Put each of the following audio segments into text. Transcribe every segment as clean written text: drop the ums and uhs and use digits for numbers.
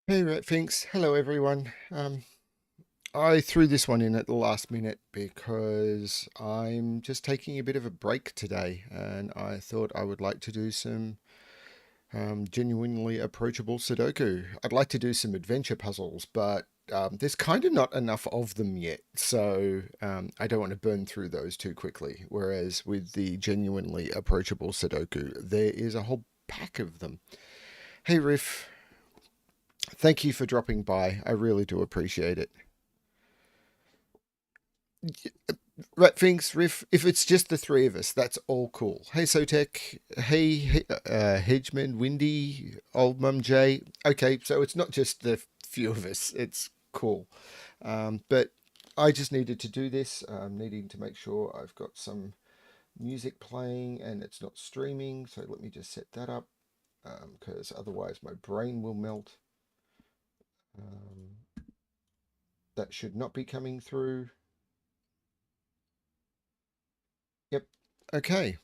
Hey, Finks. Hello, everyone. I threw this one in at the last minute because I'm just taking a bit of a break today, and I thought I would like to do some genuinely approachable Sudoku. I'd like to do some adventure puzzles, but there's kind of not enough of them yet, so I don't want to burn through those too quickly. Whereas with the genuinely approachable Sudoku, there is a whole pack of them. Hey, Riff. Thank you for dropping by. I really do appreciate it. Right, things, Riff. If it's just the three of us, that's all cool. Hey, Sotek. Hey, Hedgeman, Windy, Old Mum J. Okay, so it's not just the few of us. It's cool. But I just needed to do this. I'm needing to make sure I've got some music playing and it's not streaming. So let me just set that up because otherwise my brain will melt. Um, that should not be coming through. Yep. Okay.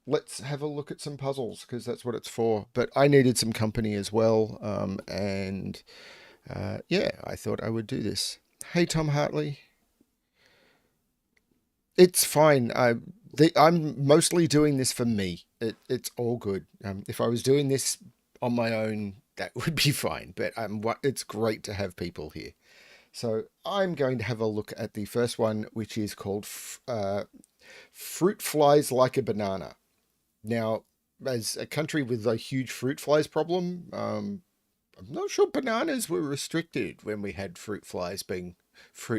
Let's have a look at some puzzles because that's what it's for. But I needed some company as well. And yeah, I thought I would do this. Hey, Tom Hartley. It's fine. I'm mostly doing this for me. It's all good. If I was doing this on my own, that would be fine. But it's great to have people here. So I'm going to have a look at the first one, which is called Fruit Flies Like a Banana. Now, as a country with a huge fruit flies problem, I'm not sure bananas were restricted when we had fruit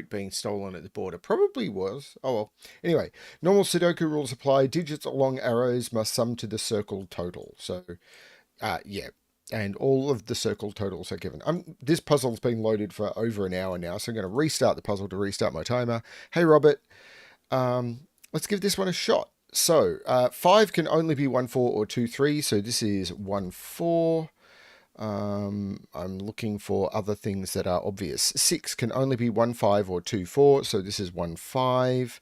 being stolen at the border. Probably was. Oh well. Anyway, normal Sudoku rules apply. Digits along arrows must sum to the circle total. So, yeah. And all of the circle totals are given. This puzzle's been loaded for over an hour now, so I'm going to restart the puzzle to restart my timer. Hey, Robert, let's give this one a shot. So, 5 can only be 1, 4, or 2, 3. So this is 1, 4. I'm looking for other things that are obvious. 6 can only be 1, 5, or 2, 4. So this is 1, 5.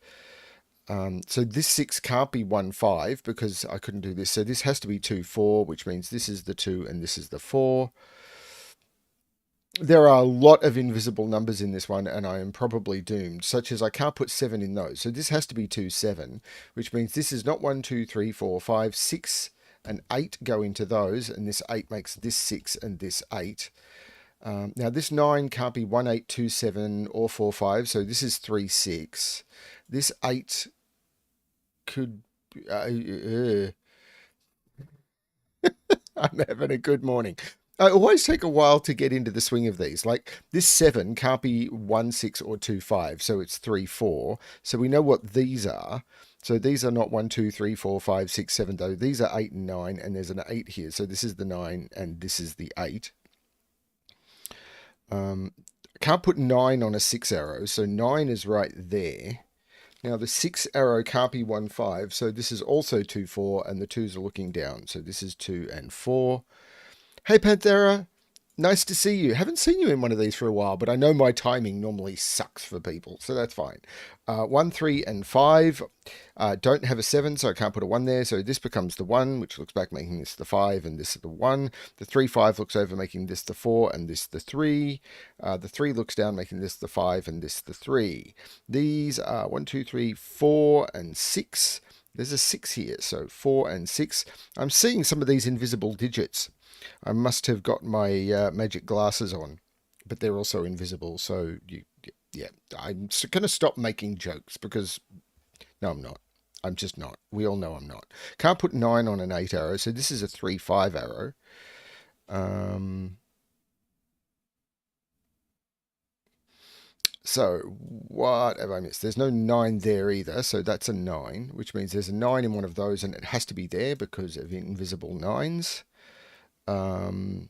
So this 6 can't be 1, 5 because I couldn't do this. So this has to be 2, 4, which means this is the 2 and this is the 4. There are a lot of invisible numbers in this one, and I am probably doomed, such as I can't put 7 in those. So this has to be 2, 7, which means this is not 1, 2, 3, 4, 5, 6, and 8 go into those, and this 8 makes this 6 and this 8. Now, this 9 can't be 1, 8, 2, 7, or 4, 5, so this is 3, 6. This 8 could. I'm having a good morning. I always take a while to get into the swing of these. Like this 7 can't be 1, 6, or 2, 5. So it's 3, 4. So we know what these are. So these are not 1, 2, 3, 4, 5, 6, 7, though. These are 8 and 9, and there's an 8 here. So this is the 9, and this is the 8. Um, can't put 9 on a 6 arrow. So 9 is right there. Now the 6 arrow can't be 1, 5. So this is also 2, 4, and the 2s are looking down. So this is 2 and 4. Hey, Panthera. Nice to see you. Haven't seen you in one of these for a while, but I know my timing normally sucks for people, so that's fine. 1, 3, and 5 don't have a 7, so I can't put a 1 there. So this becomes the 1, which looks back, making this the 5, and this the 1. The 3, 5 looks over, making this the 4, and this the 3. The 3 looks down, making this the 5, and this the 3. These are 1, 2, 3, 4, and 6. There's a 6 here, so 4 and 6. I'm seeing some of these invisible digits. I must have got my magic glasses on, but they're also invisible. So yeah, I'm going to stop making jokes because no, I'm not. I'm just not. We all know I'm not. Can't put 9 on an 8 arrow, so this is a 3, 5 arrow. Um, so what have I missed? There's no 9 there either, so that's a 9, which means there's a 9 in one of those, and it has to be there because of invisible 9s. Um,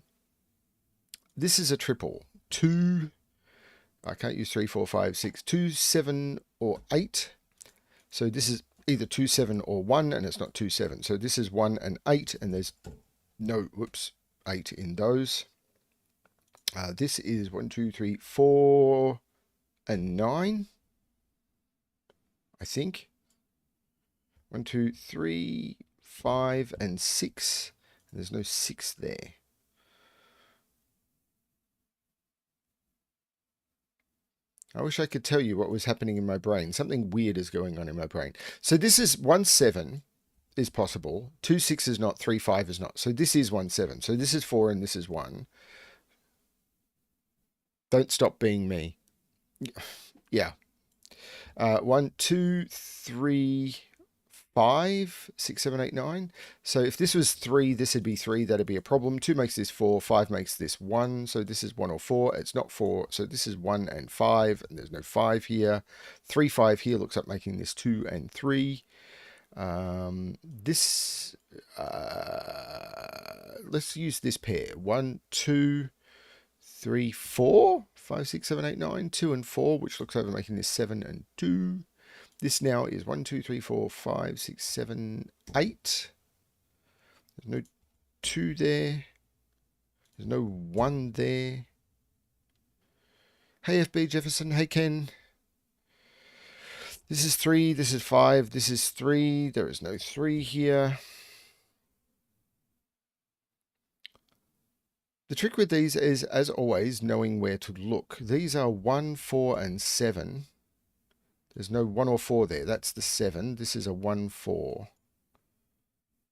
this is a triple. 2, I can't use 3, 4, 5, 6, 2, 7, or 8. So this is either 2, 7, or 1, and it's not 2, 7. So this is 1 and 8, and there's no, 8 in those. This is 1, 2, 3, 4, and 9, I think. 1, 2, 3, 5, and 6. And there's no 6 there. I wish I could tell you what was happening in my brain. Something weird is going on in my brain. So this is 1 7 is possible. 2 6 is not. 3 5 is not. So this is 1 7. So this is 4 and this is 1. Don't stop being me. Yeah. 1 2 3 5 6 7 8 9. So if this was 3, this would be 3. That'd be a problem. 2 makes this 4. 5 makes this 1. So this is 1 or 4. It's not 4. So this is 1 and 5. And there's no 5 here. 3 5 here looks like making this 2 and 3. This let's use this pair. 1 2 3 4 5 6 7 8 9. 2 and 4, which looks over making this 7 and 2. This now is 1 2 3 4 5 6 7 8. There's no 2 there. There's no 1 there. Hey FB Jefferson. Hey Ken. This is 3. This is 5. This is 3. There is no 3 here. The trick with these is, as always, knowing where to look. These are 1, 4, and 7. There's no 1 or 4 there. That's the 7. This is a 1, 4.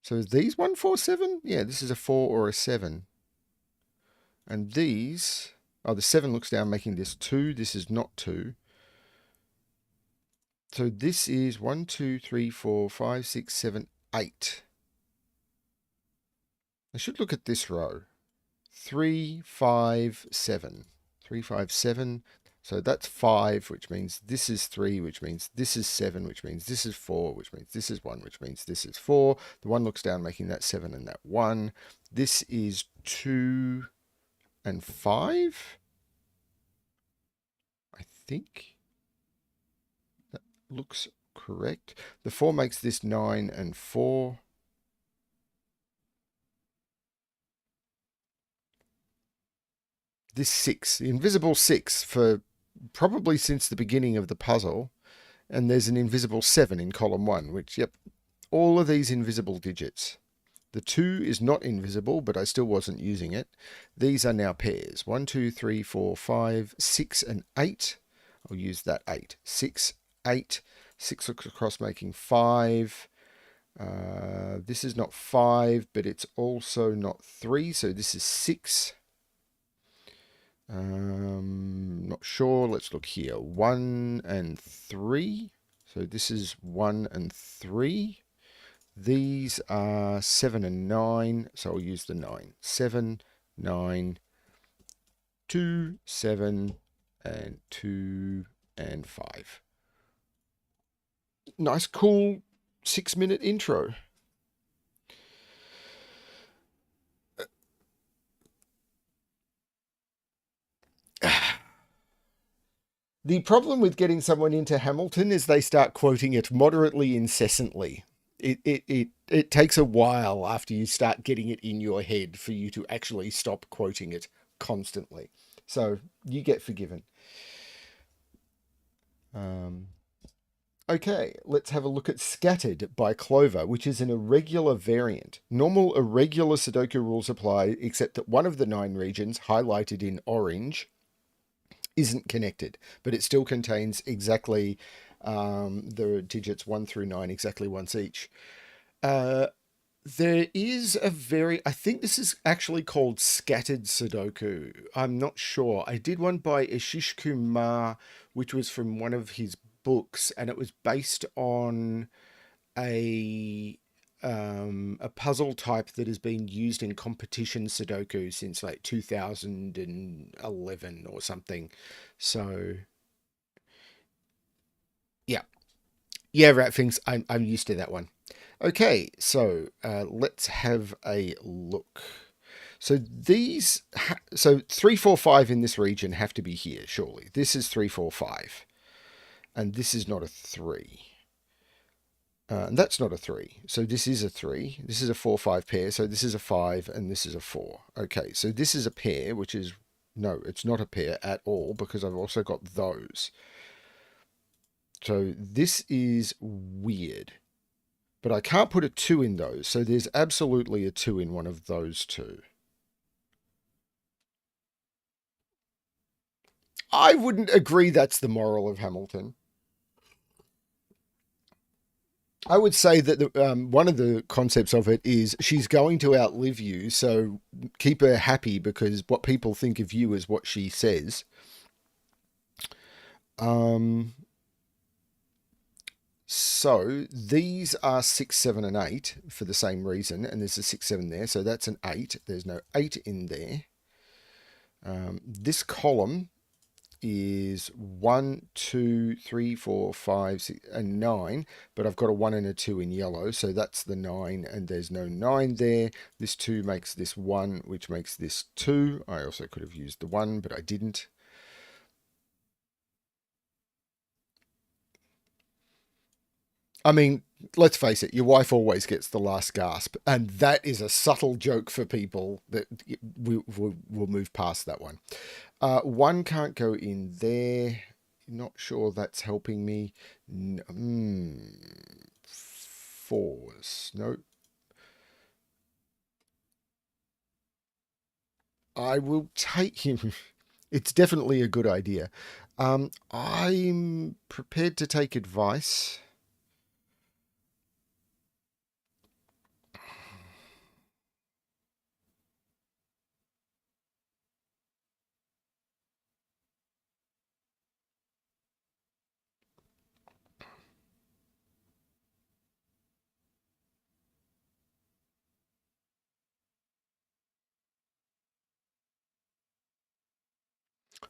So is these 1, 4, 7? Yeah, this is a 4 or a 7. And these... Oh, the 7 looks down, making this 2. This is not 2. So this is 1, 2, 3, 4, 5, 6, 7, 8. I should look at this row. 3, 5, 7. 3, 5, 7. So that's 5, which means this is 3, which means this is 7, which means this is 4, which means this is 1, which means this is 4. The 1 looks down, making that 7 and that 1. This is 2 and 5. I think that looks correct. The 4 makes this 9 and 4. This 6, the invisible 6 for probably since the beginning of the puzzle, and there's an invisible 7 in column 1, which, yep, all of these invisible digits. The 2 is not invisible, but I still wasn't using it. These are now pairs. 1, 2, 3, 4, 5, 6, and 8. I'll use that 8. 6, 8. 6 looks across, making 5. This is not 5, but it's also not 3, so this is 6. Not sure. Let's look here. 1 and 3. So this is 1 and 3. These are 7 and 9. So I'll use the 9. 7, 9, 2, 7, and 2, and 5. Nice, cool 6-minute intro. The problem with getting someone into Hamilton is they start quoting it moderately incessantly. It takes a while after you start getting it in your head for you to actually stop quoting it constantly. So you get forgiven. Okay, let's have a look at Scattered by Clover, which is an irregular variant. Normal irregular Sudoku rules apply, except that one of the 9 regions, highlighted in orange, isn't connected, but it still contains exactly the digits 1 through 9 exactly once each. There is a I think this is actually called Scattered Sudoku. I'm not sure. I did one by Ashish Kumar, which was from one of his books, and it was based on a puzzle type that has been used in competition Sudoku since like 2011 or something. So yeah, rat things. I'm used to that one. Okay, so let's have a look. So these, so 3, 4, 5 in this region have to be here, surely. This is 3, 4, 5, and this is not a 3. And that's not a 3. So this is a 3. This is a 4, 5 pair. So this is a 5 and this is a 4. Okay, so this is a pair, which is... No, it's not a pair at all because I've also got those. So this is weird. But I can't put a 2 in those. So there's absolutely a 2 in one of those two. I wouldn't agree that's the moral of Hamilton. I would say that one of the concepts of it is she's going to outlive you, so keep her happy because what people think of you is what she says. Um, so these are 6, 7, and 8 for the same reason, and there's a 6, 7 there, so that's an 8. There's no 8 in there. This column is 1, 2, 3, 4, 5, 6, and 9, but I've got a 1 and a 2 in yellow, so that's the 9, and there's no 9 there. This 2 makes this 1, which makes this 2. I also could have used the 1, but I didn't. I mean, let's face it, your wife always gets the last gasp, and that is a subtle joke for people that we'll move past that one. 1 can't go in there. Not sure that's helping me. 4s. No. I will take him. It's definitely a good idea. I'm prepared to take advice.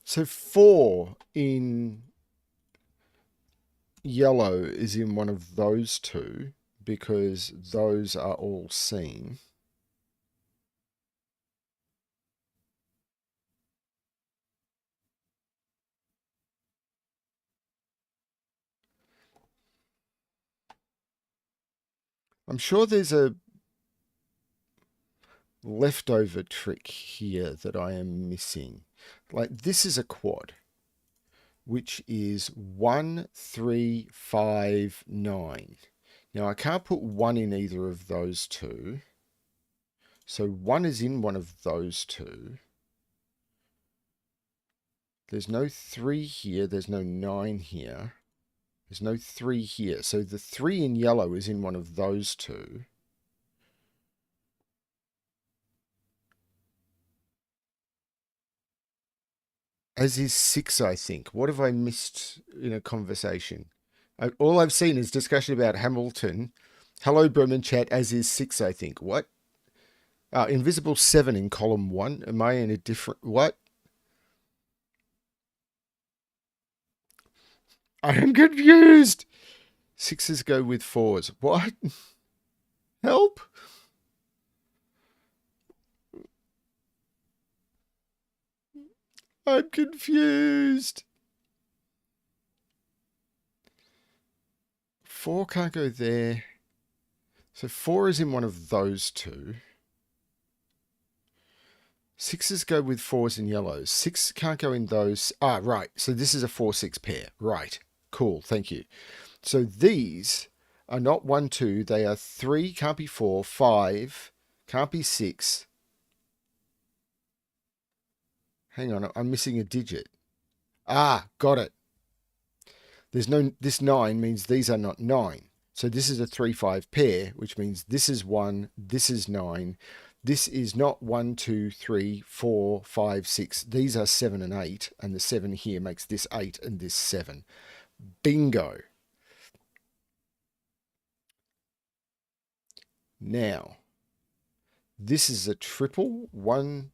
So 4 in yellow is in one of those two because those are all seen. I'm sure there's a leftover trick here that I am missing. Like this is a quad, which is 1, 3, 5, 9. Now I can't put 1 in either of those two. So 1 is in one of those two. There's no 3 here. There's no 9 here. There's no 3 here. So the 3 in yellow is in one of those two. As is 6, I think. What have I missed in a conversation? All I've seen is discussion about Hamilton. Hello, Bremen chat, as is 6, I think. What? Invisible 7 in column 1. Am I in a different... What? I am confused. 6s go with 4s. What? Help? I'm confused. 4 can't go there. So 4 is in one of those two. 6s go with 4s and yellows. 6 can't go in those. Ah, right. So this is a 4-6 pair. Right. Cool. Thank you. So these are not 1, 2. They are 3, can't be 4, 5, can't be 6. Hang on. I'm missing a digit. Ah, got it. There's no, this 9 means these are not 9. So this is a 3, 5 pair, which means this is 1, this is 9. This is not 1, 2, 3, 4, 5, 6. These are 7 and 8, and the 7 here makes this 8 and this 7. Bingo. Now, this is a triple. 1,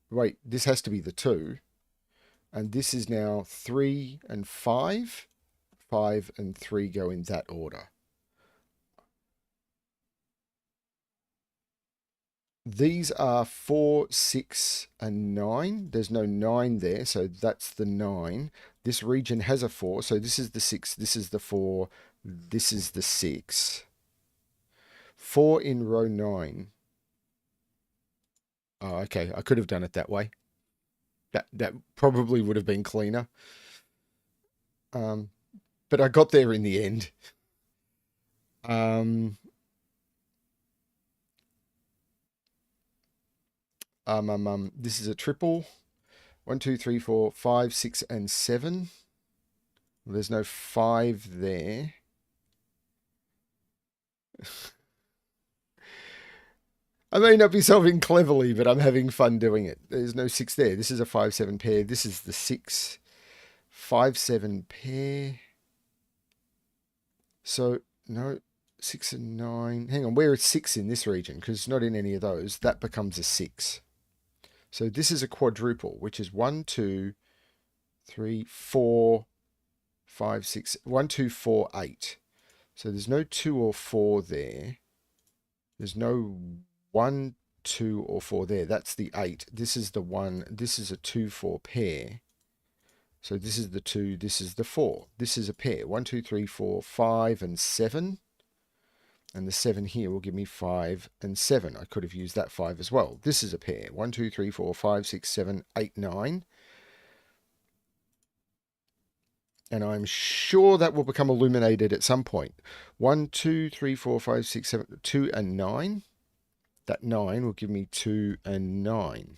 wait, this has to be the 2. And this is now 3 and 5. 5 and 3 go in that order. These are 4, 6, and 9. There's no 9 there, so that's the 9. This region has a 4, so this is the 6, this is the 4, this is the 6. 4 in row 9. Oh, okay, I could have done it that way. That probably would have been cleaner. But I got there in the end. This is a triple. 1, 2, 3, 4, 5, 6, and 7. Well, there's no 5 there. I may not be solving cleverly, but I'm having fun doing it. There's no 6 there. This is a 5, 7 pair. This is the 6, 5, 7 pair. So, no, 6 and 9. Hang on, where is 6 in this region? Because it's not in any of those. That becomes a 6. So this is a quadruple, which is 1, 2, 3, 4, 5, 6, 1, 2, 4, 8. So there's no 2 or 4 there. There's no 1, 2, or 4 there. That's the 8. This is the 1. This is a 2, 4 pair. So this is the 2. This is the 4. This is a pair. 1, 2, 3, 4, 5, and 7. And the 7 here will give me 5 and 7. I could have used that 5 as well. This is a pair. 1, 2, 3, 4, 5, 6, 7, 8, 9. And I'm sure that will become illuminated at some point. 1, 2, 3, 4, 5, 6, 7, 2, and 9. That 9 will give me 2 and 9.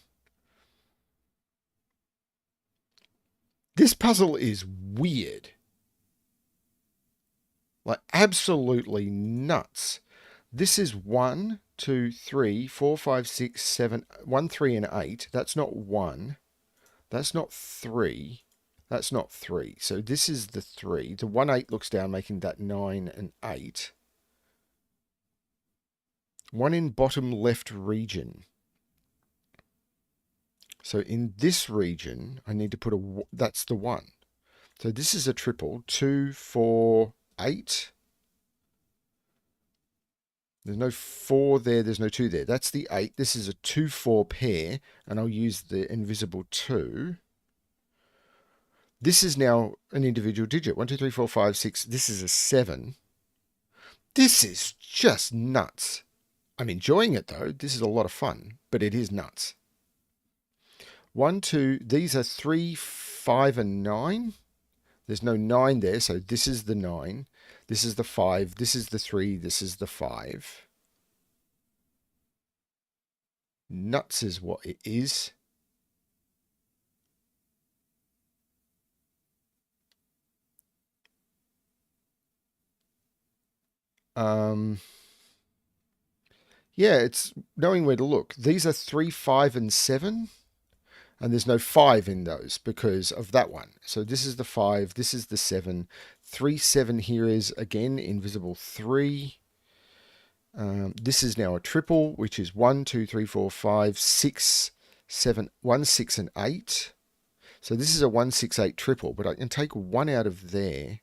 This puzzle is weird. Like, absolutely nuts. This is 1, 2, 3, 4, 5, 6, 7, 1, 3, and 8. That's not 1. That's not 3. That's not 3. So this is the 3. The 1, 8 looks down, making that 9 and 8. 1 in bottom left region. So in this region, I need to put a... That's the 1. So this is a triple. 2, 4, 8. There's no 4 there. There's no 2 there. That's the 8. This is a 2, 4 pair. And I'll use the invisible 2. This is now an individual digit. 1, 2, 3, 4, 5, 6. This is a 7. This is just nuts. I'm enjoying it, though. This is a lot of fun. But it is nuts. 1, 2. These are 3, 5, and 9. There's no 9 there, so this is the 9. This is the 5. This is the 3. This is the 5. Nuts is what it is. Yeah, it's knowing where to look. These are 3, 5, and 7. And there's no 5 in those because of that one. So this is the 5. This is the 7. 3, 7 here is, again, invisible 3. This is now a triple, which is 1, 2, 3, 4, 5, 6, 7, 1, 6, and 8. So this is a 1, 6, 8 triple, but I can take 1 out of there.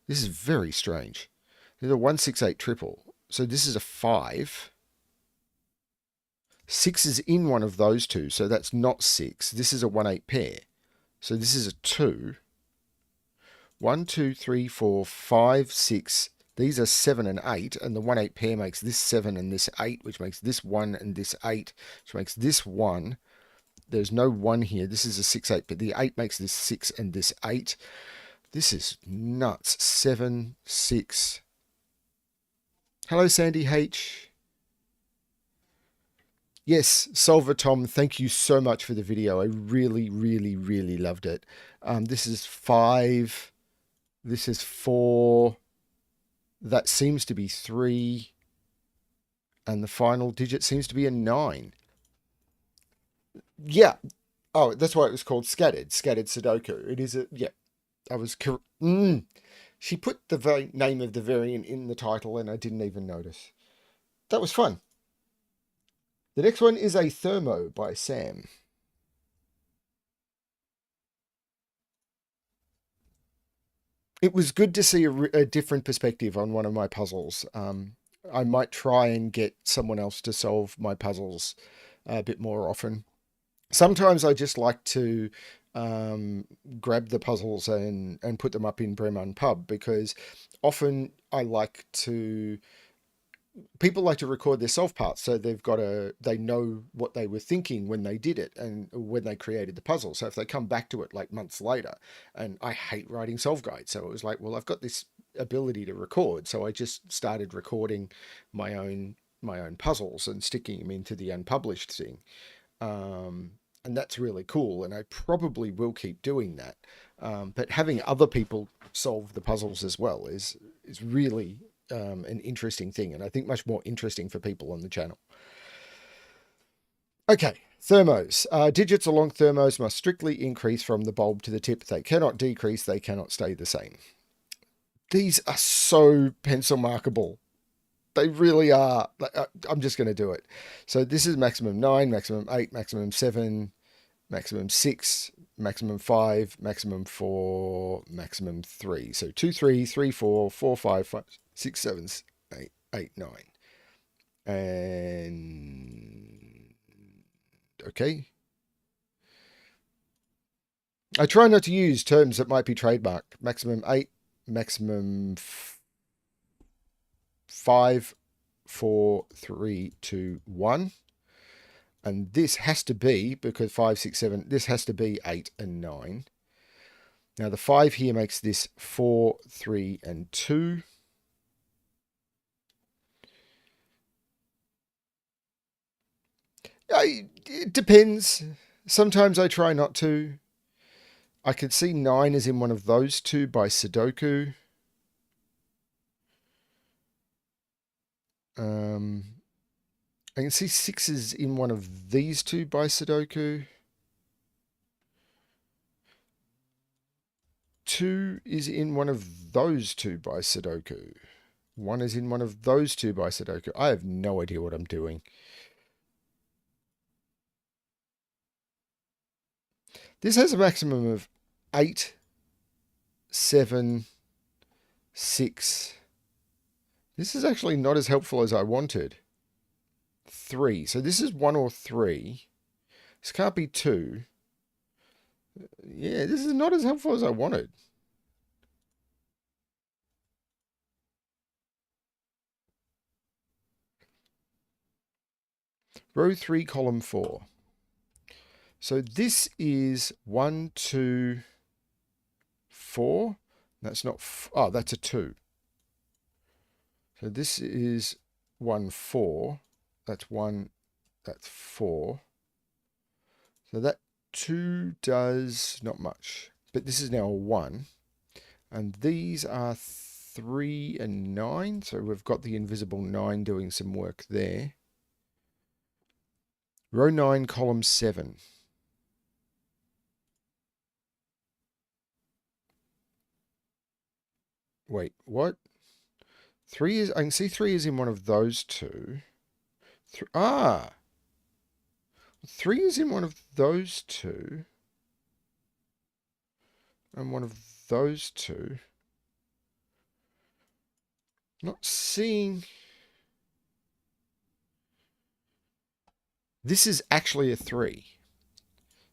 This is very strange. There's a 1, 6, 8 triple. So this is a 5. 6 is in one of those two, so that's not 6. This is a 1, 8 pair. So this is a 2. 1, 2, 3, 4, 5, 6. These are 7 and 8, and the 1, 8 pair makes this 7 and this 8, which makes this 1 and this 8, which makes this 1. There's no 1 here. This is a 6, 8, but the 8 makes this 6 and this 8. This is nuts. 7, 6. Hello, Sandy H. Yes, Solver Tom, thank you so much for the video. I really, really, really loved it. This is 5. This is 4. That seems to be 3. And the final digit seems to be a 9. Yeah. Oh, that's why it was called Scattered. Scattered Sudoku. It is a... Yeah. I was... She put the name of the variant in the title and I didn't even notice. That was fun. The next one is a Thermo by Sam. It was good to see a different perspective on one of my puzzles. I might try and get someone else to solve my puzzles a bit more often. Sometimes I just like to grab the puzzles and put them up in Brem Unpub because often I like to... People like to record their solve parts, so they know what they were thinking when they did it and when they created the puzzle. So if they come back to it like months later, and I hate writing solve guides, so it was like, well, I've got this ability to record, so I just started recording my own puzzles and sticking them into the unpublished thing. And that's really cool. And I probably will keep doing that. But having other people solve the puzzles as well is really an interesting thing. And I think much more interesting for people on the channel. Okay, thermos. Digits along thermos must strictly increase from the bulb to the tip. They cannot decrease. They cannot stay the same. These are so pencil markable. They really are. I'm just going to do it. So this is maximum 9, maximum 8, maximum 7, maximum 6, maximum 5, maximum 4, maximum 3. So 2, 3, 3, 4, 4, 5, 5, 6, 7, 8, 8, 9. And okay. I try not to use terms that might be trademarked. Maximum 8, maximum 5, 4, 3, 2, 1. And this has to be, because 5, 6, 7, this has to be 8 and 9. Now the 5 here makes this 4, 3, and 2. It depends. Sometimes I try not to. I can see 9 is in one of those two by Sudoku. I can see 6 is in one of these two by Sudoku. 2 is in one of those two by Sudoku. 1 is in one of those two by Sudoku. I have no idea what I'm doing. This has a maximum of 8, 7, 6. This is actually not as helpful as I wanted. 3. So this is 1 or 3. This can't be 2. Yeah, this is not as helpful as I wanted. Row 3, column 4. So this is 1, 2, 4. That's not... oh, that's a 2. So this is 1, 4. That's 1, that's 4. So that 2 does not much. But this is now a 1. And these are 3 and 9. So we've got the invisible 9 doing some work there. Row 9, column 7. Wait, what? 3 is... I can see 3 is in one of those two. 3 is in one of those two. And one of those two. Not seeing... This is actually a 3.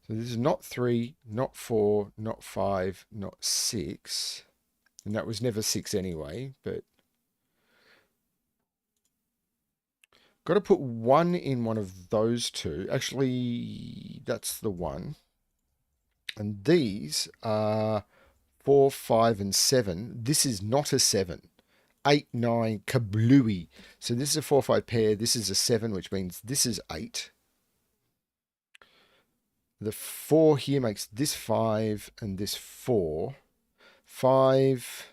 So this is not 3, not 4, not 5, not 6. And that was never 6 anyway, but... Got to put 1 in one of those two. Actually, that's the 1. And these are 4, 5, and 7. This is not a 7. 8, 9, kablooey. So this is a 4, 5 pair. This is a 7, which means this is 8. The 4 here makes this 5 and this 4. 5.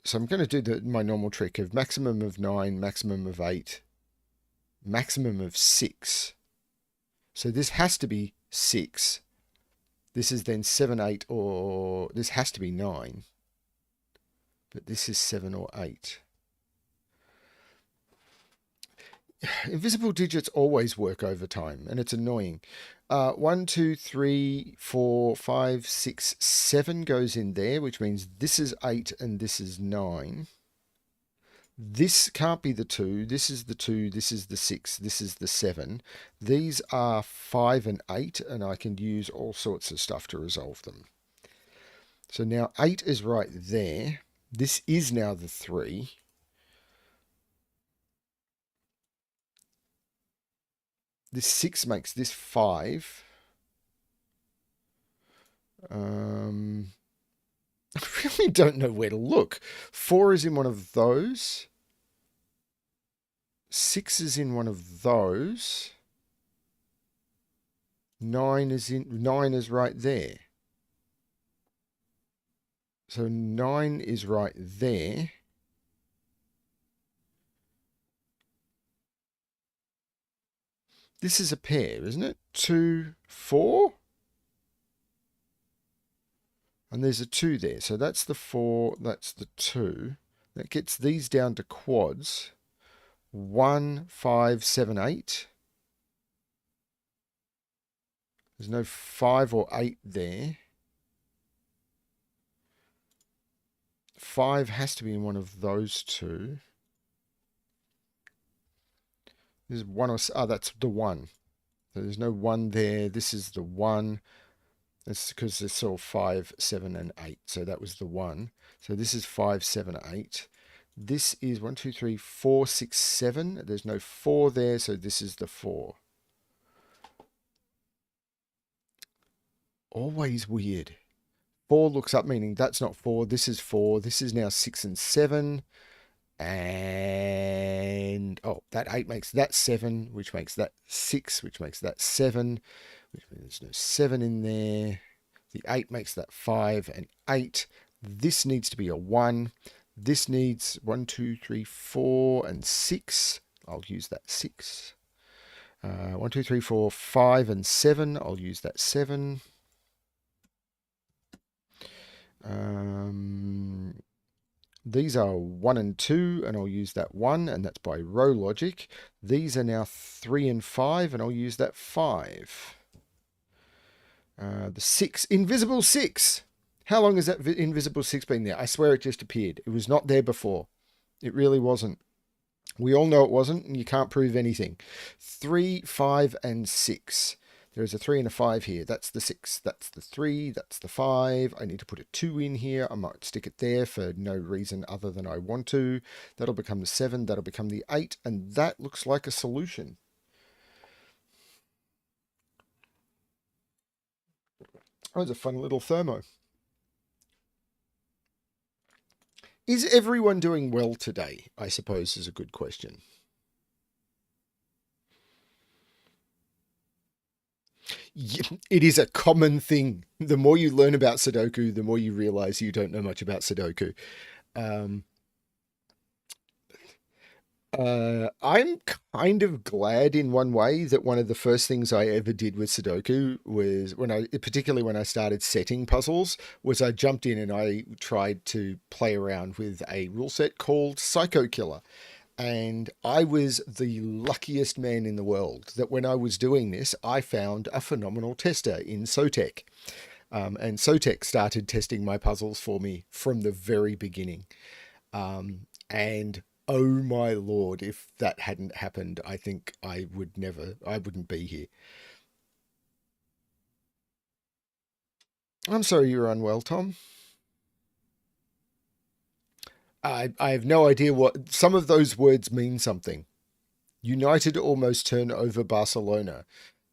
So I'm going to do my normal trick of maximum of 9, maximum of 8, maximum of 6. So this has to be 6. This is then 7, 8, or this has to be 9. But this is 7 or 8. Invisible digits always work over time, and it's annoying. 1, 2, 3, 4, 5, 6, 7 goes in there, which means this is 8 and this is 9. This can't be the 2. This is the 2. This is the 6. This is the 7. These are 5 and 8, and I can use all sorts of stuff to resolve them. So now 8 is right there. This is now the 3. This 6 makes this 5. I really don't know where to look. 4 is in one of those. 6 is in one of those. 9 is right there. So 9 is right there. This is a pair, isn't it? 2, 4. And there's a 2 there. So that's the 4, that's the 2. That gets these down to quads. 1, 5, 7, 8. There's no 5 or 8 there. 5 has to be in one of those two. There's one or... Oh, that's the 1. So there's no 1 there. This is the 1. That's because it's all 5, 7, and 8. So that was the 1. So this is 5, 7, 8. This is 1, 2, 3, 4, 6, 7. There's no 4 there, so this is the 4. Always weird. 4 looks up, meaning that's not 4. This is 4. This is now 6 and 7. And, oh, that 8 makes that 7, which makes that 6, which makes that 7, which means there's no 7 in there. The 8 makes that 5 and 8. This needs to be a 1. This needs 1, 2, 3, 4, and 6. I'll use that 6. 1, 2, 3, 4, 5, and 7. I'll use that 7. These are 1 and 2, and I'll use that 1, and that's by row logic. These are now 3 and 5, and I'll use that 5. The 6, invisible 6. How long has that invisible 6 been there? I swear it just appeared. It was not there before. It really wasn't. We all know it wasn't, and you can't prove anything. 3, 5, and 6. There is a 3 and a 5 here. That's the 6. That's the 3. That's the 5. I need to put a 2 in here. I might stick it there for no reason other than I want to. That'll become the 7. That'll become the 8. And that looks like a solution. Oh, it's a fun little thermo. Is everyone doing well today? I suppose is a good question. It is a common thing. The more you learn about Sudoku, the more you realize you don't know much about Sudoku. I'm kind of glad in one way that one of the first things I ever did with Sudoku was particularly when I started setting puzzles, was I jumped in and I tried to play around with a rule set called Psycho Killer. And I was the luckiest man in the world that when I was doing this, I found a phenomenal tester in Sotek. And Sotek started testing my puzzles for me from the very beginning. And oh my Lord, if that hadn't happened, I think I wouldn't be here. I'm sorry you're unwell, Tom. I have no idea what some of those words mean something. United almost turned over Barcelona.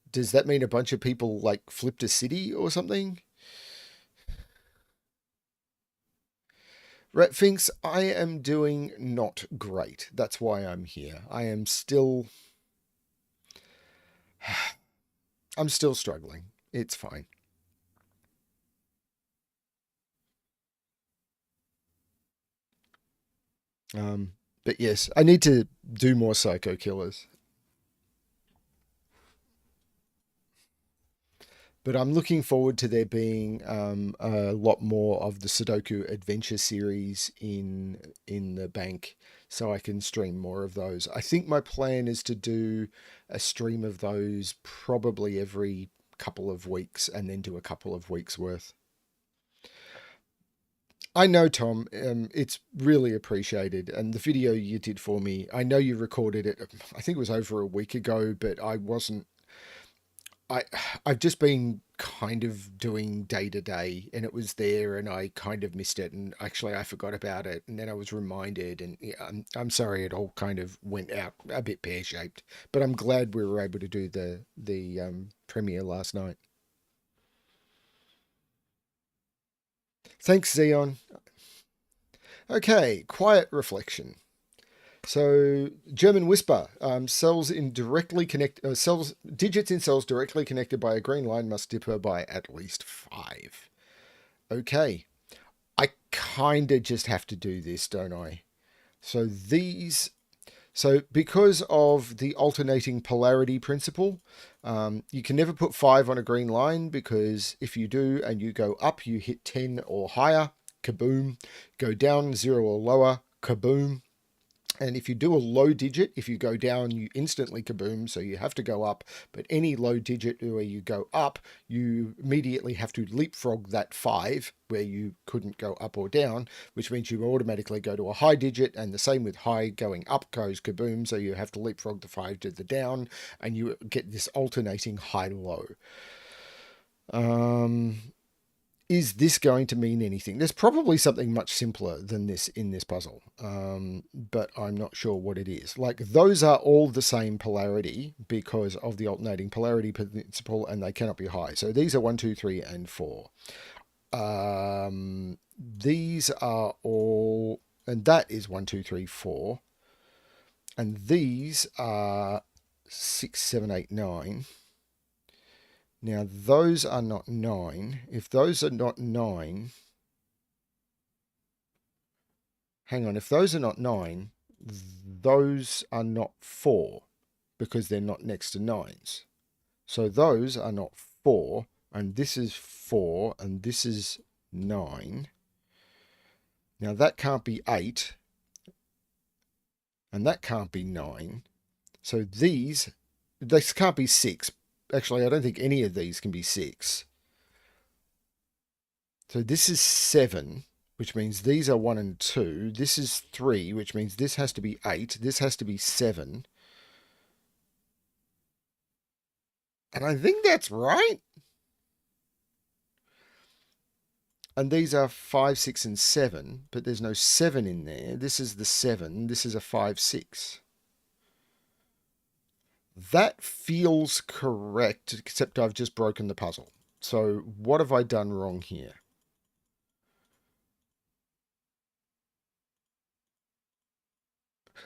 Does that mean a bunch of people like flipped a city or something? Rat thinks I am doing not great. That's why I'm here. I'm still struggling. It's fine. But yes, I need to do more Psycho Killers. But I'm looking forward to there being a lot more of the Sudoku Adventure series in the bank, so I can stream more of those. I think my plan is to do a stream of those probably every couple of weeks, and then do a couple of weeks worth. I know, Tom. It's really appreciated, and the video you did for me, I know you recorded it. I think it was over a week ago, but I wasn't. I I've just been kind of doing day to day, and it was there, and I kind of missed it, and actually I forgot about it, and then I was reminded, and yeah, I'm sorry it all kind of went out a bit pear shaped, but I'm glad we were able to do the premiere last night. Thanks, Xeon. Okay, quiet reflection. So German Whisper, cells in directly connect cells digits in cells directly connected by a green line must differ by at least 5. Okay, I kind of just have to do this, don't I? So because of the alternating polarity principle, you can never put 5 on a green line, because if you do and you go up, you hit 10 or higher, kaboom. Go down 0 or lower, kaboom. And if you do a low digit, if you go down, you instantly kaboom, so you have to go up. But any low digit where you go up, you immediately have to leapfrog that 5 where you couldn't go up or down, which means you automatically go to a high digit. And the same with high, going up goes kaboom, so you have to leapfrog the 5 to the down, and you get this alternating high-low. Is this going to mean anything? There's probably something much simpler than this in this puzzle, but I'm not sure what it is. Like, those are all the same polarity because of the alternating polarity principle, and they cannot be high. So these are 1, 2, 3, and 4. These are all, and that is 1, 2, 3, 4. And these are 6, 7, 8, 9. Now, those are not 9. If those are not 9... Hang on, if those are not 9, those are not 4, because they're not next to 9s. So those are not 4, and this is 4, and this is 9. Now, that can't be 8, and that can't be 9. So this can't be 6. Actually, I don't think any of these can be 6. So this is 7, which means these are 1 and 2. This is 3, which means this has to be 8. This has to be 7. And I think that's right. And these are 5, 6, and 7, but there's no 7 in there. This is the 7. This is a 5, 6. That feels correct, except I've just broken the puzzle. So what have I done wrong here?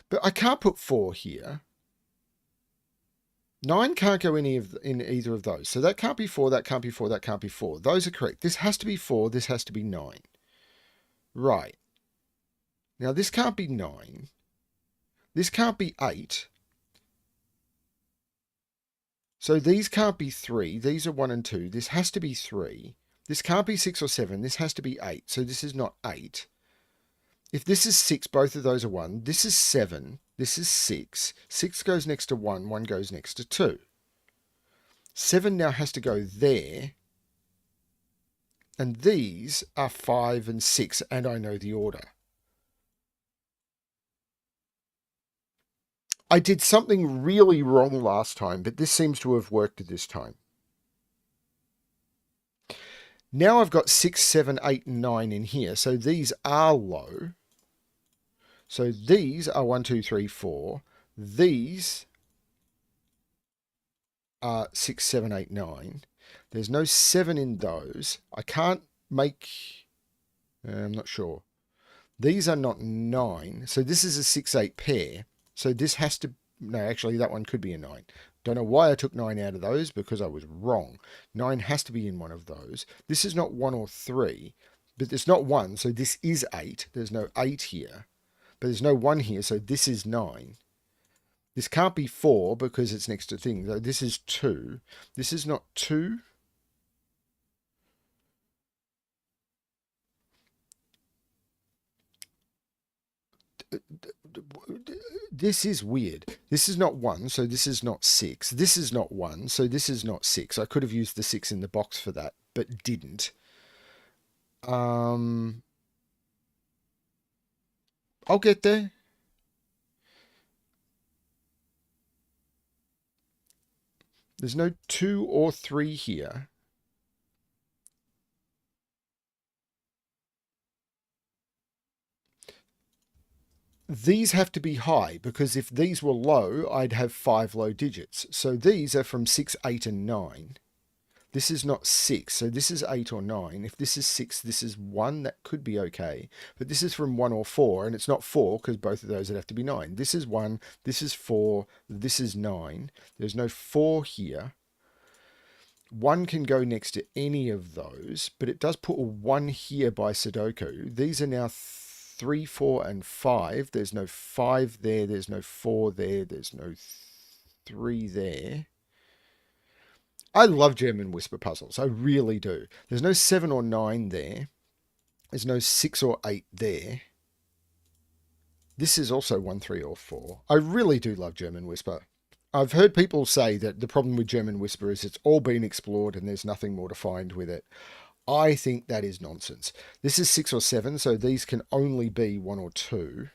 But I can't put 4 here. 9 can't go in either of those. So that can't be 4, that can't be 4, that can't be 4. Those are correct. This has to be 4, this has to be 9. Right. Now this can't be 9. This can't be 8. So these can't be 3. These are 1 and 2. This has to be 3. This can't be 6 or 7. This has to be 8. So this is not 8. If this is 6, both of those are 1. This is 7. This is 6. 6 goes next to 1. 1 goes next to 2. 7 now has to go there. And these are 5 and 6. And I know the order. I did something really wrong last time, but this seems to have worked this time. Now I've got 6, 7, 8, and 9 in here. So these are low. So these are 1, 2, 3, 4. These are 6, 7, 8, 9. There's no 7 in those. I can't make... I'm not sure. These are not 9. So this is a 6, 8 pair. So this has to... No, actually, that one could be a 9. Don't know why I took 9 out of those, because I was wrong. 9 has to be in one of those. This is not 1 or 3, but it's not 1, so this is 8. There's no 8 here. But there's no 1 here, so this is 9. This can't be 4 because it's next to things. So this is 2. This is not 2. This is weird. This is not 1, so this is not 6. This is not 1, so this is not 6. I could have used the 6 in the box for that, but didn't. I'll get there. There's no 2 or 3 here. These have to be high, because if these were low, I'd have 5 low digits. So these are from 6, 8, and 9. This is not 6, so this is 8 or 9. If this is 6, this is 1. That could be okay. But this is from 1 or 4, and it's not 4 because both of those would have to be 9. This is 1, this is 4, this is 9. There's no 4 here. 1 can go next to any of those, but it does put a 1 here by Sudoku. These are now 3, 4, and 5. There's no 5 there. There's no 4 there. There's no 3 there. I love German whisper puzzles. I really do. There's no 7 or 9 there. There's no 6 or 8 there. This is also 1, 3, or 4. I really do love German whisper. I've heard people say that the problem with German whisper is it's all been explored and there's nothing more to find with it. I think that is nonsense. This is 6 or 7, so these can only be 1 or 2.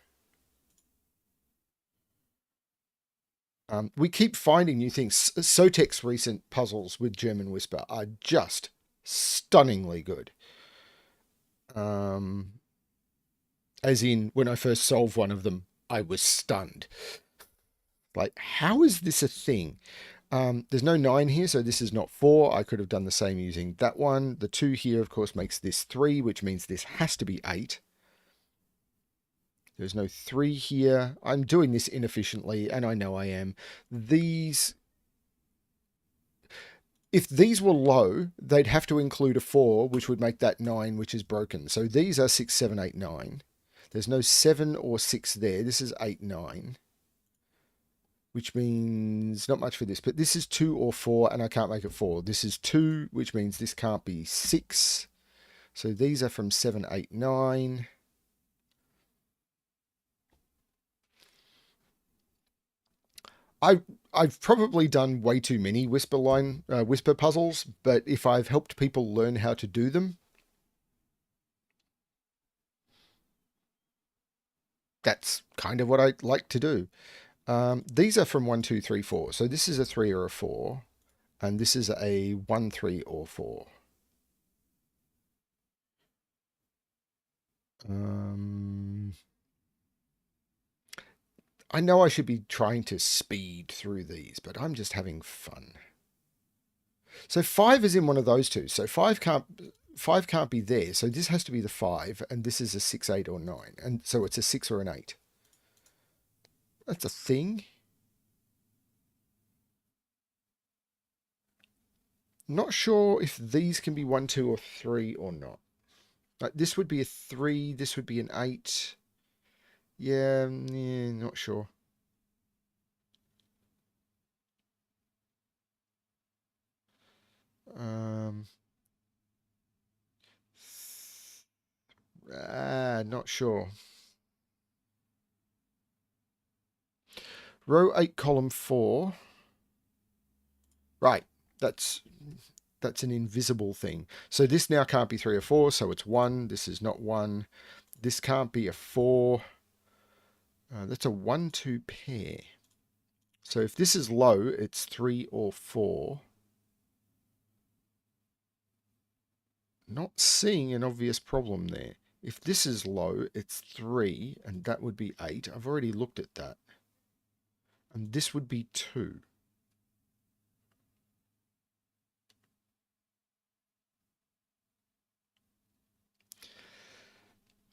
We keep finding new things. Sotek's recent puzzles with German whisper are just stunningly good. As in, when I first solved one of them, I was stunned. Like, how is this a thing? There's no 9 here, so this is not 4. I could have done the same using that one. The 2 here, of course, makes this 3, which means this has to be 8. There's no 3 here. I'm doing this inefficiently, and I know I am. These... If these were low, they'd have to include a 4, which would make that 9, which is broken. So these are 6, 7, 8, 9. There's no 7 or 6 there. This is 8, 9. Which means not much for this, but this is 2 or 4, and I can't make it 4. This is 2, which means this can't be 6. So these are from 7, 8, 9. I've probably done way too many whisper puzzles, but if I've helped people learn how to do them, that's kind of what I like to do. These are from 1, 2, 3, 4. So this is a 3 or a 4, and this is a 1, 3, or 4. I know I should be trying to speed through these, but I'm just having fun. So 5 is in one of those two. So 5 can't be there. So this has to be the 5, and this is a 6, 8, or 9. And so it's a 6 or an 8. That's a thing. Not sure if these can be 1, 2, or 3 or not. Like this would be a 3, this would be an 8. Yeah, not sure. Not sure. Row 8, column 4. Right, that's an invisible thing. So this now can't be 3 or 4, so it's 1. This is not 1. This can't be a 4. That's a 1, 2 pair. So if this is low, it's 3 or 4. Not seeing an obvious problem there. If this is low, it's 3, and that would be 8. I've already looked at that. And this would be 2.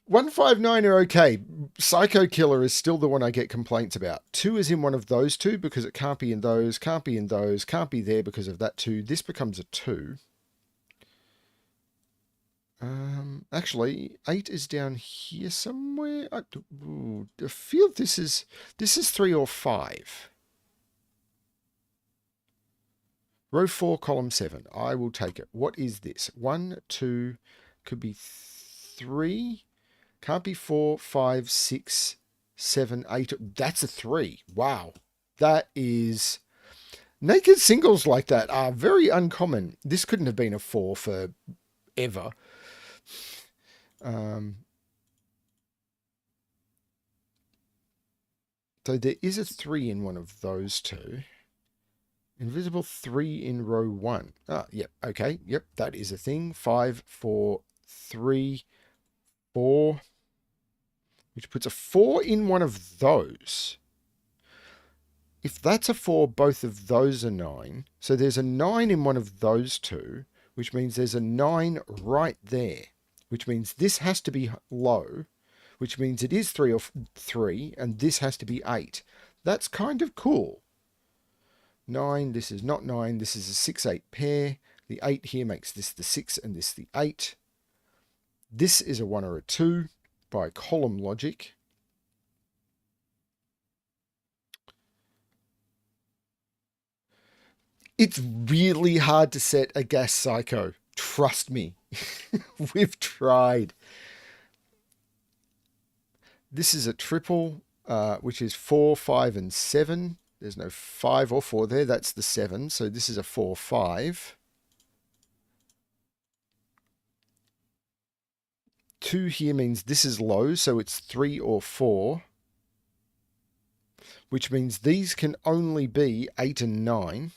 One, 5, 9 are okay. Psycho Killer is still the one I get complaints about. 2 is in one of those two because it can't be in those, can't be in those, can't be there because of that 2. This becomes a 2. Actually, 8 is down here somewhere. I feel this is 3 or 5. Row 4, column 7. I will take it. What is this? 1, 2, could be 3. Can't be 4, 5, 6, 7, 8. That's a 3. Wow. That is... Naked singles like that are very uncommon. This couldn't have been a 4 for ever. So there is a 3 in one of those two. Invisible 3 in row 1. Ah, yep. Okay. Yep. That is a thing. 5, 4, 3, 4. Which puts a 4 in one of those. if that's a 4, both of those are 9. So there's a 9 in one of those two, which means there's a 9 right there, which means this has to be low, which means it is 3 or 3, and this has to be 8. That's kind of cool. 9, this is not 9, this is a 6-8 pair. The 8 here makes this the 6 and this the 8. This is a 1 or a 2 by column logic. It's really hard to set a gas psycho. Trust me. We've tried. This is a triple, which is 4, 5, and 7. There's no 5 or 4 there. That's the 7. So this is a 4, 5. 2 here means this is low, so it's 3 or 4. Which means these can only be 8 and 9.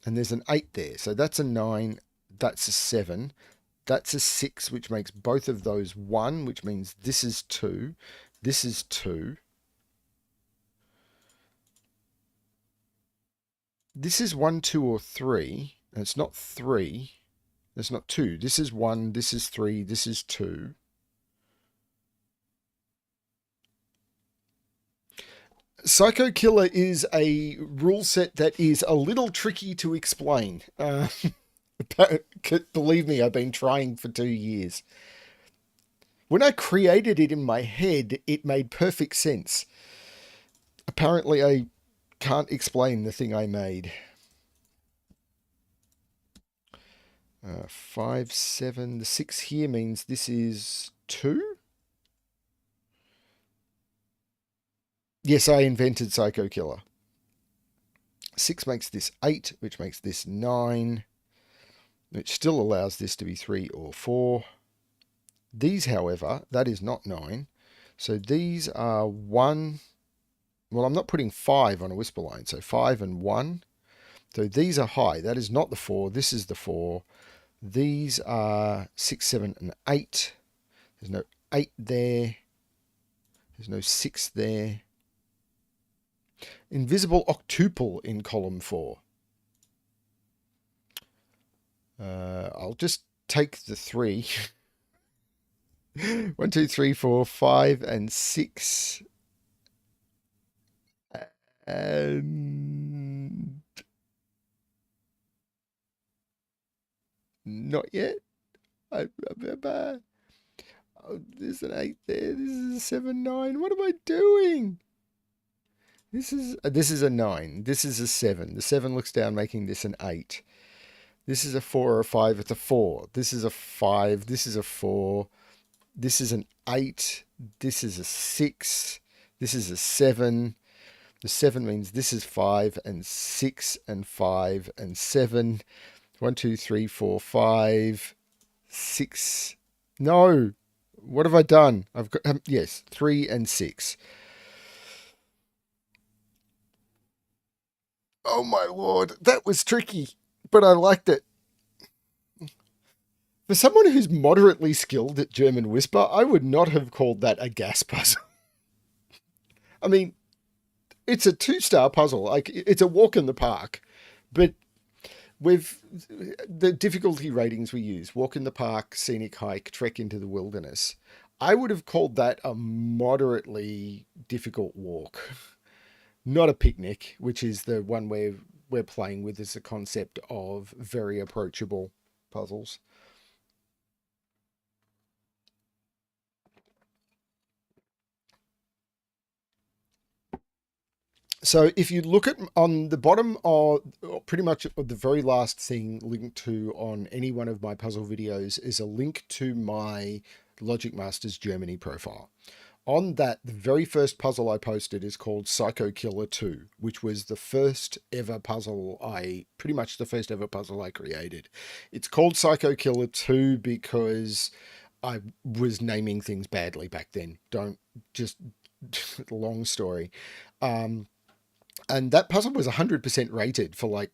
And there's an 8 there. So that's a 9. That's a 7. That's a 6, which makes both of those 1, which means this is 2. This is 2. This is 1, 2, or 3. And it's not 3. It's not 2. This is 1. This is 3. This is 2. Psycho Killer is a rule set that is a little tricky to explain. Believe me, I've been trying for 2 years. When I created it in my head, it made perfect sense. Apparently, I can't explain the thing I made. 5, 7. The 6 here means this is 2. Yes, I invented Psycho Killer. 6 makes this 8, which makes this 9, which still allows this to be 3 or 4. These, however, that is not 9. So these are 1. Well, I'm not putting 5 on a whisper line, so 5 and 1. So these are high. That is not the 4. This is the 4. These are 6, 7, and 8. There's no 8 there. There's no 6 there. Invisible octuple in column 4. I'll just take the 3. 1, 2, 3, 4, 5, and 6. And not yet. Oh, there's an 8 there. This is a 7, 9. What am I doing? This is a 9. This is a 7. The 7 looks down, making this an 8. This is a 4 or a 5. It's a 4. This is a 5. This is a 4. This is an 8. This is a 6. This is a 7. The 7 means this is 5 and 6 and 5 and 7. 1, 2, 3, 4, 5, 6. No. What have I done? I've got, yes, 3 and 6. Oh my lord, that was tricky, but I liked it. For someone who's moderately skilled at German Whisper, I would not have called that a gas puzzle. I mean, it's a 2-star puzzle. Like, it's a walk in the park, but with the difficulty ratings we use, walk in the park, scenic hike, trek into the wilderness, I would have called that a moderately difficult walk. Not a picnic, which is the one we're playing with as a concept of very approachable puzzles. So if you look at on the bottom of pretty much the very last thing linked to on any one of my puzzle videos is a link to my Logic Masters Germany profile. On that, the very first puzzle I posted is called Psycho Killer 2, which was the first ever puzzle pretty much the first ever puzzle I created. It's called Psycho Killer 2 because I was naming things badly back then. Don't just, long story. And that puzzle was 100% rated for like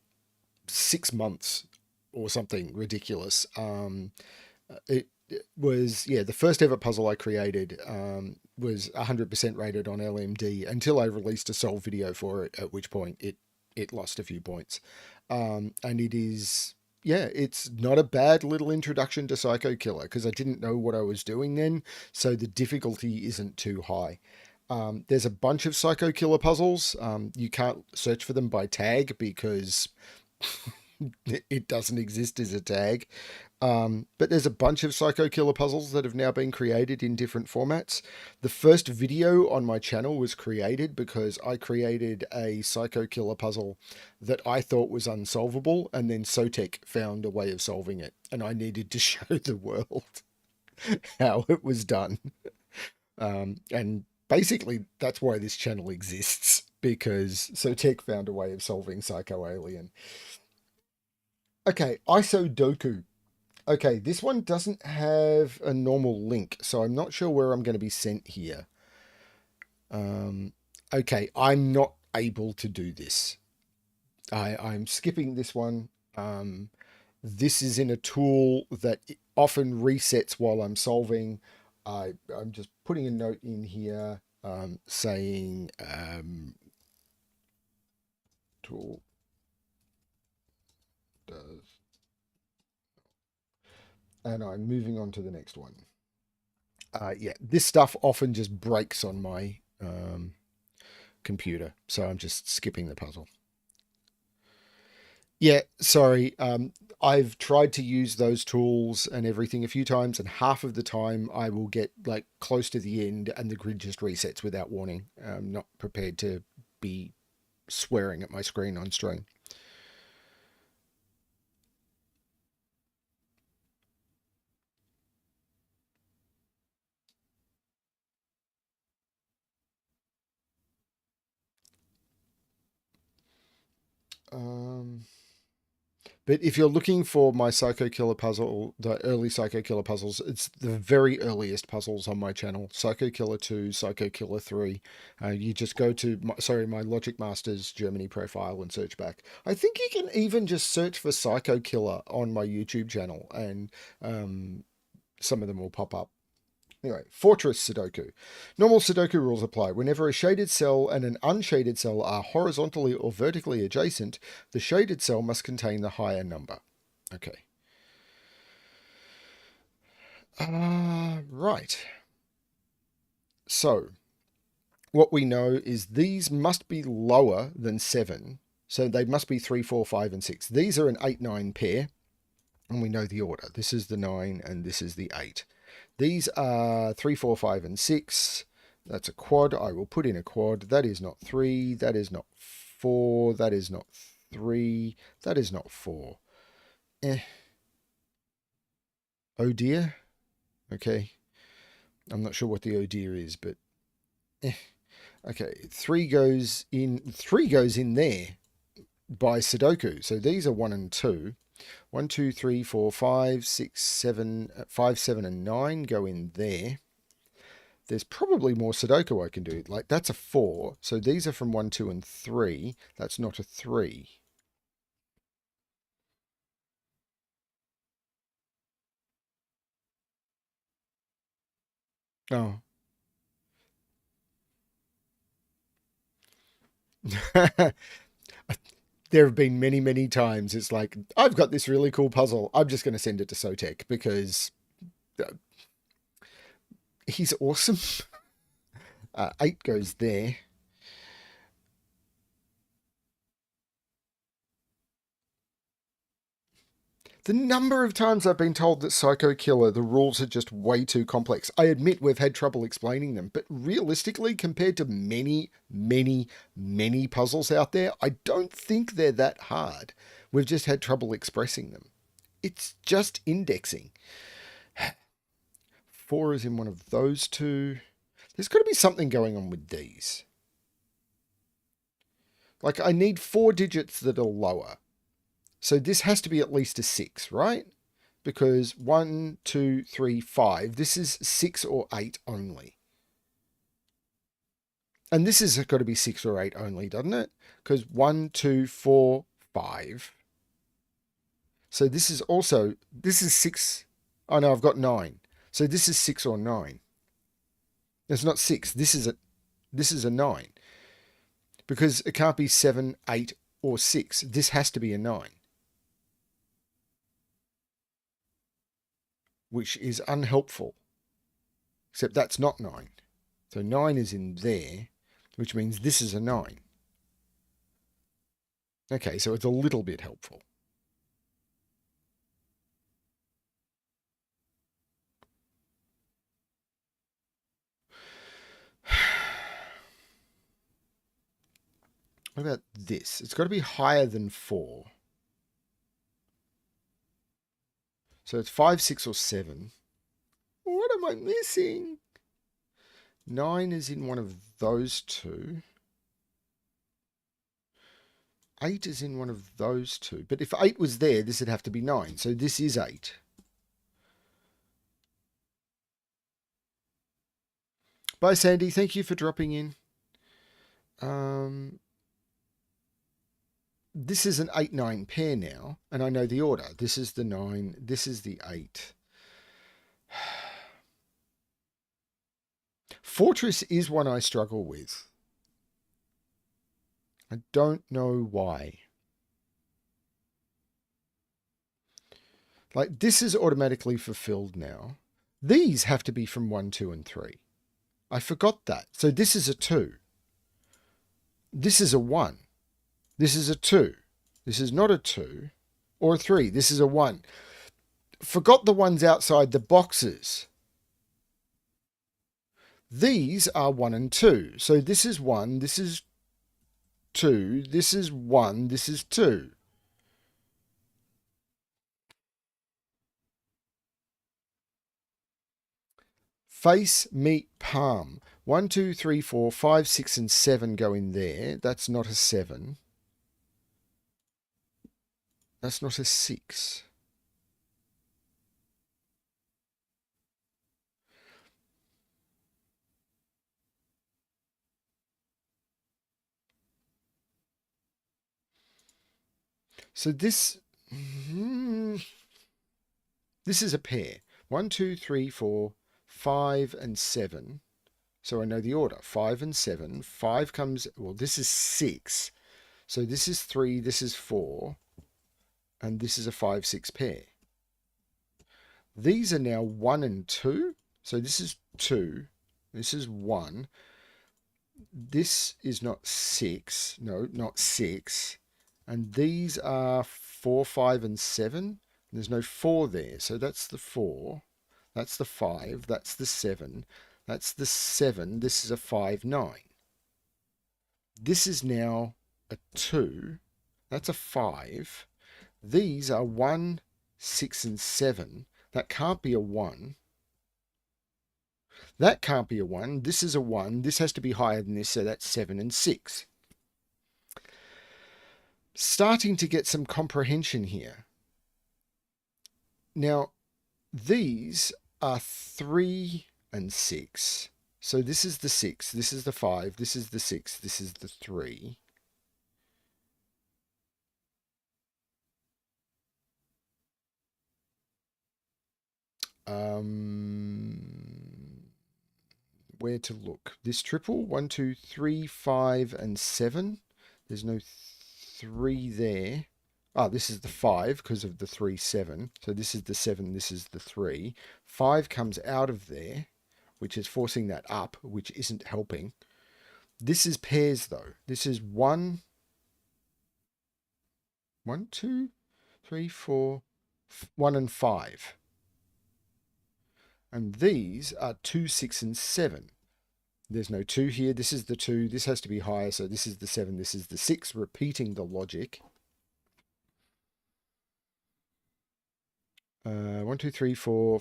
6 months or something ridiculous. It was, yeah, the first ever puzzle I created. was 100% rated on LMD until I released a solve video for it, at which point it lost a few points. And it is, yeah, it's not a bad little introduction to Psycho Killer because I didn't know what I was doing then, so the difficulty isn't too high. There's a bunch of Psycho Killer puzzles. You can't search for them by tag because it doesn't exist as a tag. But there's a bunch of Psycho Killer puzzles that have now been created in different formats. The first video on my channel was created because I created a Psycho Killer puzzle that I thought was unsolvable, and then Sotek found a way of solving it, and I needed to show the world how it was done. And basically, that's why this channel exists, because Sotek found a way of solving Psycho Alien. Okay, Isodoku. Okay, this one doesn't have a normal link, so I'm not sure where I'm going to be sent here. Okay, I'm not able to do this. I'm skipping this one. This is in a tool that often resets while I'm solving. I'm just putting a note in here saying tool does, and I'm moving on to the next one. Yeah, this stuff often just breaks on my computer, so I'm just skipping the puzzle. Yeah, sorry. I've tried to use those tools and everything a few times, and half of the time I will get like close to the end and the grid just resets without warning. I'm not prepared to be swearing at my screen on stream. But if you're looking for my Psycho Killer puzzle, the early Psycho Killer puzzles, it's the very earliest puzzles on my channel. Psycho Killer 2, Psycho Killer 3. You just go to, my Logic Masters Germany profile and search back. I think you can even just search for Psycho Killer on my YouTube channel, and some of them will pop up. Anyway, Fortress Sudoku. Normal Sudoku rules apply. Whenever a shaded cell and an unshaded cell are horizontally or vertically adjacent, the shaded cell must contain the higher number. Okay. Right. So, what we know is these must be lower than 7. So they must be 3, 4, 5, and 6. These are an 8, 9 pair. And we know the order. This is the 9 and this is the 8. These are 3, 4, 5, and 6. That's a quad. I will put in a quad. That is not 3. That is not 4. That is not 3. That is not 4. Oh dear. Okay. I'm not sure what the oh dear is, but okay. 3 goes in. 3 goes in there by Sudoku. So these are 1 and 2. 1, 2, 3, 4, 5, 6, 7, 5, 7, and 9 go in there. There's probably more Sudoku I can do. Like, that's a 4. So these are from 1, 2, and 3. That's not a 3. Oh. There have been many, many times it's like, I've got this really cool puzzle. I'm just going to send it to Sotek because he's awesome. 8 goes there. The number of times I've been told that Psycho Killer, the rules are just way too complex. I admit we've had trouble explaining them, but realistically, compared to many, many, many puzzles out there, I don't think they're that hard. We've just had trouble expressing them. It's just indexing. 4 is in one of those two. There's got to be something going on with these. Like, I need 4 digits that are lower. So this has to be at least a 6, right? Because 1, 2, 3, 5, this is 6 or 8 only. And this has got to be 6 or 8 only, doesn't it? Because 1, 2, 4, 5. So this is also, this is 6. Oh no, I've got 9. So this is 6 or 9. It's not 6. This is a 9. Because it can't be 7, 8, or 6. This has to be a 9. Which is unhelpful. Except that's not 9. So 9 is in there, which means this is a 9. Okay, so it's a little bit helpful. What about this? It's got to be higher than 4. So it's 5, 6, or 7. What am I missing? 9 is in one of those two. 8 is in one of those two. But if 8 was there, this would have to be 9. So this is 8. Bye, Sandy. Thank you for dropping in. This is an 8-9 pair now, and I know the order. This is the 9. This is the 8. Fortress is one I struggle with. I don't know why. Like, this is automatically fulfilled now. These have to be from 1, 2, and 3. I forgot that. So this is a 2. This is a 1. This is a 2. This is not a 2 or a 3. This is a 1. Forgot the ones outside the boxes. These are 1 and 2. So this is 1, this is 2, this is 1, this is 2. Face, meet, palm. 1, 2, 3, 4, 5, 6, and 7 go in there. That's not a 7. That's not a 6. So this is a pair. 1, 2, 3, 4, 5, and 7. So I know the order. 5 and 7. 5 comes, well, this is 6. So this is 3, this is 4. And this is a 5, 6 pair. These are now 1 and 2. So this is 2. This is 1. This is not 6. No, not 6. And these are 4, 5, and 7. There's no 4 there. So that's the 4. That's the 5. That's the 7. That's the 7. This is a 5, 9. This is now a 2. That's a 5. These are 1, 6, and 7. That can't be a 1. That can't be a 1. This is a 1. This has to be higher than this, so that's 7 and 6. Starting to get some comprehension here. Now, these are 3 and 6. So this is the 6, this is the 5, this is the 6, this is the 3. Where to look? This triple, 1, 2, 3, 5, and 7. There's no 3 there. Ah, this is the 5 because of the 3, 7. So this is the 7, this is the 3. 5 comes out of there, which is forcing that up, which isn't helping. This is pairs though. This is 1, 2, 3, 4, 1 and 5. And these are 2, 6, and 7. There's no 2 here. This is the 2. This has to be higher. So this is the 7. This is the 6. Repeating the logic. 1, 2, 3, 4,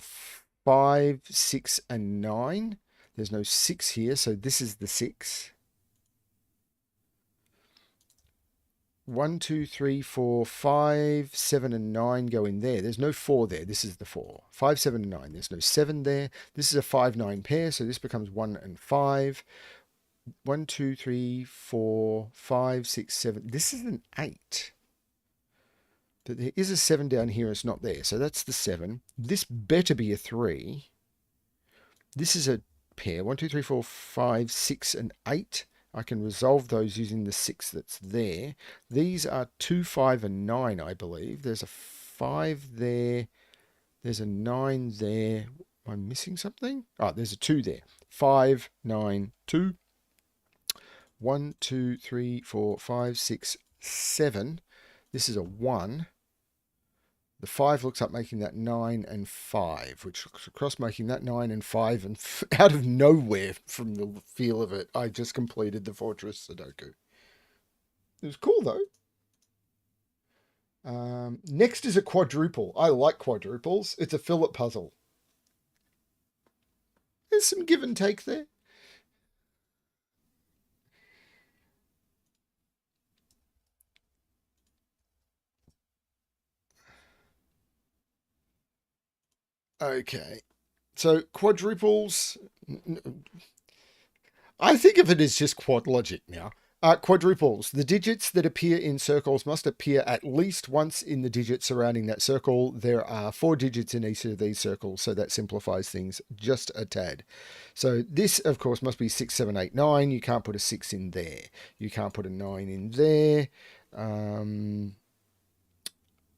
5, 6, and 9. There's no 6 here. So this is the 6. 1, 2, 3, 4, 5, 7, and 9 go in there. There's no 4 there. This is the 4. 5, 7, and 9. There's no 7 there. This is a 5, 9 pair, so this becomes 1 and 5. 1, 2, 3, 4, 5, 6, 7. This is an 8. But there is a 7 down here. It's not there. So that's the 7. This better be a 3. This is a pair. 1, 2, 3, 4, 5, 6, and 8. I can resolve those using the 6 that's there. These are 2, 5, and 9, I believe. There's a 5 there. There's a 9 there. Am I missing something? Oh, there's a 2 there. 5, 9, 2. 1, 2, 3, 4, 5, 6, 7. This is a 1. The 5 looks up making that 9 and 5, which looks across making that 9 and 5. And out of nowhere, from the feel of it, I just completed the Fortress Sudoku. It was cool, though. Next is a quadruple. I like quadruples. It's a fillet puzzle. There's some give and take there. Okay. So quadruples, I think of it as just quad logic now. Quadruples. The digits that appear in circles must appear at least once in the digit surrounding that circle. There are 4 digits in each of these circles, so that simplifies things just a tad. So this, of course, must be 6, 7, 8, 9. You can't put a 6 in there. You can't put a 9 in there.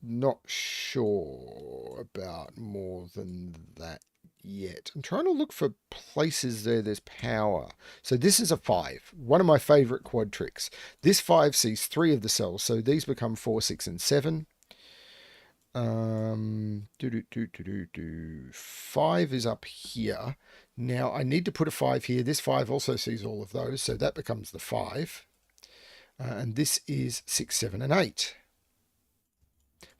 Not sure about more than that yet. I'm trying to look for places there's power. So this is a 5. One of my favorite quad tricks. This 5 sees 3 of the cells, so these become 4, 6, and 7. 5 is up here. Now I need to put a 5 here. This 5 also sees all of those, so that becomes the 5. And this is 6, 7, and 8.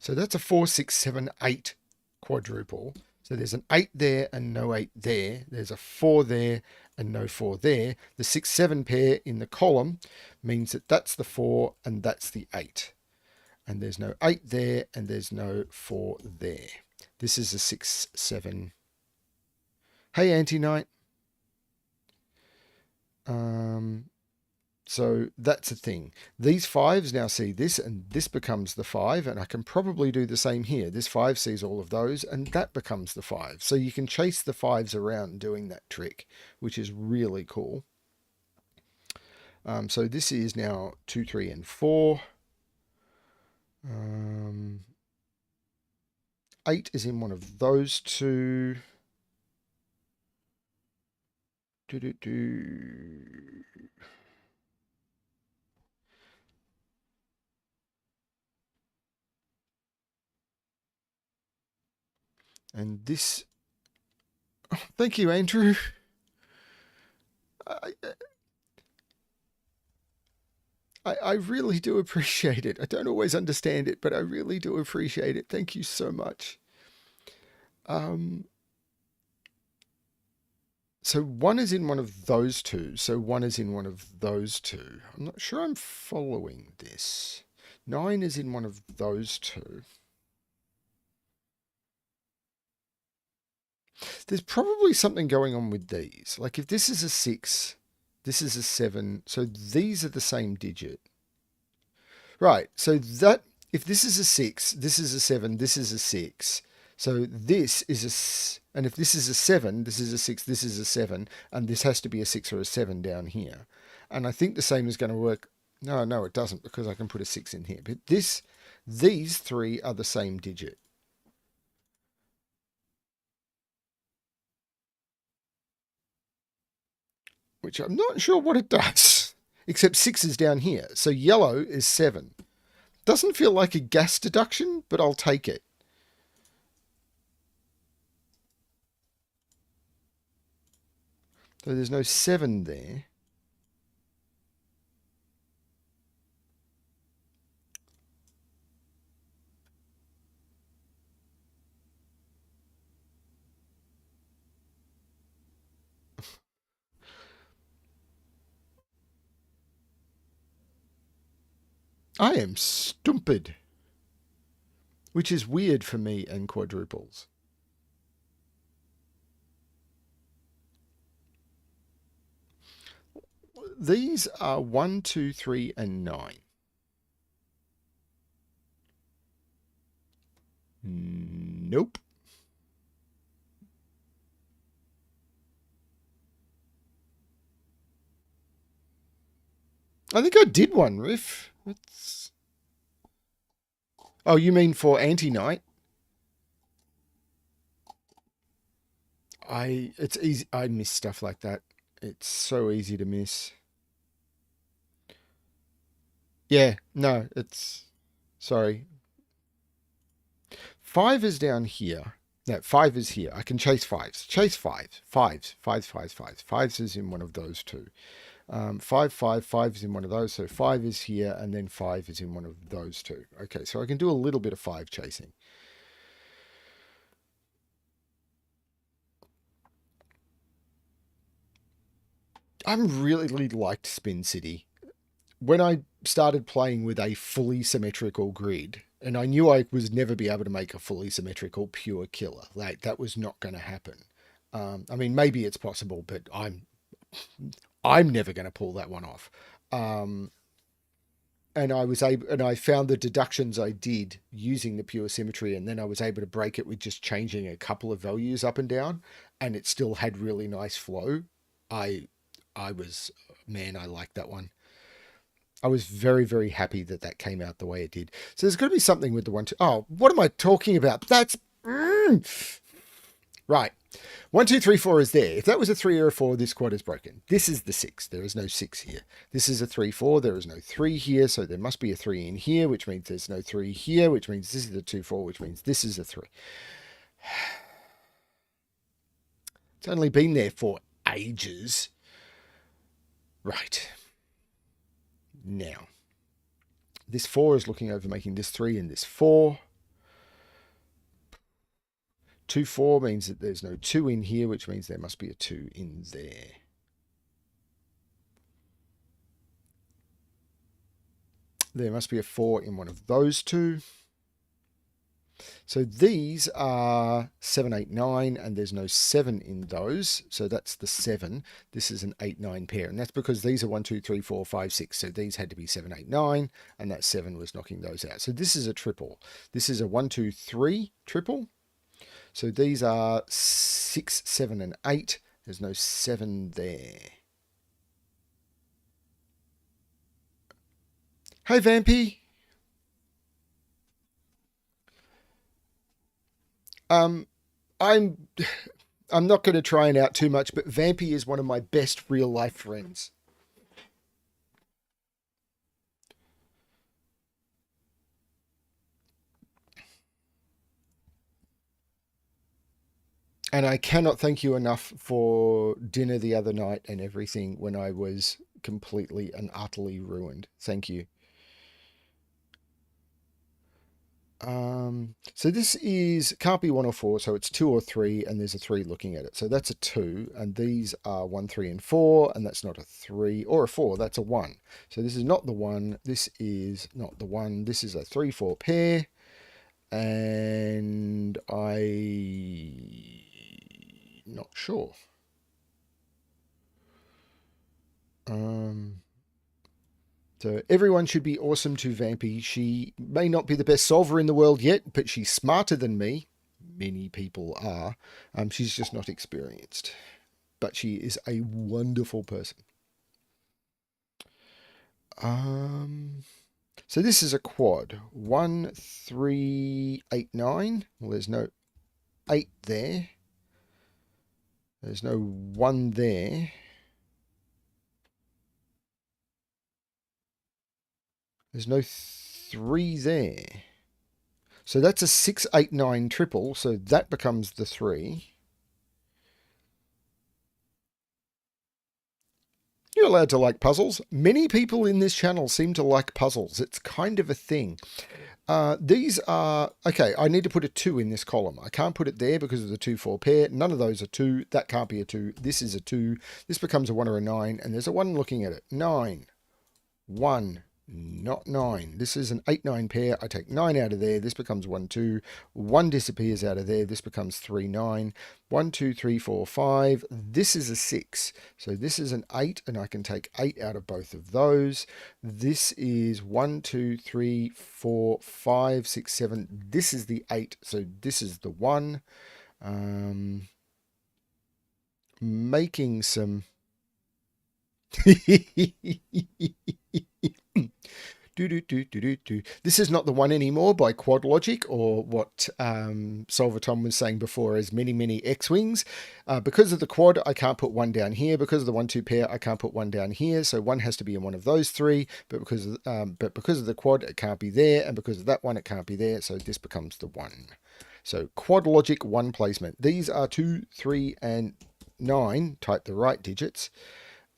So that's a 4, 6, 7, 8 quadruple. So there's an 8 there and no 8 there. There's a 4 there and no 4 there. The 6, 7 pair in the column means that that's the 4 and that's the 8. And there's no 8 there and there's no 4 there. This is a 6, 7. Hey, Anti-Knight. So that's a thing. These 5s now see this, and this becomes the 5, and I can probably do the same here. This 5 sees all of those, and that becomes the 5. So you can chase the 5s around doing that trick, which is really cool. So this is now 2, 3, and 4. 8 is in one of those two. And this, oh, thank you, Andrew. I really do appreciate it. I don't always understand it, but I really do appreciate it. Thank you so much. So 1 is in one of those two. So 1 is in one of those two. I'm not sure I'm following this. 9 is in one of those two. There's probably something going on with these. Like if this is a 6, this is a 7. So these are the same digit. Right. So that if this is a 6, this is a 7, this is a 6. So this is a, and if this is a 7, this is a 6, this is a 7, and this has to be a 6 or a 7 down here. And I think the same is going to work. No, it doesn't, because I can put a 6 in here. But these 3 are the same digit. Which I'm not sure what it does, except 6 is down here. So yellow is 7. Doesn't feel like a gas deduction, but I'll take it. So there's no 7 there. I am stupid. Which is weird for me and quadruples. These are 1, 2, 3, and 9. Nope. I think I did one, Riff. It's... Oh, you mean for anti-night? It's easy. I miss stuff like that. It's so easy to miss. Yeah, no, it's sorry. 5 is down here. No, 5 is here. I can chase fives. Chase fives. Fives. Fives is in one of those two. 5 is in one of those. So 5 is here, and then 5 is in one of those two. Okay, so I can do a little bit of 5 chasing. I'm really liked Spin City. When I started playing with a fully symmetrical grid, and I knew I was never be able to make a fully symmetrical pure killer, like that was not going to happen. I mean, maybe it's possible, but I'm never going to pull that one off. Um, and I was able, and I found the deductions I did using the pure symmetry, and then I was able to break it with just changing a couple of values up and down, and it still had really nice flow. I, I was, man, I liked that one. I was very happy that that came out the way it did. So there's got to be something with the one, two. Oh, what am I talking about? That's right. 1, 2, 3, 4 is there. If that was a 3 or a 4, this quad is broken. This is the 6. There is no 6 here. This is a 3, 4. There is no 3 here. So there must be a 3 in here, which means there's no 3 here, which means this is a 2, 4, which means this is a 3. It's only been there for ages. Right. Now, this 4 is looking over making this 3 and this 4. 2, 4 means that there's no 2 in here, which means there must be a 2 in there. There must be a 4 in one of those two. So these are 7, 8, 9, and there's no 7 in those. So that's the 7. This is an 8, 9 pair. And that's because these are 1, 2, 3, 4, 5, 6. So these had to be 7, 8, 9. And that 7 was knocking those out. So this is a triple. This is a 1, 2, 3 triple. So these are 6, 7, and 8. There's no 7 there. Hey, Vampy. I'm I'm not going to try and out too much, but Vampy is one of my best real life friends. And I cannot thank you enough for dinner the other night and everything when I was completely and utterly ruined. Thank you. So this is can't be 1 or 4, so it's 2 or 3, and there's a 3 looking at it. So that's a 2, and these are 1, 3, and 4, and that's not a 3 or a 4. That's a 1. So this is not the 1. This is not the 1. This is a 3, 4 pair, and not sure. So everyone should be awesome to Vampy. She may not be the best solver in the world yet, but she's smarter than me. Many people are. She's just not experienced. But she is a wonderful person. So this is a quad. 1, 3, 8, 9. Well, there's no 8 there. There's no 1 there. There's no 3 there. So that's a 6, 8, 9 triple. So that becomes the 3. You're allowed to like puzzles. Many people in this channel seem to like puzzles. It's kind of a thing. These are... Okay, I need to put a 2 in this column. I can't put it there because of the 2, 4 pair. None of those are 2. That can't be a 2. This is a 2. This becomes a 1 or a 9. And there's a 1 looking at it. 9. 1. Not 9. This is an 8, 9 pair. I take 9 out of there. This becomes 1, 2. 1 disappears out of there. This becomes 3, 9. 1, 2, 3, 4, 5. This is a 6. So this is an 8, and I can take 8 out of both of those. This is 1, 2, 3, 4, 5, 6, 7. This is the 8. So this is the 1. Making some... This is not the one anymore by QuadLogic, or what Solver Tom was saying before as many, many X-Wings. Because of the quad, I can't put one down here. Because of the 1-2 pair, I can't put one down here. So one has to be in one of those three. But because of the quad, it can't be there. And because of that one, it can't be there. So this becomes the 1. So QuadLogic 1 placement. These are 2, 3, and 9. Type the right digits.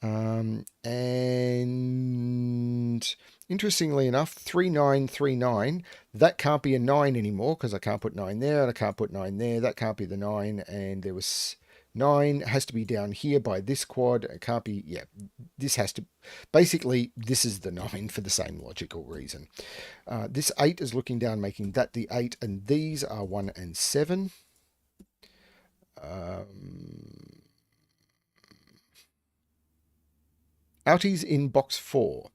And interestingly enough, 3939, that can't be a 9 anymore because I can't put 9 there and I can't put 9 there. That can't be the 9, and there was 9 has to be down here by this quad. It can't be, yeah, this has to, basically this is the 9 for the same logical reason. This 8 is looking down, making that the 8, and these are 1 and 7. Outies in box 4.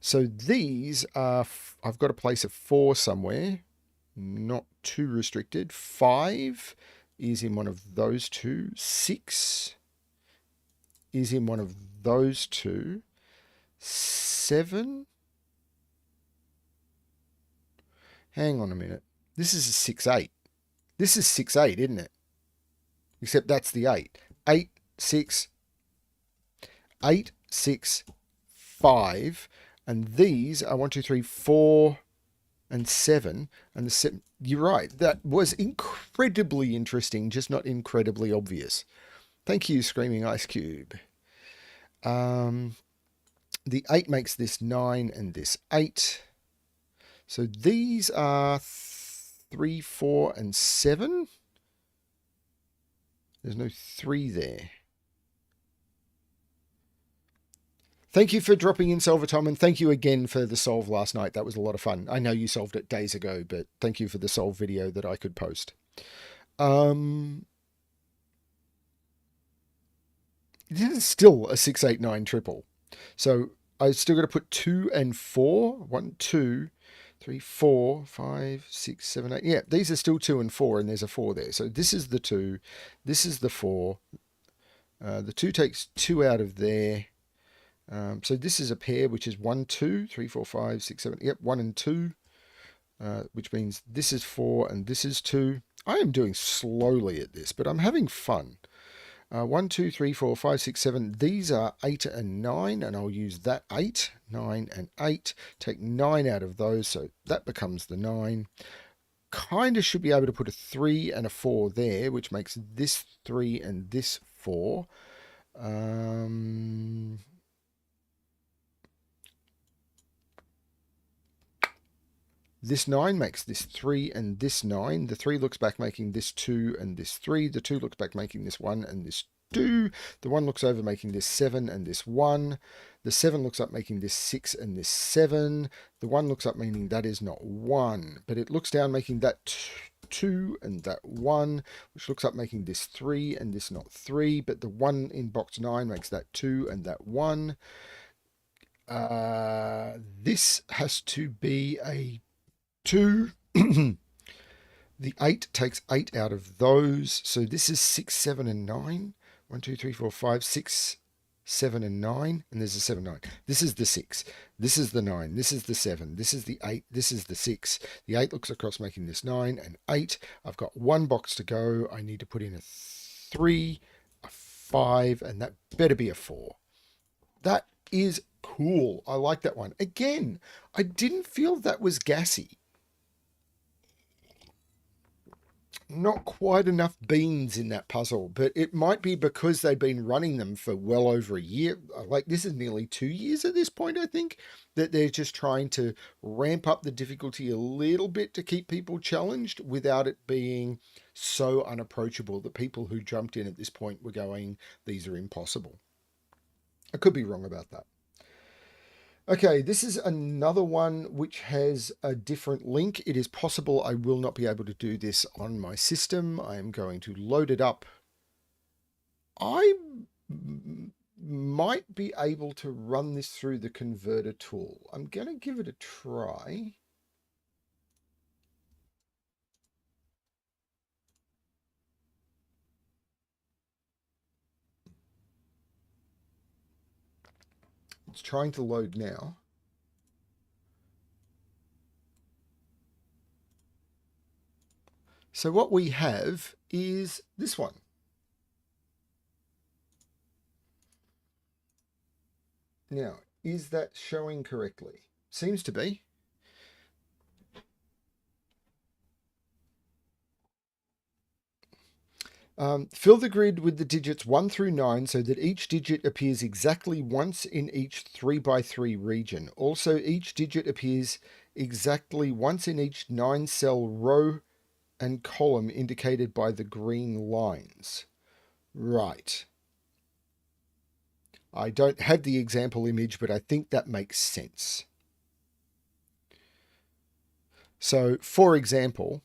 So these are, I've got a place of 4 somewhere, not too restricted. 5 is in one of those two. 6 is in one of those two. 7, hang on a minute. This is a 6-8. This is 6-8, isn't it? Except that's the 8. 8, 6, 8, 6, 5, and these are 1, 2, 3, 4, and 7, and the 7. You're right. That was incredibly interesting, just not incredibly obvious. Thank you, Screaming Ice Cube. The 8 makes this 9 and this 8. So these are 3, 4, and 7. There's no 3 there. Thank you for dropping in, Solver Tom, and thank you again for the solve last night. That was a lot of fun. I know you solved it days ago, but thank you for the solve video that I could post. This is still a 689 triple. So I still got to put 2 and 4. 1, 2, 3, 4, 5, 6, 7, 8. Yeah, these are still 2 and 4, and there's a 4 there. So this is the 2. This is the 4. The 2 takes 2 out of there. So this is a pair, which is 1, 2, 3, 4, 5, 6, 7. Yep, 1 and 2, which means this is 4 and this is 2. I am doing slowly at this, but I'm having fun. 1, 2, 3, 4, 5, 6, 7. These are 8 and 9, and I'll use that 8, 9 and 8. Take 9 out of those, so that becomes the 9. Kind of should be able to put a 3 and a 4 there, which makes this 3 and this 4. This 9 makes this 3 and this 9. The 3 looks back making this 2 and this 3. The 2 looks back making this 1 and this 2. The 1 looks over making this 7 and this 1. The 7 looks up making this 6 and this 7. The 1 looks up meaning that is not 1. But it looks down making that 2 and that 1, which looks up making this 3 and this not 3. But the 1 in box 9 makes that 2 and that 1. This has to be a 2. The 8 takes 8 out of those. So this is 6, 7, and 9. 1, 2, 3, 4, 5, 6, 7, and 9. And there's a 7, 9. This is the 6. This is the 9. This is the 7. This is the 8. This is the 6. The 8 looks across making this 9 and 8. I've got one box to go. I need to put in a 3, a 5, and that better be a 4. That is cool. I like that one. Again, I didn't feel that was gassy. Not quite enough beans in that puzzle, but it might be because they've been running them for well over a year. Like, this is nearly 2 years at this point, I think, that they're just trying to ramp up the difficulty a little bit to keep people challenged without it being so unapproachable that people who jumped in at this point were going, these are impossible. I could be wrong about that. Okay, this is another one which has a different link. It is possible I will not be able to do this on my system. I am going to load it up. I might be able to run this through the converter tool. I'm going to give it a try. It's trying to load now. So what we have is this one. Now, is that showing correctly? Seems to be. Fill the grid with the digits 1 through 9 so that each digit appears exactly once in each 3x3 region. Also, each digit appears exactly once in each 9-cell row and column indicated by the green lines. Right. I don't have the example image, but I think that makes sense. So, for example,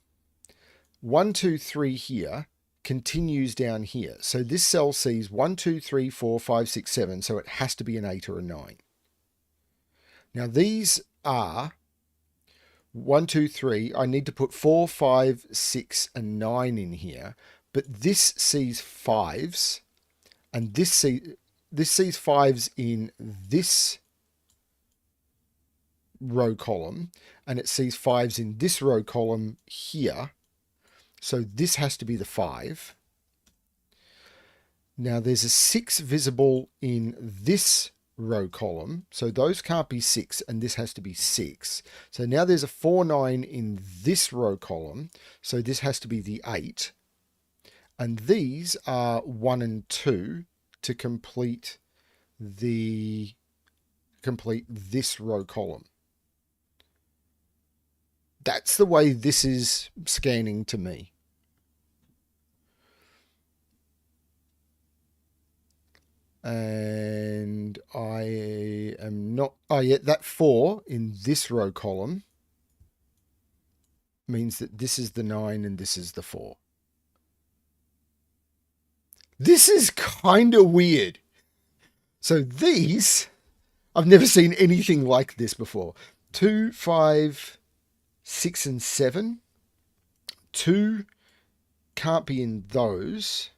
1, 2, 3 here continues down here. So this cell sees 1, 2, 3, 4, 5, 6, 7. So it has to be an 8 or a 9. Now these are 1, 2, 3. I need to put 4, 5, 6, and 9 in here. But this sees 5s, and this sees 5s in this row column, and it sees 5s in this row column here. So this has to be the 5. Now there's a 6 visible in this row column, so those can't be 6, and this has to be 6. So now there's a 4, 9 in this row column, so this has to be the 8. And these are 1 and 2 to complete this row column. That's the way this is scanning to me. And I am not... Oh, yeah, that 4 in this row column means that this is the 9 and this is the 4. This is kind of weird. So these... I've never seen anything like this before. 2, 5, 6, and 7. 2 can't be in those.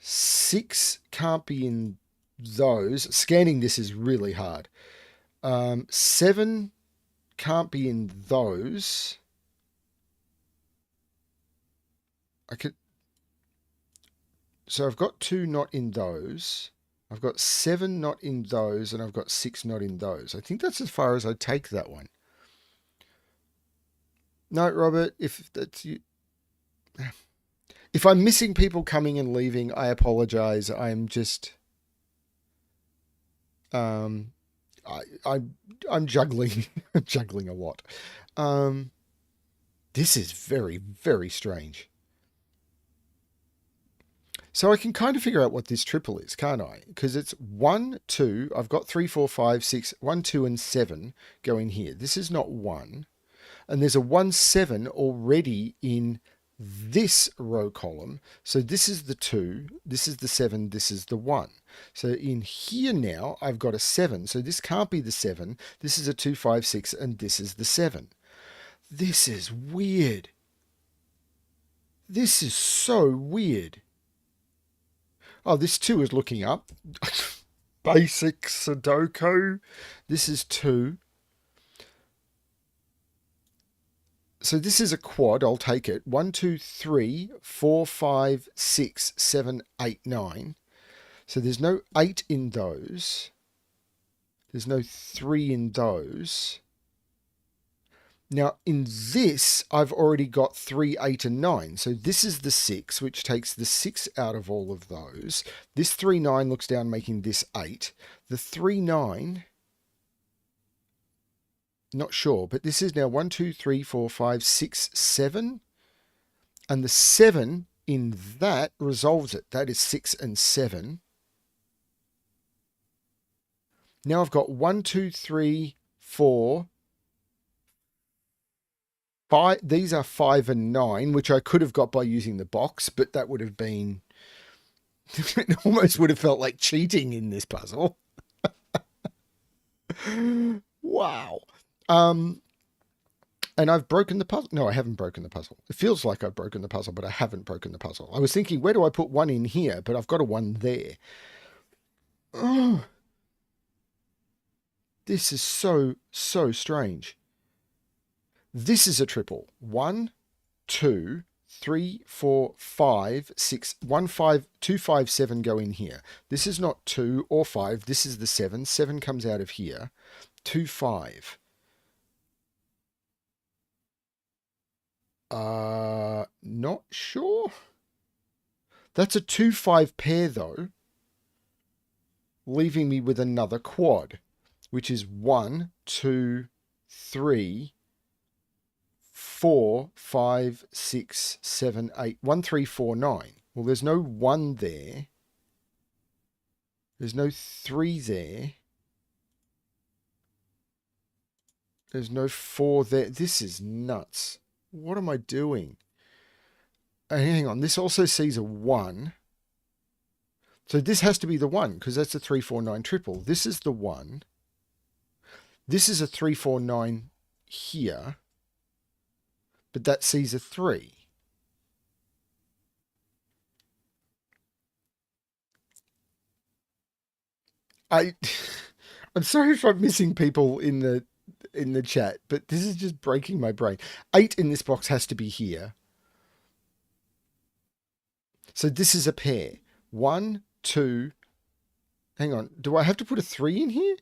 6 can't be in those. Scanning this is really hard. 7 can't be in those. So I've got 2 not in those. I've got 7 not in those, and I've got 6 not in those. I think that's as far as I take that one. No, Robert, if that's you... If I'm missing people coming and leaving, I apologize. I'm just... I'm juggling. I'm juggling a lot. This is very, very strange. So I can kind of figure out what this triple is, can't I? Because it's 1, 2. I've got 3, 4, 5, 6. 1, 2, and 7 go in here. This is not 1. And there's a 1, 7 already in this row column. So this is the 2, this is the 7, this is the 1. So in here now, I've got a 7. So this can't be the 7. This is a 2, 5, 6, and this is the 7. This is weird. This is so weird. Oh, this 2 is looking up. Basic Sudoku. This is 2. So this is a quad, I'll take it. 1, 2, 3, 4, 5, 6, 7, 8, 9. So there's no 8 in those. There's no 3 in those. Now in this, I've already got 3, 8, and 9. So this is the 6, which takes the 6 out of all of those. This 3, 9 looks down, making this 8. The 3, 9... Not sure, but this is now 1, 2, 3, 4, 5, 6, 7. And the 7 in that resolves it. That is 6 and 7. Now I've got 1, 2, 3, 4, 5. These are 5 and 9, which I could have got by using the box, but that would have been... It almost would have felt like cheating in this puzzle. Wow. And I've broken the puzzle. No, I haven't broken the puzzle. It feels like I've broken the puzzle, but I haven't broken the puzzle. I was thinking, where do I put 1 in here? But I've got a 1 there. Oh, this is so, so strange. This is a triple. 1, 2, 3, 4, 5, 6, 1, 5, 2, 5, 7 go in here. This is not 2 or 5. This is the 7. 7 comes out of here. 2, 5. Not sure. That's a 2, 5 pair though, leaving me with another quad, which is 1, 2, 3, 4, 5, 6, 7, 8. 1, 3, 4, 9. Well, there's no 1 there. There's no 3 there. There's no 4 there. This is nuts. What am I doing? Hang on. This also sees a 1. So this has to be the 1 because that's a 3, 4, 9 triple. This is the 1. This is a 3, 4, 9 here. But that sees a 3. I'm sorry if I'm missing people in the chat, but this is just breaking my brain. 8 in this box has to be here. So this is a pair. 1, 2. Hang on. Do I have to put a 3 in here?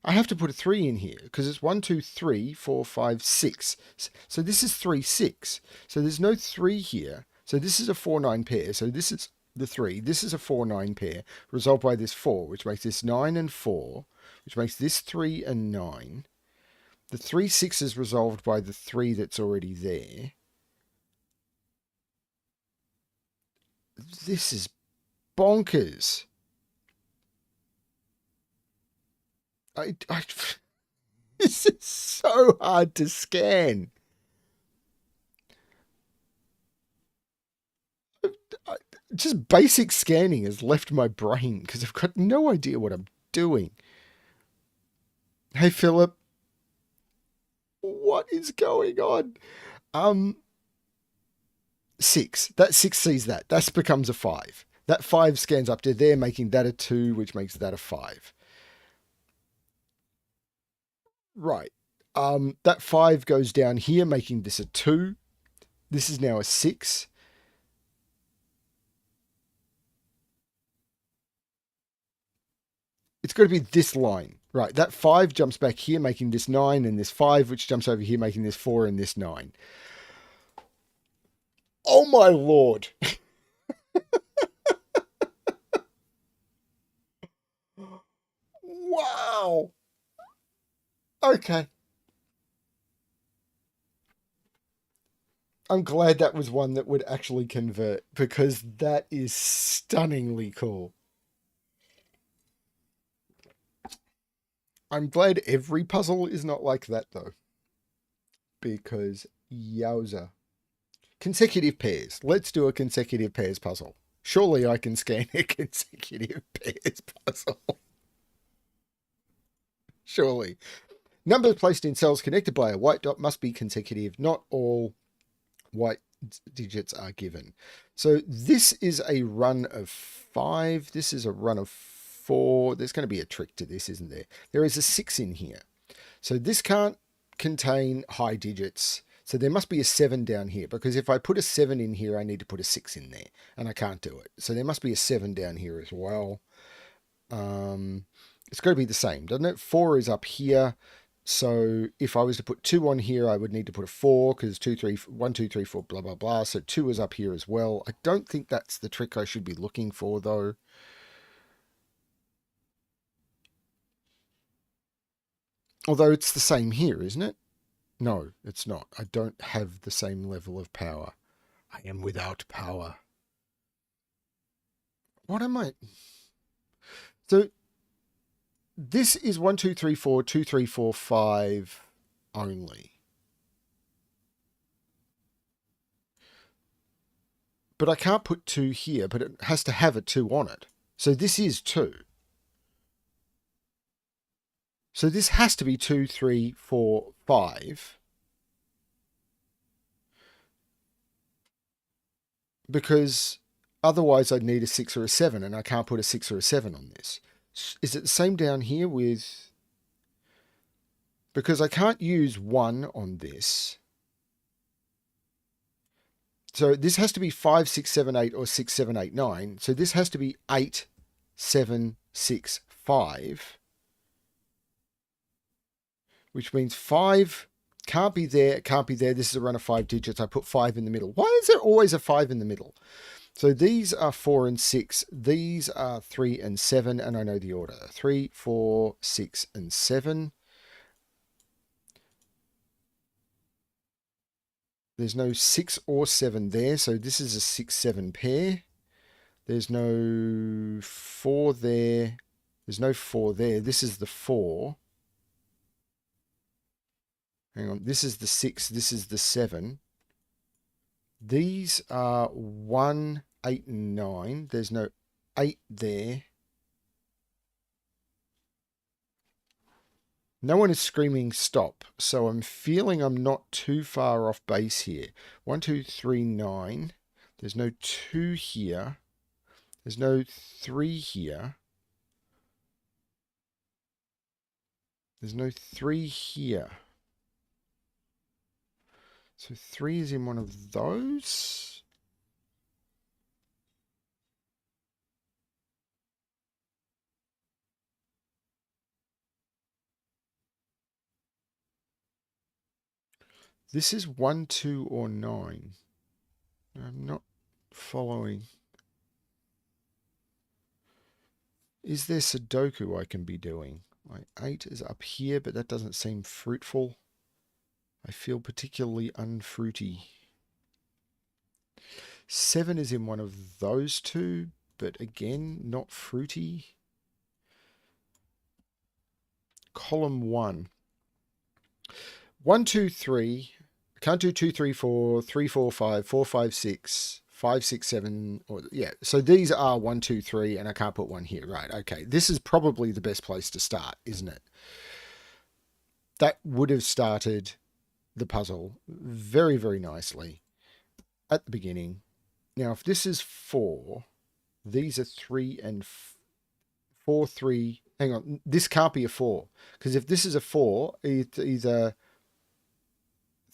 I have to put a 3 in here because it's 1, 2, 3, 4, 5, 6. So this is 3, 6. So there's no 3 here. So this is a 4, 9 pair. So this is the 3. This is a 4, 9 pair resolved by this 4, which makes this 9 and 4, which makes this 3 and 9. The 3, 6 is resolved by the 3 that's already there. This is bonkers. This is so hard to scan. Just basic scanning has left my brain because I've got no idea what I'm doing. Hey, Philip. What is going on? 6. That 6 sees that. That becomes a 5. That 5 scans up to there, making that a 2, which makes that a 5. Right. That 5 goes down here, making this a 2. This is now a 6. It's got to be this line. Right, that 5 jumps back here, making this 9, and this 5, which jumps over here, making this 4 and this 9. Oh my lord. Wow. Okay. I'm glad that was one that would actually convert because that is stunningly cool. I'm glad every puzzle is not like that though. Because yowza. Consecutive pairs. Let's do a consecutive pairs puzzle. Surely I can scan a consecutive pairs puzzle. Surely. Numbers placed in cells connected by a white dot must be consecutive. Not all white digits are given. So this is a run of 5. This is a run of 4. There's going to be a trick to this, isn't there? There is a 6 in here. So this can't contain high digits. So there must be a 7 down here because if I put a 7 in here, I need to put a 6 in there and I can't do it. So there must be a 7 down here as well. It's got to be the same, doesn't it? 4 is up here. So if I was to put 2 on here, I would need to put a 4 because 2, 3, 1, 2, 3, 4, blah, blah, blah. So 2 is up here as well. I don't think that's the trick I should be looking for though. Although it's the same here, isn't it? No, it's not. I don't have the same level of power. I am without power. What am I? So this is 1, 2, 3, 4, 2, 3, 4, 5 only. But I can't put 2 here, but it has to have a 2 on it. So this is 2. So this has to be 2, 3, 4, 5. Because otherwise I'd need a 6 or a 7, and I can't put a 6 or a 7 on this. Is it the same down here with... because I can't use 1 on this. So this has to be 5, 6, 7, 8 or 6, 7, 8, 9. So this has to be 8, 7, 6, 5. Which means 5 can't be there, it can't be there. This is a run of 5 digits. I put 5 in the middle. Why is there always a 5 in the middle? So these are 4 and 6. These are 3 and 7. And I know the order. 3, 4, 6, and 7. There's no 6 or 7 there, so this is a 6-7 pair. There's no 4 there. There's no 4 there. This is the 4. Hang on. This is the 6. This is the 7. These are 1, 8, and 9. There's no 8 there. No one is screaming stop, so I'm feeling I'm not too far off base here. 1, 2, 3, 9. There's no 2 here. There's no 3 here. There's no 3 here. So 3 is in one of those. This is 1, 2, or 9. I'm not following. Is there Sudoku I can be doing? My 8 is up here, but that doesn't seem fruitful. I feel particularly unfruity. 7 is in one of those two, but again, not fruity. Column 1. 1, 2, 3. I can't do 2, 3, 4, 3, 4, 5, 4, 5, 6, 5, 6, 7. Or, yeah, so these are 1, 2, 3, and I can't put 1 here. Right, okay. This is probably the best place to start, isn't it? That would have started the puzzle very, very nicely at the beginning. Now, if this is 4, these are 3 and 4, 3. Hang on, this can't be a 4. Because if this is a 4, it's either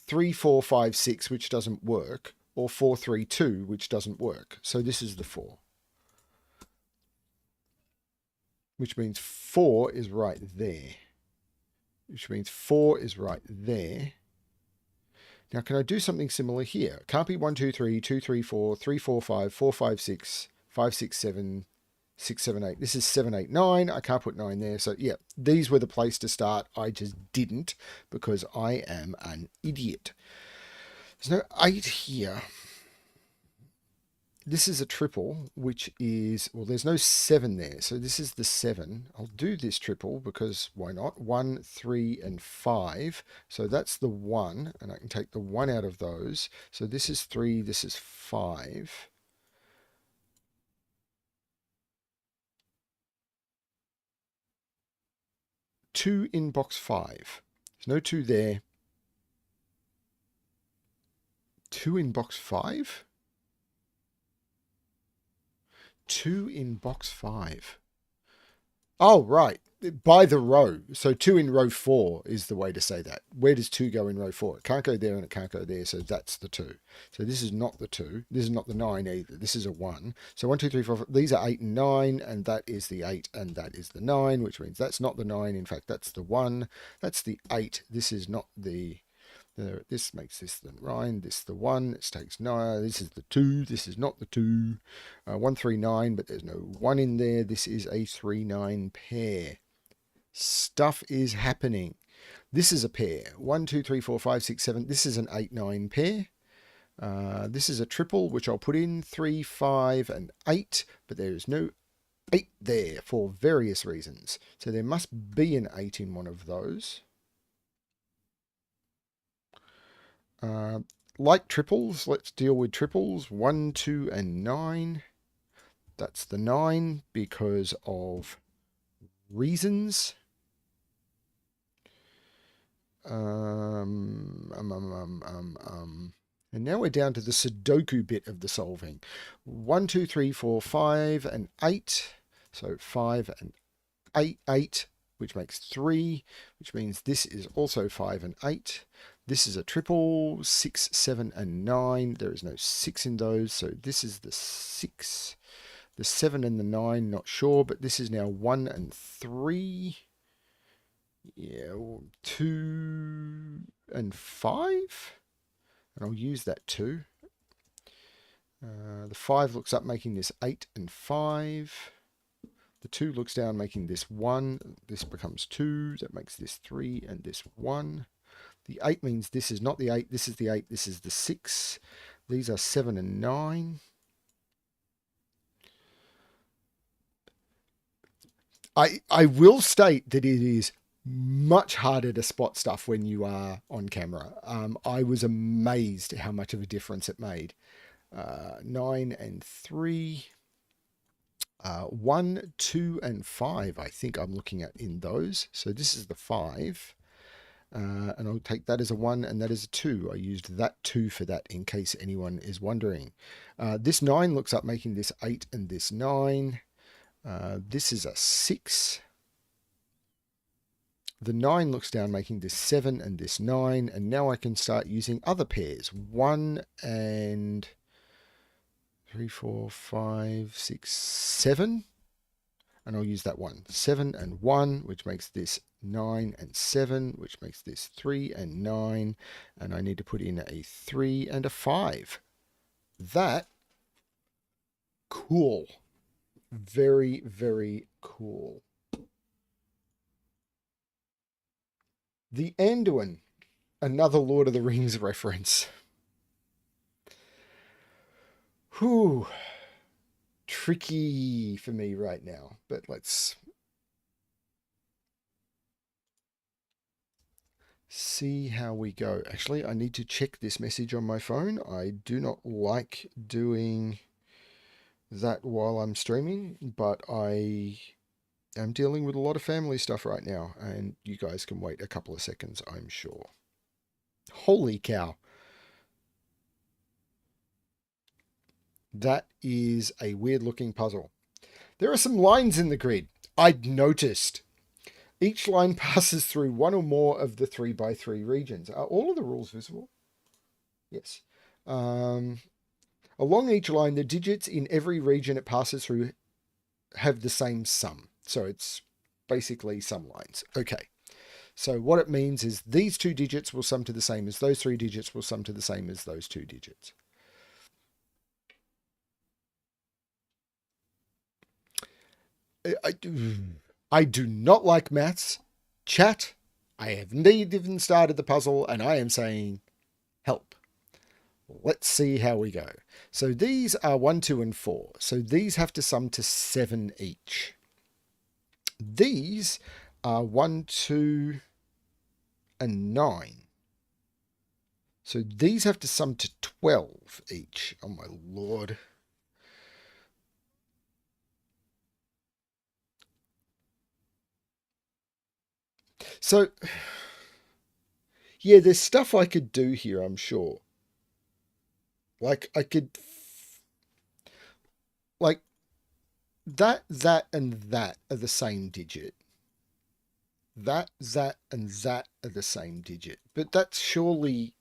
3, 4, 5, 6, which doesn't work, or 4, 3, 2, which doesn't work. So this is the 4. Which means 4 is right there. Which means 4 is right there. Now, can I do something similar here? Can't be 1, 2, 3, 2, 3, 4, 3, 4, 5, 4, 5, 6, 5, 6, 7, 6, 7, 8. This is 7, 8, 9. I can't put 9 there. So, yeah, these were the place to start. I just didn't because I am an idiot. There's no 8 here. This is a triple, which is, well, there's no 7 there. So this is the 7. I'll do this triple because why not? 1, 3, and 5. So that's the 1, and I can take the 1 out of those. So this is 3, this is 5. Two in box 5. There's no 2 there. 2 in box 5? 2 in box 5. Oh, right. By the row. So 2 in row 4 is the way to say that. Where does 2 go in row 4? It can't go there and it can't go there. So that's the 2. So this is not the 2. This is not the 9 either. This is a 1. So 1, 2, 3, 4, 5. These are 8 and 9. And that is the 8 and that is the 9. Which means that's not the 9. In fact, that's the 1. That's the 8. This is not the... This makes this the 9, this the 1, this takes 9, this is the 2, this is not the 2, 1, 3, 9, but there's no 1 in there, this is a 3, 9 pair. Stuff is happening. This is a pair, 1, 2, 3, 4, 5, 6, 7, this is an 8, 9 pair. This is a triple, which I'll put in 3, 5, and 8, but there is no 8 there for various reasons. So there must be an 8 in one of those. Like triples, let's deal with triples. 1, 2, and 9. That's the 9 because of reasons. And now we're down to the Sudoku bit of the solving. 1, 2, 3, 4, 5, and 8. So 5 and 8, which makes 3, which means this is also 5 and 8. This is a triple, 6, 7, and 9. There is no 6 in those, so this is the 6. The 7 and the 9, not sure, but this is now 1 and 3. Yeah, 2 and 5. And I'll use that 2. The 5 looks up, making this 8 and 5. The 2 looks down, making this 1. This becomes 2. That makes this 3 and this 1. The 8 means this is not the 8. This is the 8. This is the 6. These are 7 and 9. I will state that it is much harder to spot stuff when you are on camera. I was amazed at how much of a difference it made. 9 and 3. 1, 2, and 5, I think I'm looking at in those. So this is the 5. And I'll take that as a 1 and that as a 2. I used that 2 for that in case anyone is wondering. This 9 looks up, making this 8 and this 9. This is a 6. The 9 looks down, making this 7 and this 9. And now I can start using other pairs. 1 and 3, 4, 5, 6, 7. And I'll use that 1. 7 and 1, which makes this 9 and 7, which makes this 3 and 9. And I need to put in a 3 and a 5. That, cool. Very, very cool. The Anduin, another Lord of the Rings reference. Whew. Tricky for me right now, but let's see how we go. Actually, I need to check this message on my phone. I do not like doing that while I'm streaming, but I am dealing with a lot of family stuff right now, and you guys can wait a couple of seconds, I'm sure. Holy cow. That is a weird looking puzzle. There are some lines in the grid. I'd noticed. Each line passes through one or more of the 3x3 regions. Are all of the rules visible? Yes. Along each line, the digits in every region it passes through have the same sum. So it's basically sum lines. Okay. So what it means is these 2 digits will sum to the same as those 3 digits will sum to the same as those 2 digits. I do not like maths. Chat, I haven't even started the puzzle and I am saying help. Let's see how we go. So these are 1, 2, and 4. So these have to sum to 7 each. These are 1, 2, and 9. So these have to sum to 12 each. Oh my lord. So, yeah, there's stuff I could do here, I'm sure. Like, I could... Like, that, and that are the same digit. That, and that are the same digit. But that's surely...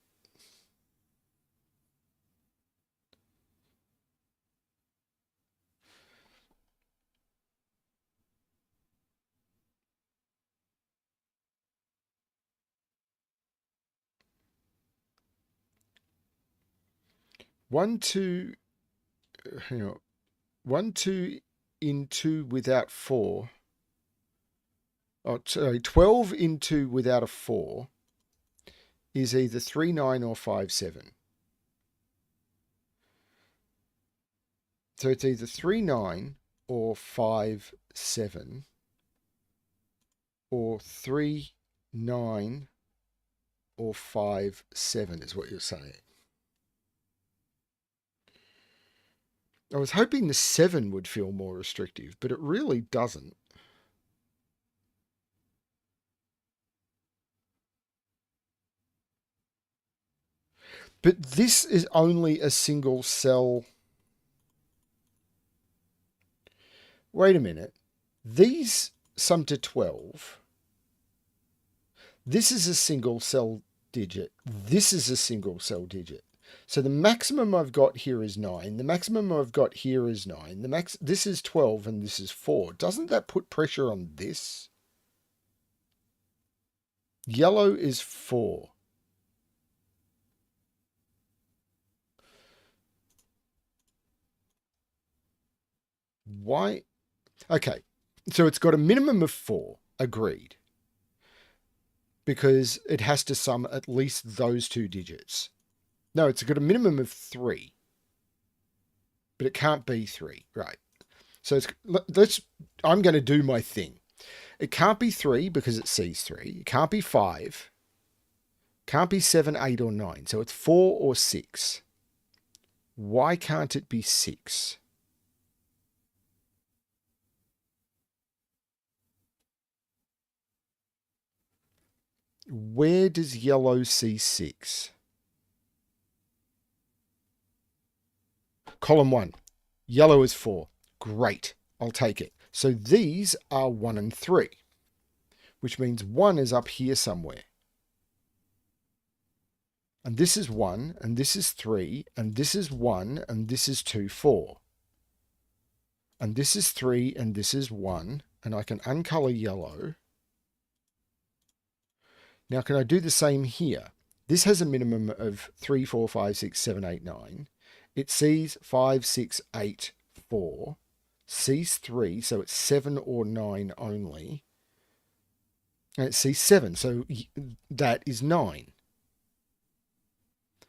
One, two... Hang on. 1, 2 in 2 without 4. Oh, sorry, 12 in 2 without a 4 is either 3, 9 or 5, 7. So it's either 3, 9 or 5, 7 or 3, 9 or 5, 7 is what you're saying. I was hoping the 7 would feel more restrictive, but it really doesn't. But this is only a single cell. Wait a minute. These sum to 12. This is a single cell digit. This is a single cell digit. So the maximum I've got here is 9. The maximum I've got here is 9. This is 12 and this is 4. Doesn't that put pressure on this? Yellow is 4. Why? Okay, so it's got a minimum of 4. Agreed. Because it has to sum at least those two digits. No, it's got a minimum of 3. But it can't be 3. Right. So I'm going to do my thing. It can't be 3 because it sees 3. It can't be 5. Can't be 7, 8, or 9. So it's 4 or 6. Why can't it be 6? Where does yellow see 6? Column 1. Yellow is 4. Great. I'll take it. So these are 1 and 3, which means 1 is up here somewhere. And this is 1, and this is 3, and this is 1, and this is 2, 4. And this is 3, and this is 1, and I can uncolor yellow. Now, can I do the same here? This has a minimum of 3, 4, 5, 6, 7, 8, 9. It sees 5, 6, 8, 4. Sees 3, so it's 7 or 9 only. And it sees 7, so that is 9.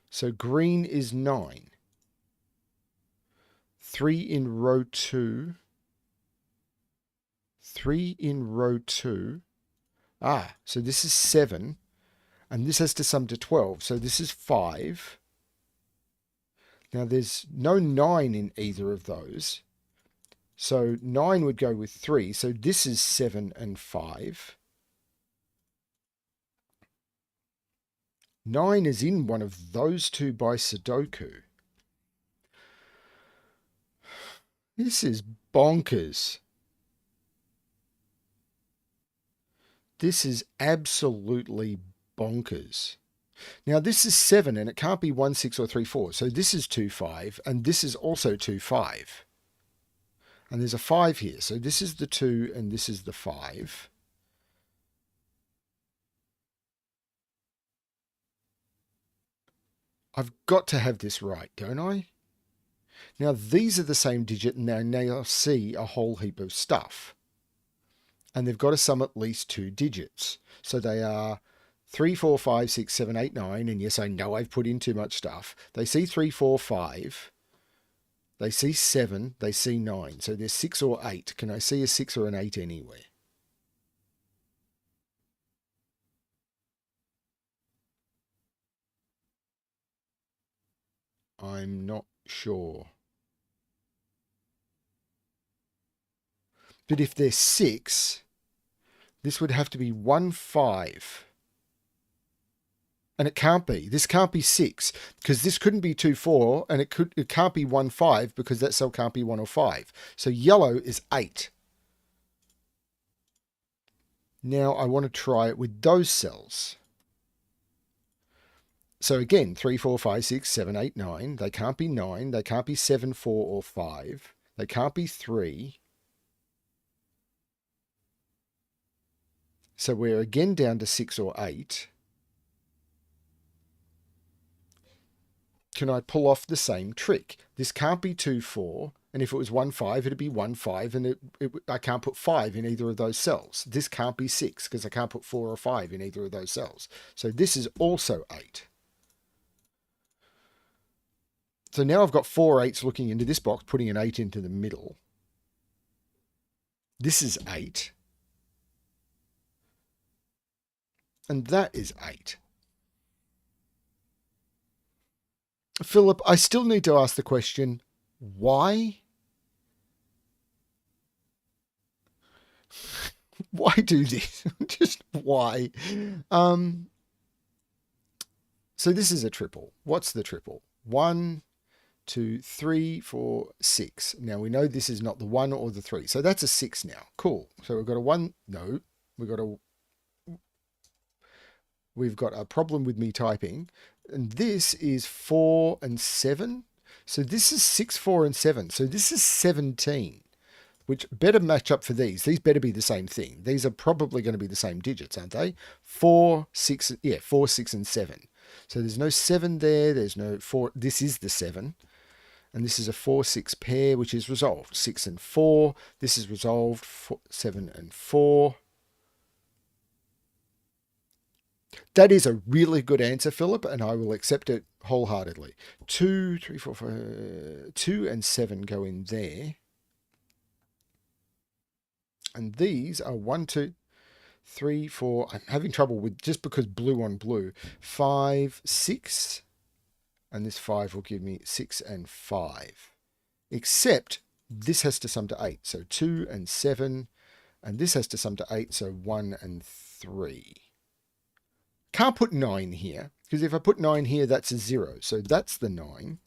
So green is 9. 3 in row 2. 3 in row 2. Ah, so this is 7. And this has to sum to 12. So this is 5. Now there's no 9 in either of those. So 9 would go with 3. So this is 7 and 5. 9 is in one of those two by Sudoku. This is bonkers. This is absolutely bonkers. Now this is 7 and it can't be 1, 6 or 3, 4. So this is 2, 5 and this is also 2, 5. And there's a 5 here. So this is the 2 and this is the 5. I've got to have this right, don't I? Now these are the same digit and they now see a whole heap of stuff. And they've got to sum at least 2 digits. So they are 3, 4, 5, 6, 7, 8, 9. And yes, I know I've put in too much stuff. They see 3, 4, 5. They see 7. They see 9. So there's 6 or 8. Can I see a 6 or an 8 anywhere? I'm not sure. But if there's 6, this would have to be 1, 5. And it can't be. This can't be 6 because this couldn't be 2, 4 and it can't be 1, 5 because that cell can't be 1 or 5. So yellow is 8. Now I want to try it with those cells. So again, 3, 4, 5, 6, 7, 8, 9. They can't be 9. They can't be 7, 4 or 5. They can't be 3. So we're again down to 6 or 8. Can I pull off the same trick? This can't be 2, 4. And if it was 1, 5, it'd be 1, 5. And I can't put 5 in either of those cells. This can't be 6 because I can't put 4 or 5 in either of those cells. So this is also 8. So now I've got 4 8s looking into this box, putting an 8 into the middle. This is 8. And that is 8. Philip, I still need to ask the question, why? Why do this? Just why? So this is a triple. What's the triple? 1, 2, 3, 4, 6. Now we know this is not the 1 or the 3. So that's a 6 now. Cool. So we've got a 1. No, we've got a we've got a problem with me typing. And this is 4 and 7. So this is 6, 4, and 7. So this is 17, which better match up for these. These better be the same thing. These are probably going to be the same digits, aren't they? 4, 6, yeah, 4, 6, and 7. So there's no 7 there. There's no 4. This is the 7. And this is a 4, 6 pair, which is resolved. 6 and 4. This is resolved. 7 and 4. That is a really good answer, Philip, and I will accept it wholeheartedly. 2, 3, 4, 5, 2 and 7 go in there. And these are 1, 2, 3, 4. I'm having trouble with just because blue on blue. 5, 6. And this 5 will give me 6 and 5. Except this has to sum to 8. So 2 and 7. And this has to sum to 8. So 1 and 3. Can't put 9 here, because if I put 9 here, that's a 0. So that's the 9.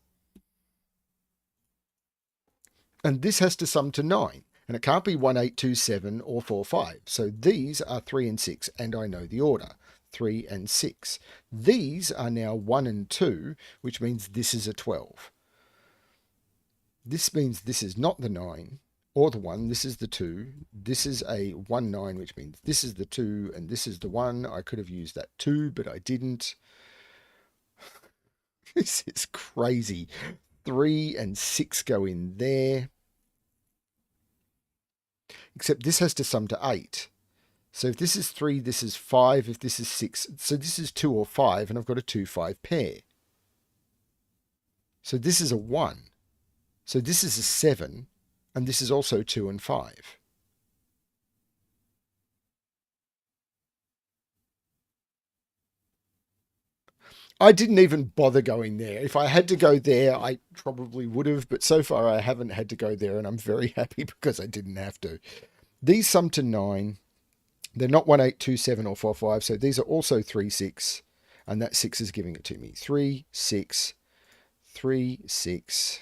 And this has to sum to 9. And it can't be 1, 8, 2, 7 or 4, 5. So these are 3 and 6, and I know the order. 3 and 6. These are now 1 and 2, which means this is a 12. This means this is not the 9 or the 1. This is the 2. This is a 1, 9, which means this is the 2 and this is the 1. I could have used that 2, but I didn't. This is crazy. 3 and 6 go in there. Except this has to sum to 8. So if this is 3, this is 5. If this is 6, so this is 2 or 5, and I've got a 2, 5 pair. So this is a 1. So this is a 7, and this is also 2 and 5. I didn't even bother going there. If I had to go there, I probably would have, but so far I haven't had to go there, and I'm very happy because I didn't have to. These sum to 9. They're not 1, 8, 2, 7 or 4, 5, so these are also 3, 6, and that 6 is giving it to me. 3, 6, 3, 6.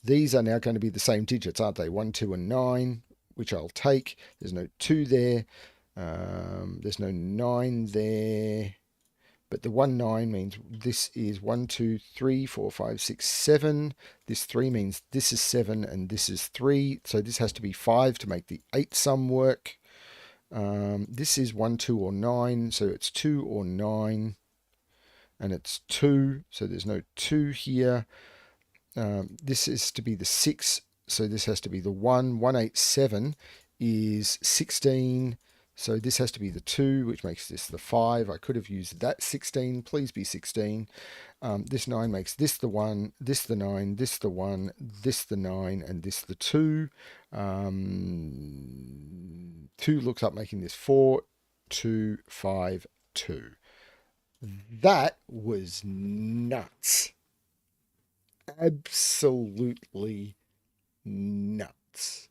These are now going to be the same digits, aren't they? 1, 2, and 9, which I'll take. There's no 2 there. There's no 9 there. But the 1, 9 means this is 1, 2, 3, 4, 5, 6, 7. This 3 means this is 7 and this is 3. So this has to be 5 to make the 8 sum work. This is 1, 2, or 9. So it's 2 or 9. And it's 2. So there's no 2 here. This is to be the 6, so this has to be the 1. 1, 8, 7 is 16, so this has to be the 2, which makes this the 5. I could have used that 16. Please be 16. This 9 makes this the 1, this the 9, this the 1, this the 9, and this the 2. 2 looks up, making this 4, 2, 5, 2. That was nuts. Absolutely nuts.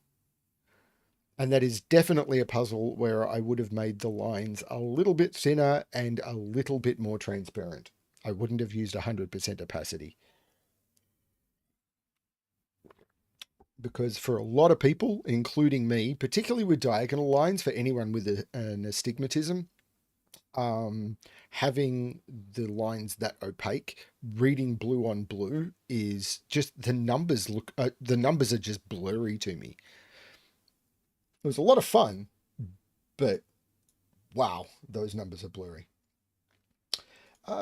And that is definitely a puzzle where I would have made the lines a little bit thinner and a little bit more transparent. I wouldn't have used 100% opacity. Because for a lot of people, including me, particularly with diagonal lines, for anyone with an astigmatism, having the lines that opaque, reading blue on blue is just the numbers are just blurry to me. It was a lot of fun, but wow, those numbers are blurry.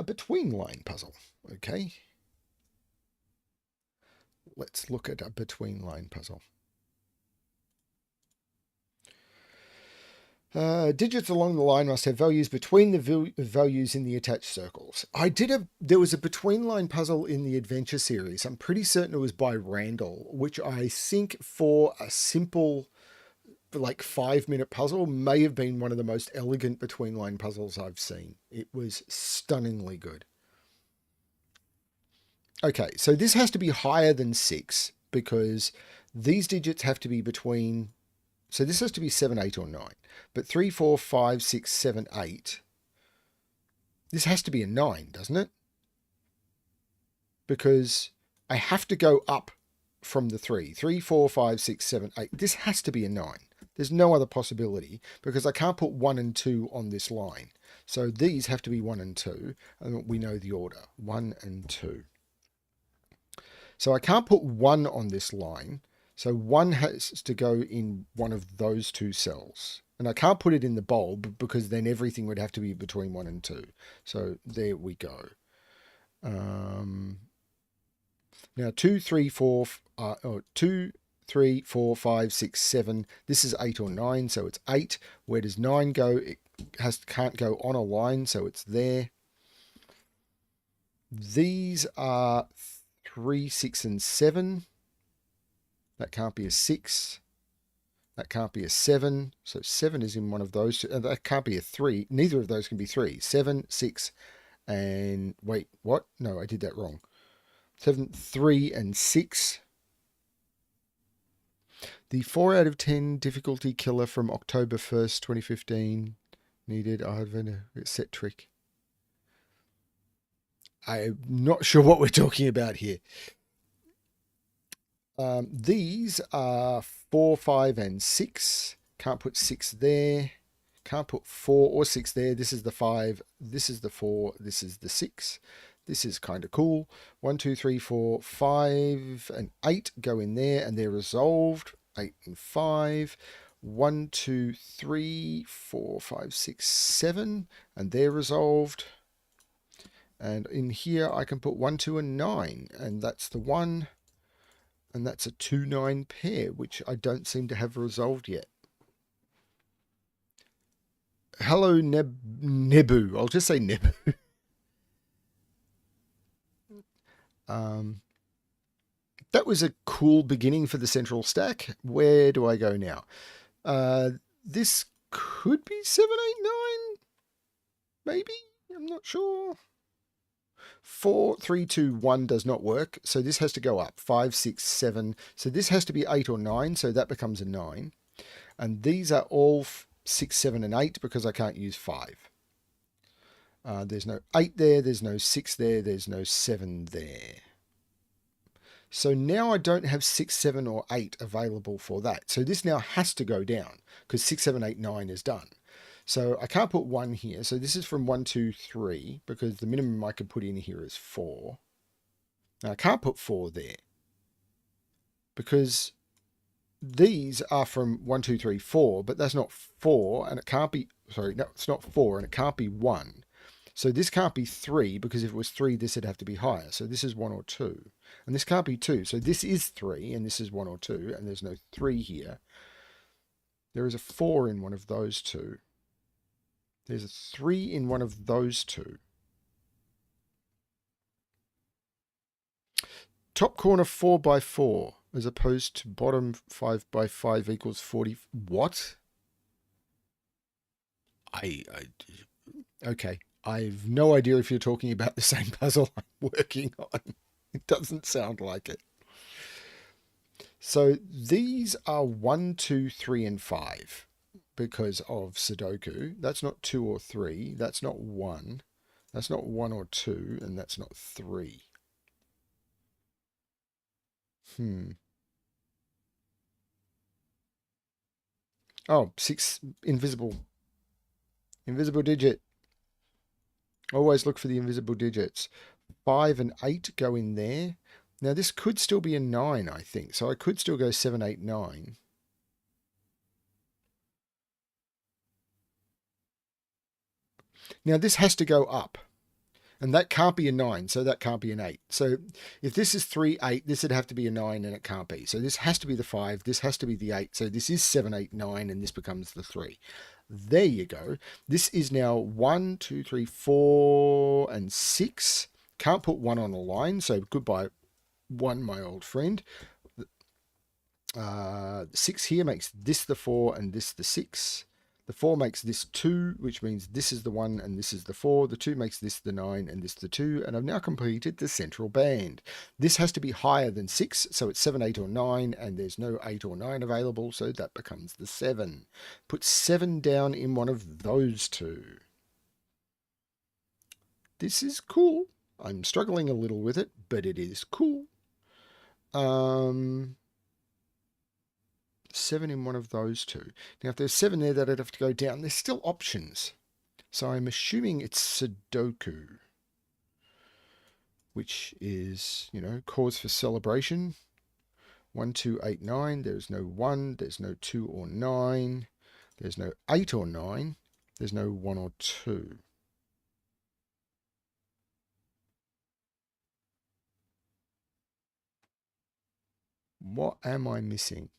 Between line puzzle. Okay. Let's look at a between line puzzle. Digits along the line must have values between the values in the attached circles. There was a between line puzzle in the adventure series. I'm pretty certain it was by Randall, which I think for a simple, like 5-minute puzzle may have been one of the most elegant between line puzzles I've seen. It was stunningly good. Okay, so this has to be higher than 6 because these digits have to be between. So this has to be 7, 8, or 9. But 3, 4, 5, 6, 7, 8. This has to be a 9, doesn't it? Because I have to go up from the 3. 3, 4, 5, 6, 7, 8. This has to be a 9. There's no other possibility because I can't put 1 and 2 on this line. So these have to be 1 and 2, and we know the order, 1 and 2. So I can't put 1 on this line. So 1 has to go in one of those two cells. And I can't put it in the bulb because then everything would have to be between 1 and 2. So there we go. Now 2, 3, 4, 2, 3, 4, 5, 6, 7. This is 8 or 9, so it's 8. Where does 9 go? It can't go on a line, so it's there. These are 3, 6, and 7. That can't be a 6. That can't be a 7. So 7 is in one of those two. That can't be a 3. Neither of those can be 3. 7, 6, and... Wait, what? No, I did that wrong. 7, 3, and 6. The 4 out of 10 difficulty killer from October 1st, 2015. Needed. I have a set trick. I'm not sure what we're talking about here. These are 4, 5, and 6. Can't put 6 there. Can't put 4 or 6 there. This is the 5. This is the 4. This is the 6. This is kind of cool. 1, 2, 3, 4, 5, and 8 go in there, and they're resolved. 8 and 5. 1, 2, 3, 4, 5, 6, 7, and they're resolved. And in here, I can put 1, 2, and 9, and that's the 1. And that's a 2-9 pair, which I don't seem to have resolved yet. Hello, Nebu. I'll just say Nebu. That was a cool beginning for the central stack. Where do I go now? This could be 7, 8, 9. Maybe? I'm not sure. 4, 3, 2, 1 does not work. So this has to go up. 5, 6, 7. So this has to be 8 or 9. So that becomes a 9. And these are all 6, 7, and 8 because I can't use 5. There's no 8 there. There's no 6 there. There's no 7 there. So now I don't have 6, 7, or 8 available for that. So this now has to go down because 6, 7, 8, 9 is done. So I can't put 1 here. So this is from 1, 2, 3 because the minimum I could put in here is 4. Now I can't put 4 there because these are from 1, 2, 3, 4, but that's not 4 and it can't be, sorry, no, it's not 4 and it can't be 1. So this can't be 3 because if it was 3, this would have to be higher. So this is 1 or 2. And this can't be 2. So this is 3 and this is 1 or 2 and there's no 3 here. There is a 4 in one of those two. There's a 3 in one of those two. Top corner 4 by 4 as opposed to bottom 5 by 5 equals 40. What? Okay. I've no idea if you're talking about the same puzzle I'm working on. It doesn't sound like it. So these are 1, 2, 3, and 5 because of Sudoku. That's not 2 or 3. That's not 1. That's not 1 or 2. And that's not 3. Oh, 6, invisible. Invisible digit. Always look for the invisible digits. 5 and 8 go in there. Now this could still be a 9, I think. So I could still go 7, 8, 9. Now this has to go up. And that can't be a 9, so that can't be an 8. So if this is 3, 8, this would have to be a 9, and it can't be. So this has to be the 5, this has to be the 8. So this is 7, 8, 9, and this becomes the 3. There you go. This is now 1, 2, 3, 4, and 6. Can't put 1 on a line, so goodbye 1, my old friend. 6 here makes this the 4 and this the 6. The 4 makes this 2, which means this is the 1 and this is the 4. The 2 makes this the 9 and this the 2. And I've now completed the central band. This has to be higher than 6, so it's 7, 8, or 9, and there's no 8 or 9 available, so that becomes the 7. Put 7 down in one of those two. This is cool. I'm struggling a little with it, but it is cool. 7 in one of those two. Now, if there's 7 there, that I'd have to go down. There's still options. So I'm assuming it's Sudoku, which is, cause for celebration. 1, 2, 8, 9. There's no 1. There's no 2 or 9. There's no 8 or 9. There's no 1 or 2. What am I missing?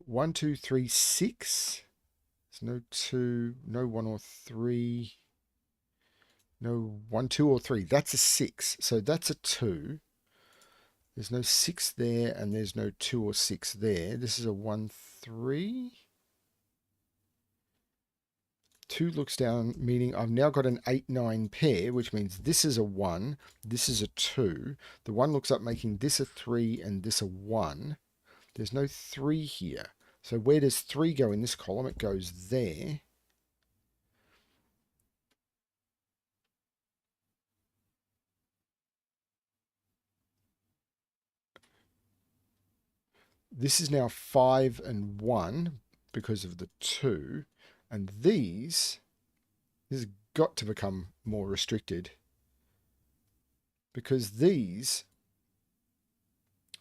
1, 2, 3, 6. There's no 2, no 1 or 3. No 1, 2 or 3. That's a 6. So that's a 2. There's no 6 there, and there's no 2 or 6 there. This is a 1, 3. 2 looks down, meaning I've now got an 8, 9 pair, which means this is a 1, this is a 2. The 1 looks up, making this a 3 and this a 1. There's no 3 here. So where does 3 go in this column? It goes there. This is now 5 and 1 because of the 2. And this has got to become more restricted, because these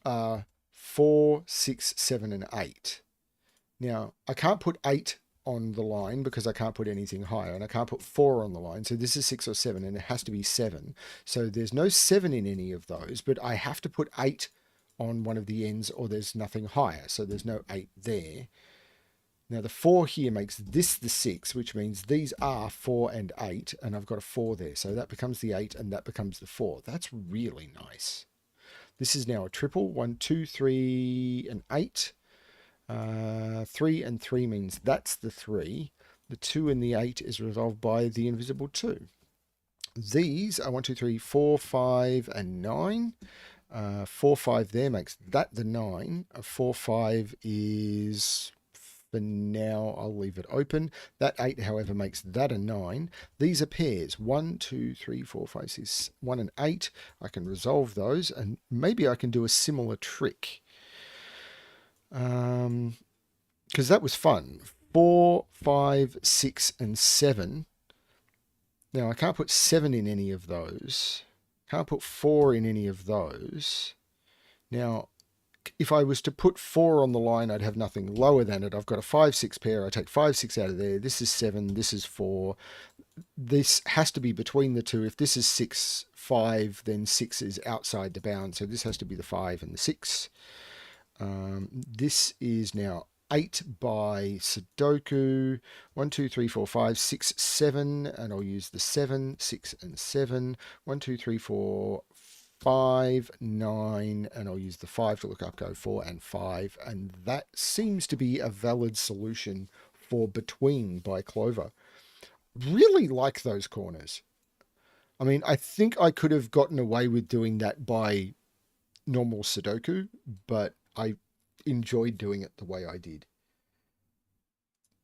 are 4, 6, 7, and 8. Now, I can't put 8 on the line because I can't put anything higher, and I can't put 4 on the line. So this is 6 or 7, and it has to be 7. So there's no 7 in any of those, but I have to put 8 on one of the ends, or there's nothing higher. So there's no 8 there. Now the 4 here makes this the 6, which means these are 4 and 8, and I've got a 4 there. So that becomes the 8, and that becomes the 4. That's really nice. This is now a triple. 1, 2, 3, and 8. 3 and 3 means that's the 3. The 2 and the 8 is resolved by the invisible 2. These are 1, 2, 3, 4, 5, and 9. 4, 5 there makes that the 9. 4, 5 is, for now, I'll leave it open. That 8, however, makes that a 9. These are pairs. 1, 2, 3, 4, 5, 6, 1 and 8. I can resolve those, and maybe I can do a similar trick. Because that was fun. 4, 5, 6, and 7. Now, I can't put 7 in any of those. Can't put 4 in any of those. Now, if I was to put 4 on the line, I'd have nothing lower than it. I've got a 5, 6 pair. I take 5, 6 out of there. This is 7. This is 4. This has to be between the two. If this is 6, 5, then 6 is outside the bound. So this has to be the 5 and the 6. This is now 8 by Sudoku. 1, 2, 3, 4, 5, 6, 7. And I'll use the 7, 6, and 7. 1, 2, 3, 4, 5, 9. And I'll use the 5 to look up, go 4 and 5. And that seems to be a valid solution for between by Clover. Really like those corners. I mean, I think I could have gotten away with doing that by normal Sudoku, but I enjoyed doing it the way I did.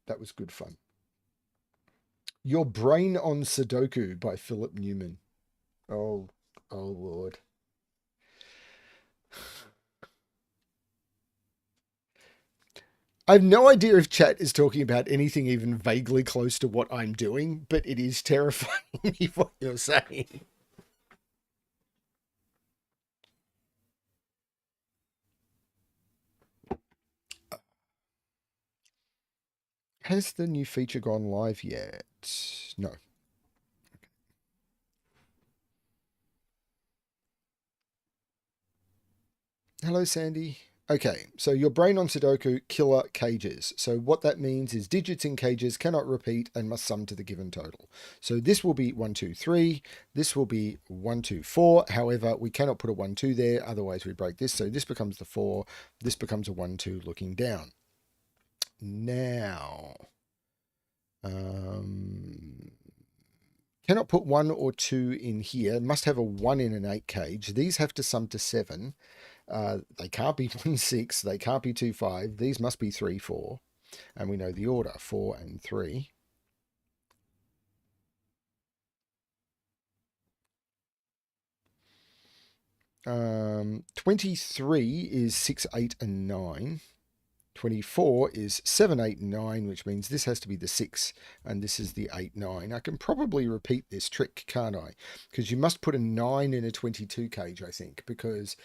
That was good fun. Your Brain on Sudoku by Philip Newman. Oh Lord. I have no idea if chat is talking about anything even vaguely close to what I'm doing, but it is terrifying me what you're saying. Has the new feature gone live yet? No. Hello, Sandy. Okay, so your brain on Sudoku, killer cages. So what that means is digits in cages cannot repeat and must sum to the given total. So this will be 1, 2, 3. This will be 1, 2, 4. However, we cannot put a 1, 2 there. Otherwise, we break this. So this becomes the 4. This becomes a 1, 2 looking down. Now, cannot put 1 or 2 in here. Must have a 1 in an 8 cage. These have to sum to 7. They can't be 1, 6. They can't be 2, 5. These must be 3, 4. And we know the order, 4 and 3. Um, 23 is 6, 8, and 9. 24 is 7, 8, and 9, which means this has to be the 6, and this is the 8, 9. I can probably repeat this trick, can't I? Because you must put a 9 in a 22 cage, I think, because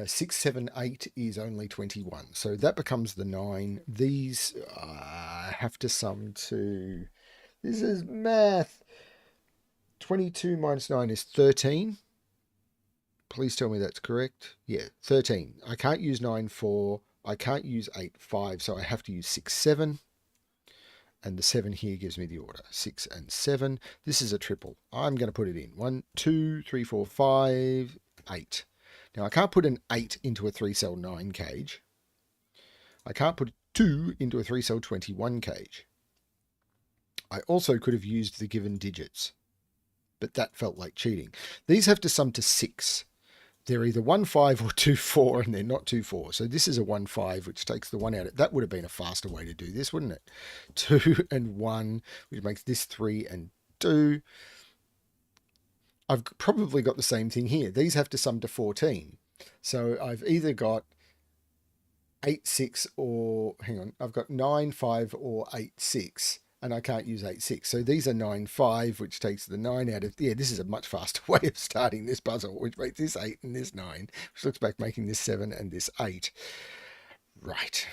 6, 7, 8 is only 21. So that becomes the 9. These have to sum to... This is math. 22 minus 9 is 13. Please tell me that's correct. Yeah, 13. I can't use 9, 4. I can't use 8, 5. So I have to use 6, 7. And the 7 here gives me the order. 6 and 7. This is a triple. I'm going to put it in. 1, 2, 3, 4, 5, 8. Now I can't put an 8 into a 3-cell 9 cage. I can't put 2 into a 3-cell 21 cage. I also could have used the given digits, but that felt like cheating. These have to sum to 6. They're either 1, 5 or 2, 4, and they're not 2, 4. So this is a 1, 5, which takes the 1 out. That would have been a faster way to do this, wouldn't it? 2 and 1, which makes this 3 and 2. I've probably got the same thing here. These have to sum to 14. So I've either got 8, 6 or, hang on, I've got 9, 5 or 8, 6. And I can't use 8, 6. So these are 9, 5, which takes the 9 out of... Yeah, this is a much faster way of starting this puzzle, which makes this 8 and this 9, which looks like making this 7 and this 8. Right.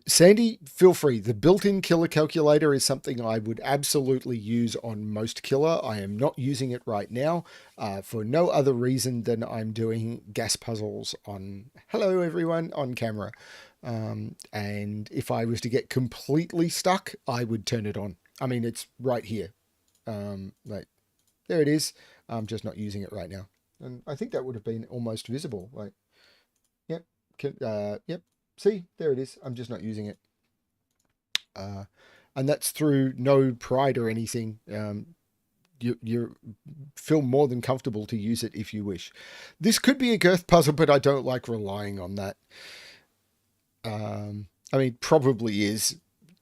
Sandy, feel free. The built-in killer calculator is something I would absolutely use on most killer. I am not using it right now for no other reason than I'm doing gas puzzles on, hello everyone, on camera. And if I was to get completely stuck, I would turn it on. I mean, it's right here. Like, there it is. I'm just not using it right now. And I think that would have been almost visible. Like, yep, yep. See, there it is. I'm just not using it. And that's through no pride or anything. You feel more than comfortable to use it if you wish. This could be a girth puzzle, but I don't like relying on that. I mean, probably is.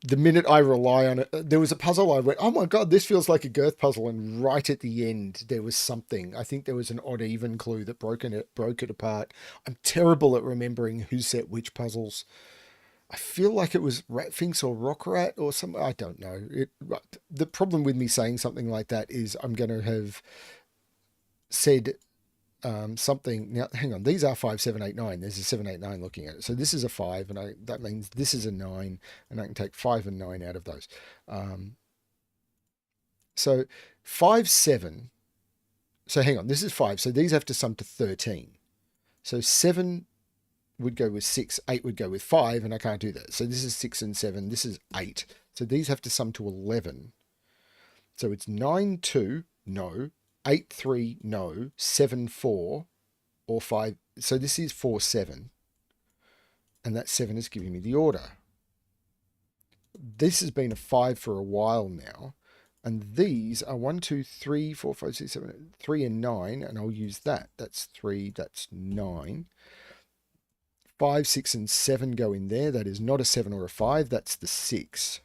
The minute I rely on it, there was a puzzle I went, oh my God, this feels like a girth puzzle. And right at the end, there was something. I think there was an odd even clue that broke it apart. I'm terrible at remembering who set which puzzles. I feel like it was Ratfinks or Rock Rat or something. I don't know. The problem with me saying something like that is I'm going to have said something. Now, hang on. These are 5, 7, 8, 9. There's a 7, 8, 9 looking at it. So this is a 5, and that means this is a 9, and I can take 5 and 9 out of those. So 5, 7. So hang on. This is 5. So these have to sum to 13. So 7 would go with 6. 8 would go with 5, and I can't do that. So this is 6 and 7. This is 8. So these have to sum to 11. So it's 9, 2. No. 8, 3, no, 7, 4, or 5. So this is 4, 7. And that 7 is giving me the order. This has been a 5 for a while now. And these are 1, 2, 3, 4, 5, 6, 7, 3 and 9. And I'll use that. That's 3, that's 9. 5, 6, and 7 go in there. That is not a 7 or a 5. That's the 6.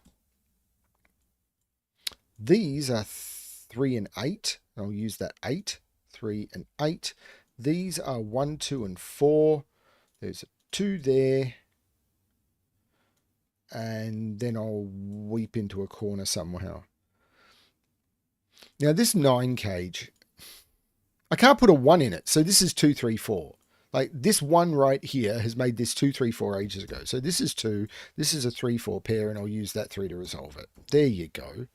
These are 3 and 8. I'll use that 8, 3 and 8. These are 1, 2, and 4. There's a 2 there. And then I'll weep into a corner somehow. Now this 9 cage, I can't put a 1 in it. So this is 2, 3, 4. Like this 1 right here has made this 2, 3, 4 ages ago. So this is 2. This is a 3, 4 pair, and I'll use that 3 to resolve it. There you go.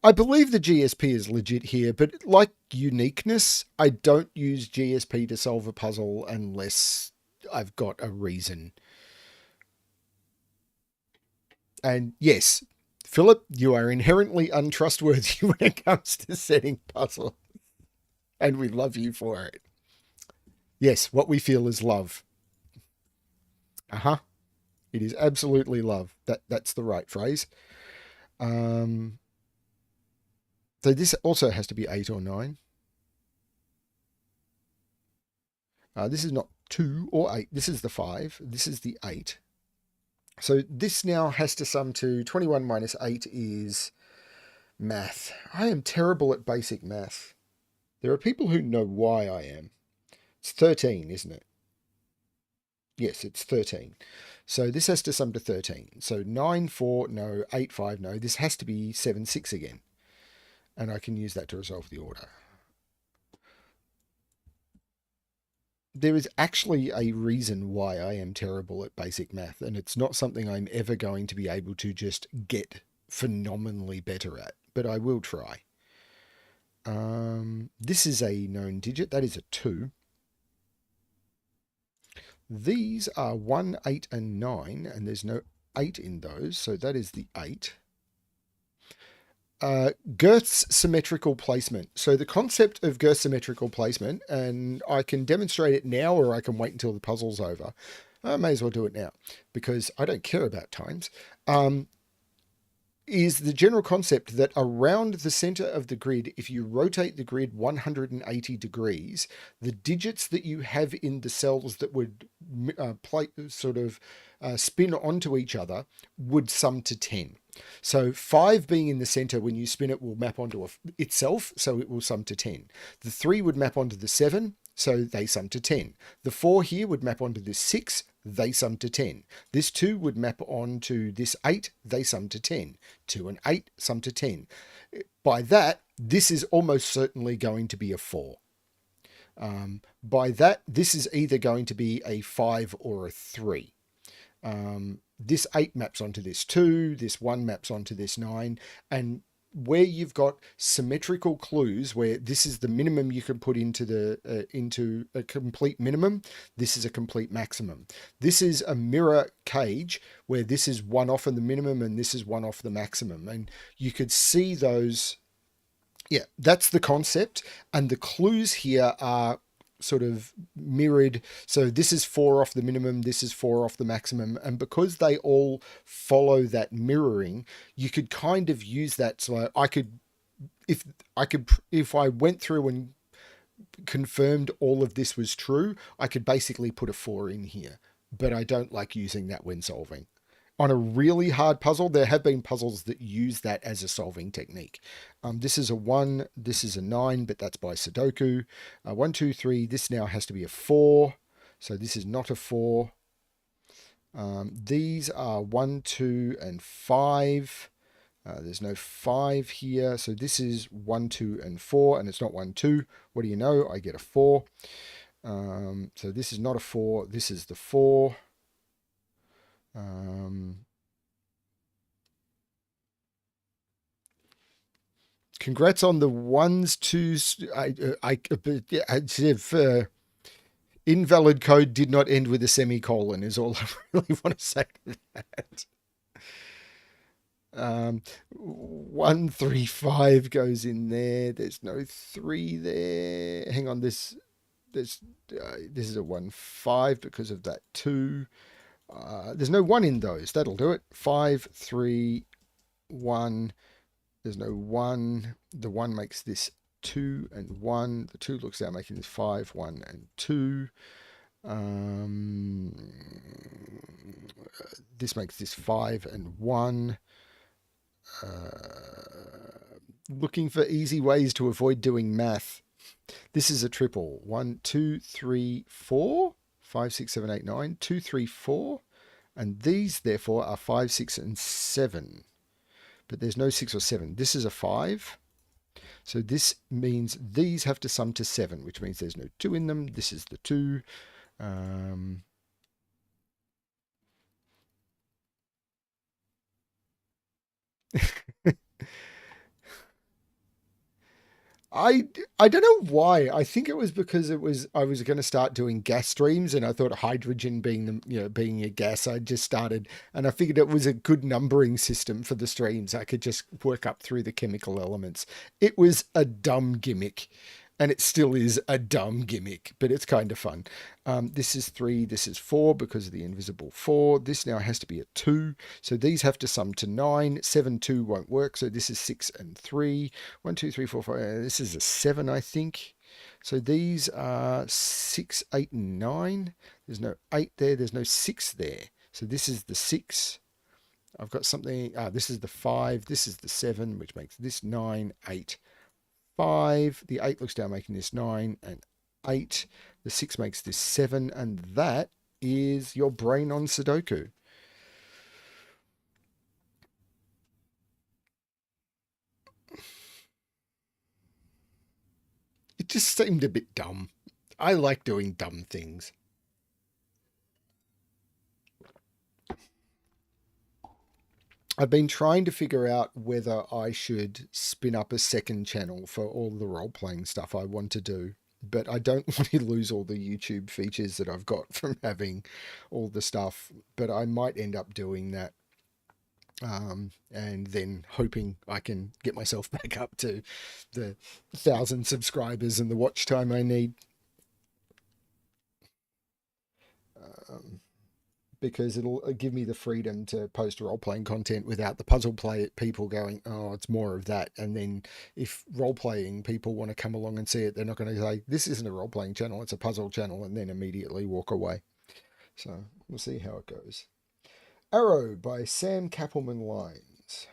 I believe the GSP is legit here, but like uniqueness, I don't use GSP to solve a puzzle unless I've got a reason. And yes, Philip, you are inherently untrustworthy when it comes to setting puzzles. And we love you for it. Yes, what we feel is love. It is absolutely love. That's the right phrase. So this also has to be 8 or 9. This is not 2 or 8. This is the 5. This is the 8. So this now has to sum to 21 minus 8 is Math. I am terrible at basic math. There are people who know why I am. It's 13, isn't it? Yes, it's 13. So this has to sum to 13. So 9, 4, no. 8, 5, no. This has to be 7, 6 again. And I can use that to resolve the order. There is actually a reason why I am terrible at basic math, and it's not something I'm ever going to be able to just get phenomenally better at, but I will try. This is a known digit. That is a 2. These are 1, 8, and 9, and there's no 8 in those, so that is the 8. Girth's symmetrical placement. So the concept of Girth symmetrical placement, and I can demonstrate it now or I can wait until the puzzle's over. I may as well do it now because I don't care about times. Is the general concept that around the center of the grid, if you rotate the grid 180 degrees, the digits that you have in the cells that would spin onto each other would sum to 10. So 5 being in the center, when you spin it, will map onto itself, so it will sum to 10. The 3 would map onto the 7, so they sum to 10. The 4 here would map onto this 6, they sum to 10. This 2 would map onto this 8, they sum to 10. 2 and 8 sum to 10. By that, this is almost certainly going to be a 4. By that, this is either going to be a 5 or a 3. This 8 maps onto this 2, this 1 maps onto this 9, and where you've got symmetrical clues, where this is the minimum you can put into a complete minimum, this is a complete maximum. This is a mirror cage where this is 1 off of the minimum and this is 1 off the maximum, and you could see those. Yeah, that's the concept, and the clues here are sort of mirrored. So this is 4 off the minimum, this is 4 off the maximum, and because they all follow that mirroring, you could kind of use that. So if I went through and confirmed all of this was true, I could basically put a 4 in here, but I don't like using that when solving. On a really hard puzzle, there have been puzzles that use that as a solving technique. This is a 1, this is a 9, but that's by Sudoku. 1, 2, 3, this now has to be a 4, so this is not a 4. These are 1, 2, and 5. There's no 5 here, so this is 1, 2, and 4, and it's not 1, 2. What do you know? I get a 4. So this is not a 4, this is the 4. Congrats on the 1s, 2s. Invalid code did not end with a semicolon is all I really want to say to that. 1, 3, 5 goes in there. There's no 3 there. Hang on, this is a 1, 5 because of that 2. There's no 1 in those. That'll do it. 5, 3, 1. There's no 1. The 1 makes this 2 and 1. The 2 looks out, making this 5, 1, and 2. This makes this 5 and 1. Looking for easy ways to avoid doing math. This is a triple. 1, 2, 3, 4. 5, 6, 7, 8, 9. 2, 3, 4. And these, therefore, are 5, 6, and 7. But there's no 6 or 7. This is a 5. So this means these have to sum to 7, which means there's no 2 in them. This is the 2. I don't know why. I think it was because I was going to start doing gas streams, and I thought hydrogen being a gas, I just started, and I figured it was a good numbering system for the streams. I could just work up through the chemical elements. It was a dumb gimmick, and it still is a dumb gimmick, but it's kind of fun. This is 3, this is 4 because of the invisible 4. This now has to be a 2. So these have to sum to 9. 7, 2 won't work. So this is 6 and 3. 1, 2, 3, 4, 5. This is a 7, I think. So these are 6, 8, and 9. There's no 8 there. There's no 6 there. So this is the 6. I've got something. This is the 5. This is the 7, which makes this 9, 8, 5. The 8 looks down, making this 9 and 8. The 6 makes this 7. And that is your brain on Sudoku. It just seemed a bit dumb. I like doing dumb things. I've been trying to figure out whether I should spin up a second channel for all the role-playing stuff I want to do, but I don't want to lose all the YouTube features that I've got from having all the stuff, but I might end up doing that, and then hoping I can get myself back up to the 1,000 subscribers and the watch time I need. Because it'll give me the freedom to post role-playing content without the puzzle play people going, oh, it's more of that. And then if role-playing people want to come along and see it, they're not going to say, this isn't a role-playing channel, it's a puzzle channel, and then immediately walk away. So we'll see how it goes. Arrow by Sam Kappelman Lines.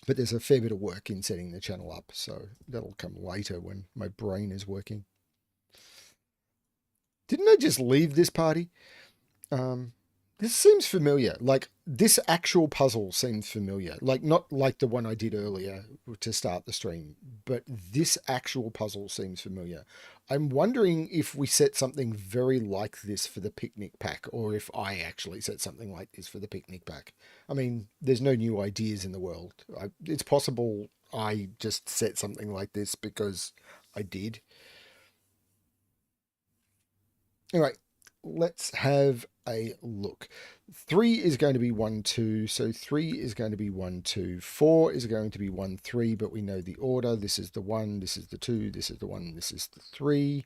But there's a fair bit of work in setting the channel up, so that'll come later when my brain is working. Didn't I just leave this party? This seems familiar. Like, this actual puzzle seems familiar. Like, not like the one I did earlier to start the stream, but this actual puzzle seems familiar. I'm wondering if we set something very like this for the picnic pack, or if I actually set something like this for the picnic pack. I mean, there's no new ideas in the world. It's possible I just set something like this because I did. Anyway, let's have a look. 3 is going to be 1, 2. So 3 is going to be 1, 2. 4 is going to be 1, 3, but we know the order. This is the 1, this is the 2, this is the 1, this is the 3.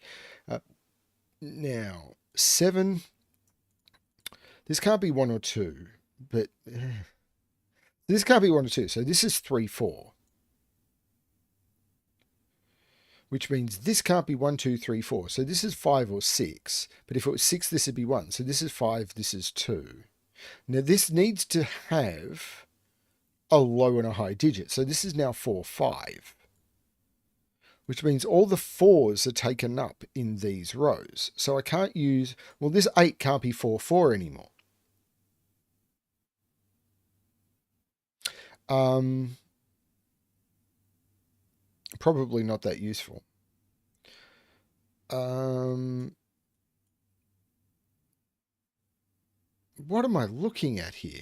Now, 7. This can't be 1 or 2, but this can't be 1 or 2. So this is 3, 4. Which means this can't be 1, 2, 3, 4. So this is 5 or 6. But if it was 6, this would be 1. So this is 5, this is 2. Now this needs to have a low and a high digit. So this is now 4, 5. Which means all the 4s are taken up in these rows. So I can't use, well, this 8 can't be 4, 4 anymore. Probably not that useful. What am I looking at here?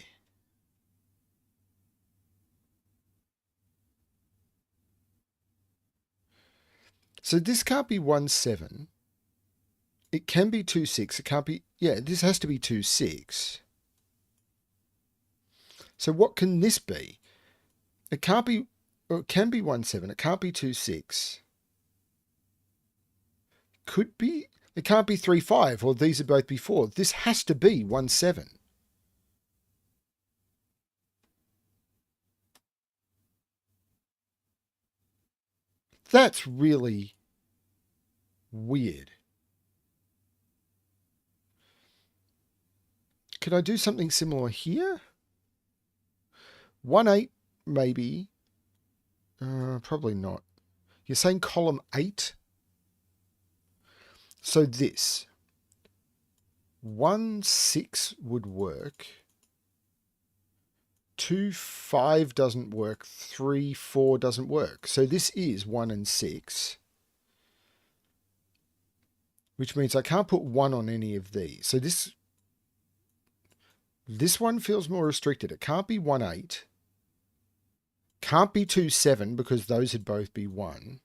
So this can't be 1, 7. It can be 2, 6. It can't be, yeah, this has to be 2, 6. So what can this be? It can't be, or it can be 1, 7. It can't be 2, 6. Could be, it can't be 3, 5, or these are both be 4. This has to be 1, 7. That's really weird. Could I do something similar here? 1, 8, maybe. Probably not. You're saying column 8? So this 1, 6 would work. 2, 5 doesn't work. 3, 4 doesn't work. So this is 1 and 6. Which means I can't put 1 on any of these. So this one feels more restricted. It can't be 1, 8. Can't be 2, 7 because those would both be 1.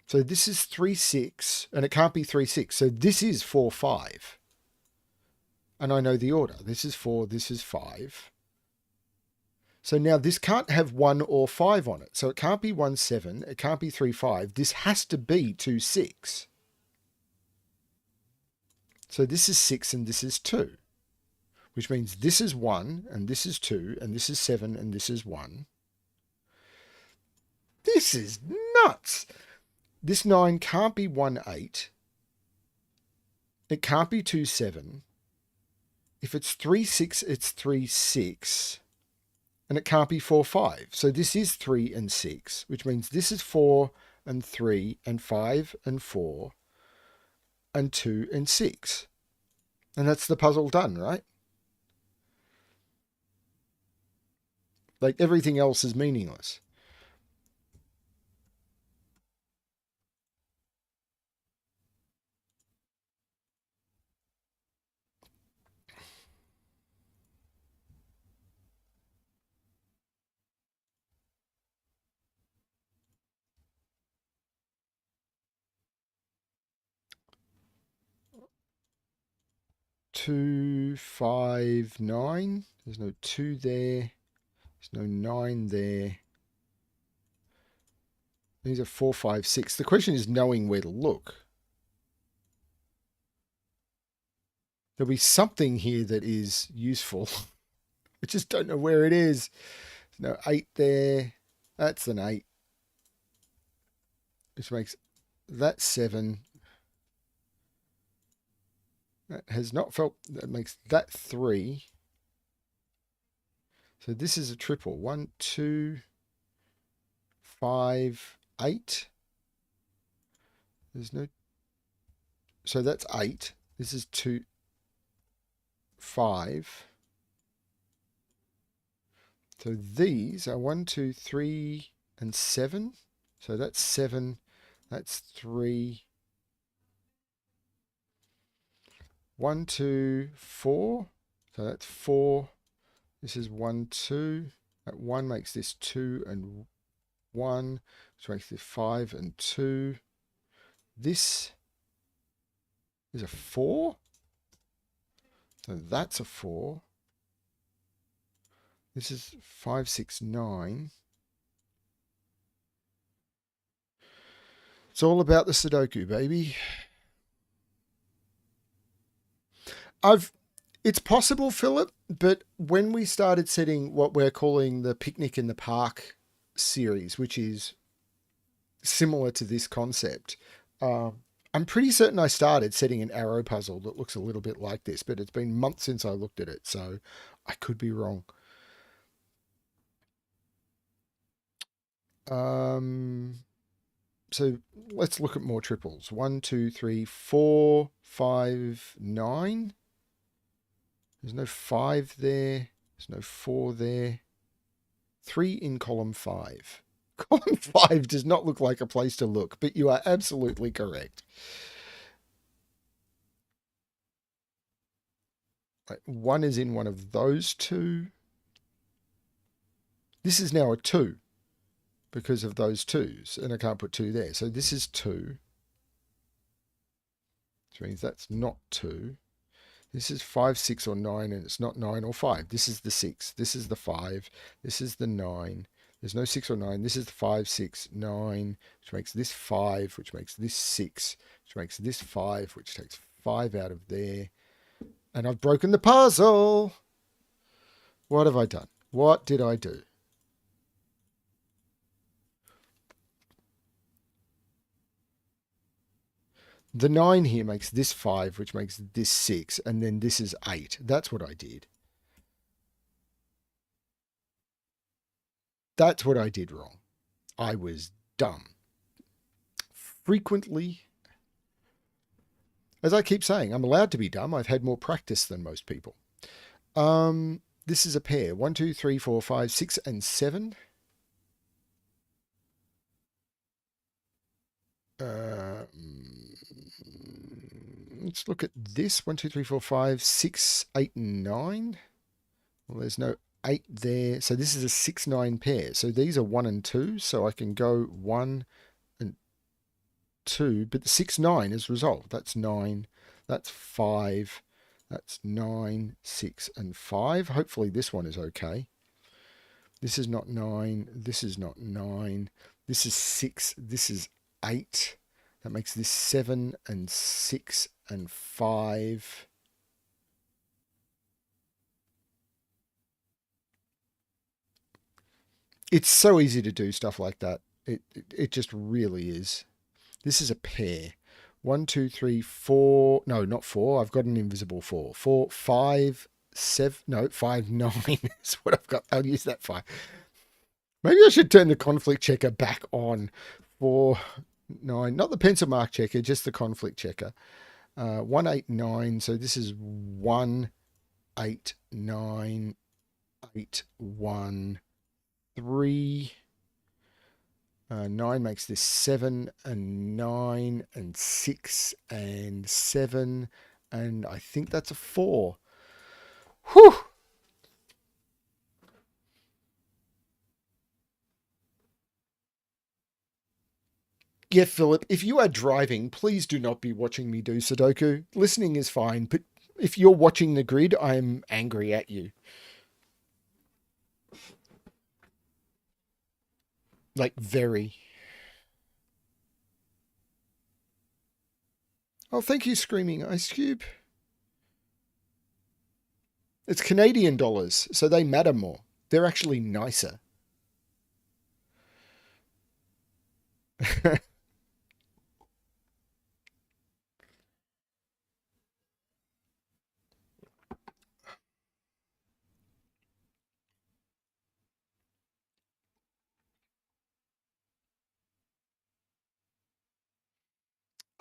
So this is 3, 6, and it can't be 3, 6. So this is 4, 5. And I know the order. This is 4, this is 5. So now this can't have 1 or 5 on it. So it can't be 1, 7. It can't be 3, 5. This has to be 2, 6. So this is 6 and this is 2. Which means this is 1 and this is 2 and this is 7 and this is 1. This is nuts. This 9 can't be 1, 8. It can't be 2, 7. If it's 3, 6, it's 3, 6. and it can't be 4, 5. So this is 3 and 6, which means this is 4 and 3 and 5 and 4 and 2 and 6. And that's the puzzle done, right? Like everything else is meaningless. Two, 5, 9. There's no 2 there. There's no 9 there. These are 4, 5, 6. The question is knowing where to look. There'll be something here that is useful. I just don't know where it is. There's no 8 there. That's an 8. Which makes that 7. That has not felt. That makes that 3. So this is a triple. 1, 2, 5, 8. There's no. So that's 8. This is 2, 5. So these are 1, 2, 3, and 7. So that's 7. That's 3. 1, 2, 4. So that's 4. This is 1, 2. That 1 makes this 2 and 1, which makes this 5 and 2. This is a 4. So that's a 4. This is 5, 6, 9. It's all about the Sudoku, baby. It's possible, Philip, but when we started setting what we're calling the Picnic in the Park series, which is similar to this concept, I'm pretty certain I started setting an arrow puzzle that looks a little bit like this, but it's been months since I looked at it, so I could be wrong. So let's look at more triples. 1, 2, 3, 4, 5, 9. There's no 5 there. There's no 4 there. 3 in column 5. Column 5 does not look like a place to look, but you are absolutely correct. Right, 1 is in one of those two. This is now a 2 because of those 2s, and I can't put 2 there. So this is 2, which means that's not 2. This is 5, 6, or 9, and it's not 9 or 5. This is the 6. This is the 5. This is the 9. There's no 6 or 9. This is the 5, 6, 9, which makes this 5, which makes this 6, which makes this 5, which takes 5 out of there. And I've broken the puzzle. What have I done? What did I do? The 9 here makes this 5, which makes this 6, and then this is 8. That's what I did. That's what I did wrong. I was dumb. Frequently, as I keep saying, I'm allowed to be dumb. I've had more practice than most people. This is a pair. 1, 2, 3, 4, 5, 6, and 7. Let's look at this. 1, 2, 3, 4, 5, 6, 8, and 9. Well, there's no 8 there. So this is a 6, 9 pair. So these are 1 and 2. So I can go 1 and 2. But the 6, 9 is resolved. That's 9. That's 5. That's 9, 6, and 5. Hopefully this one is okay. This is not 9. This is not 9. This is 6. This is 8. That makes this 7 and 6 and 5. It's so easy to do stuff like that. It just really is. This is a pair. 1, 2, 3, 4. No, not 4. I've got an invisible 4. 4, 5, 7, no, 5, 9 is what I've got. I'll use that 5. Maybe I should turn the conflict checker back on for 9. Not the pencil mark checker, just the conflict checker. 189. So this is 1898113. 9 makes this 7 and 9 and 6 and 7. And I think that's a 4. Whew. Yeah, Philip, if you are driving, please do not be watching me do Sudoku. Listening is fine, but if you're watching the grid, I'm angry at you. Like, very. Oh, thank you, Screaming Ice Cube. It's Canadian dollars, so they matter more. They're actually nicer.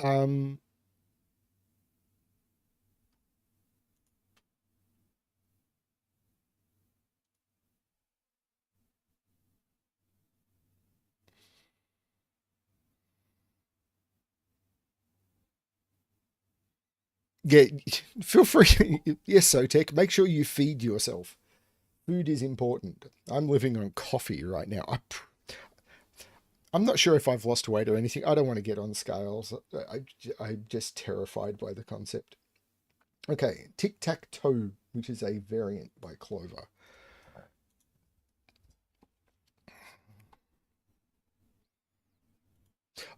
um, yeah, feel free. Yes, Sotek, make sure you feed yourself. Food is important. I'm living on coffee right now. I'm not sure if I've lost weight or anything. I don't want to get on scales. I'm just terrified by the concept. Okay, Tic-Tac-Toe, which is a variant by Clover.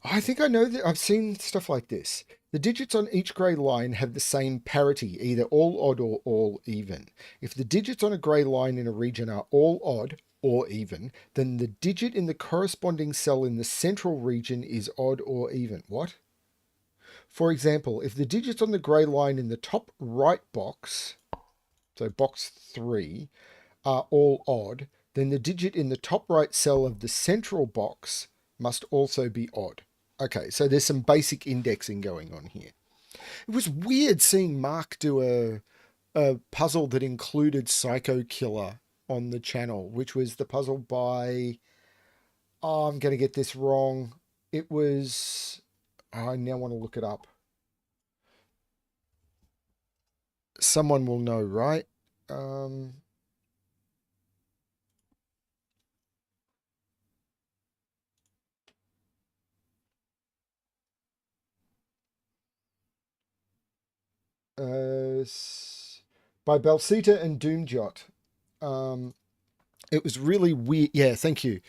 I think I know that I've seen stuff like this. The digits on each grey line have the same parity, either all odd or all even. If the digits on a grey line in a region are all odd or even, then the digit in the corresponding cell in the central region is odd or even. What? For example, if the digits on the grey line in the top right box, so box 3, are all odd, then the digit in the top right cell of the central box must also be odd. Okay, so there's some basic indexing going on here. It was weird seeing Mark do a puzzle that included Psycho Killer on the channel, which was the puzzle by, oh, I'm going to get this wrong. It was, oh, I now want to look it up. Someone will know, right? Um, uh, by Belsita and Doomjot. Um, it was really weird. Yeah, thank you.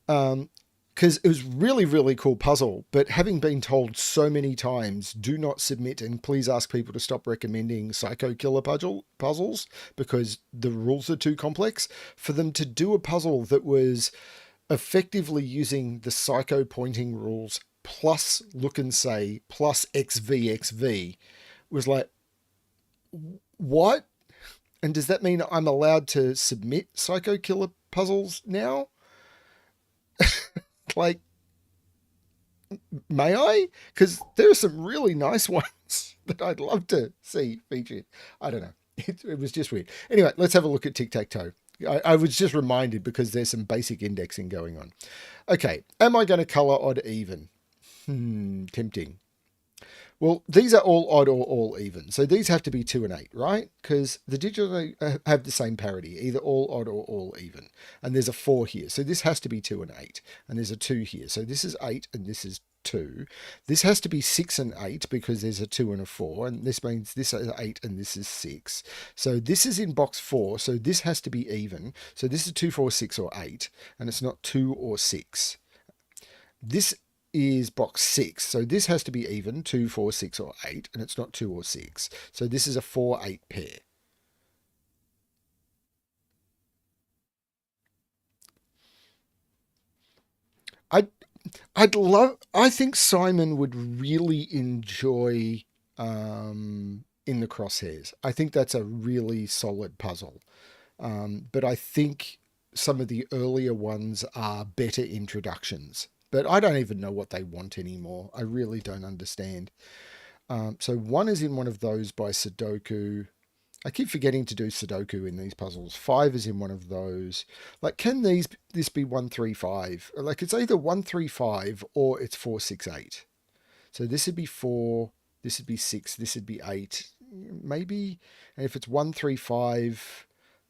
Because it was really, really cool puzzle. But having been told so many times, do not submit and please ask people to stop recommending Psycho Killer puzzles because the rules are too complex. For them to do a puzzle that was effectively using the Psycho pointing rules plus Look and Say plus XVXV was like, what? And does that mean I'm allowed to submit Psycho Killer puzzles now? Like, may I? Because there are some really nice ones that I'd love to see featured. I don't know. It was just weird. Anyway, let's have a look at Tic-Tac-Toe. I was just reminded because there's some basic indexing going on. Okay, am I going to color odd even? Tempting. Well, these are all odd or all even. So these have to be 2 and 8, right? Because the digits have the same parity, either all odd or all even. And there's a 4 here. So this has to be 2 and 8. And there's a 2 here. So this is 8 and this is 2. This has to be 6 and 8 because there's a 2 and a 4. And this means this is 8 and this is 6. So this is in box 4. So this has to be even. So this is 2, 4, 6 or 8. And it's not 2 or 6. This is box 6. So this has to be even, 2, 4, 6 or 8, and it's not 2 or 6. So this is a 4, 8 pair. I'd, I think Simon would really enjoy in the crosshairs. I think that's a really solid puzzle. But I think some of the earlier ones are better introductions. But I don't even know what they want anymore. I really don't understand. So one is in one of those by Sudoku. I keep forgetting to do Sudoku in these puzzles. 5 is in one of those. Like, can this be 135? Like, it's either 135 or it's 468. So this would be 4, this would be 6, this would be 8. Maybe, and if it's 135,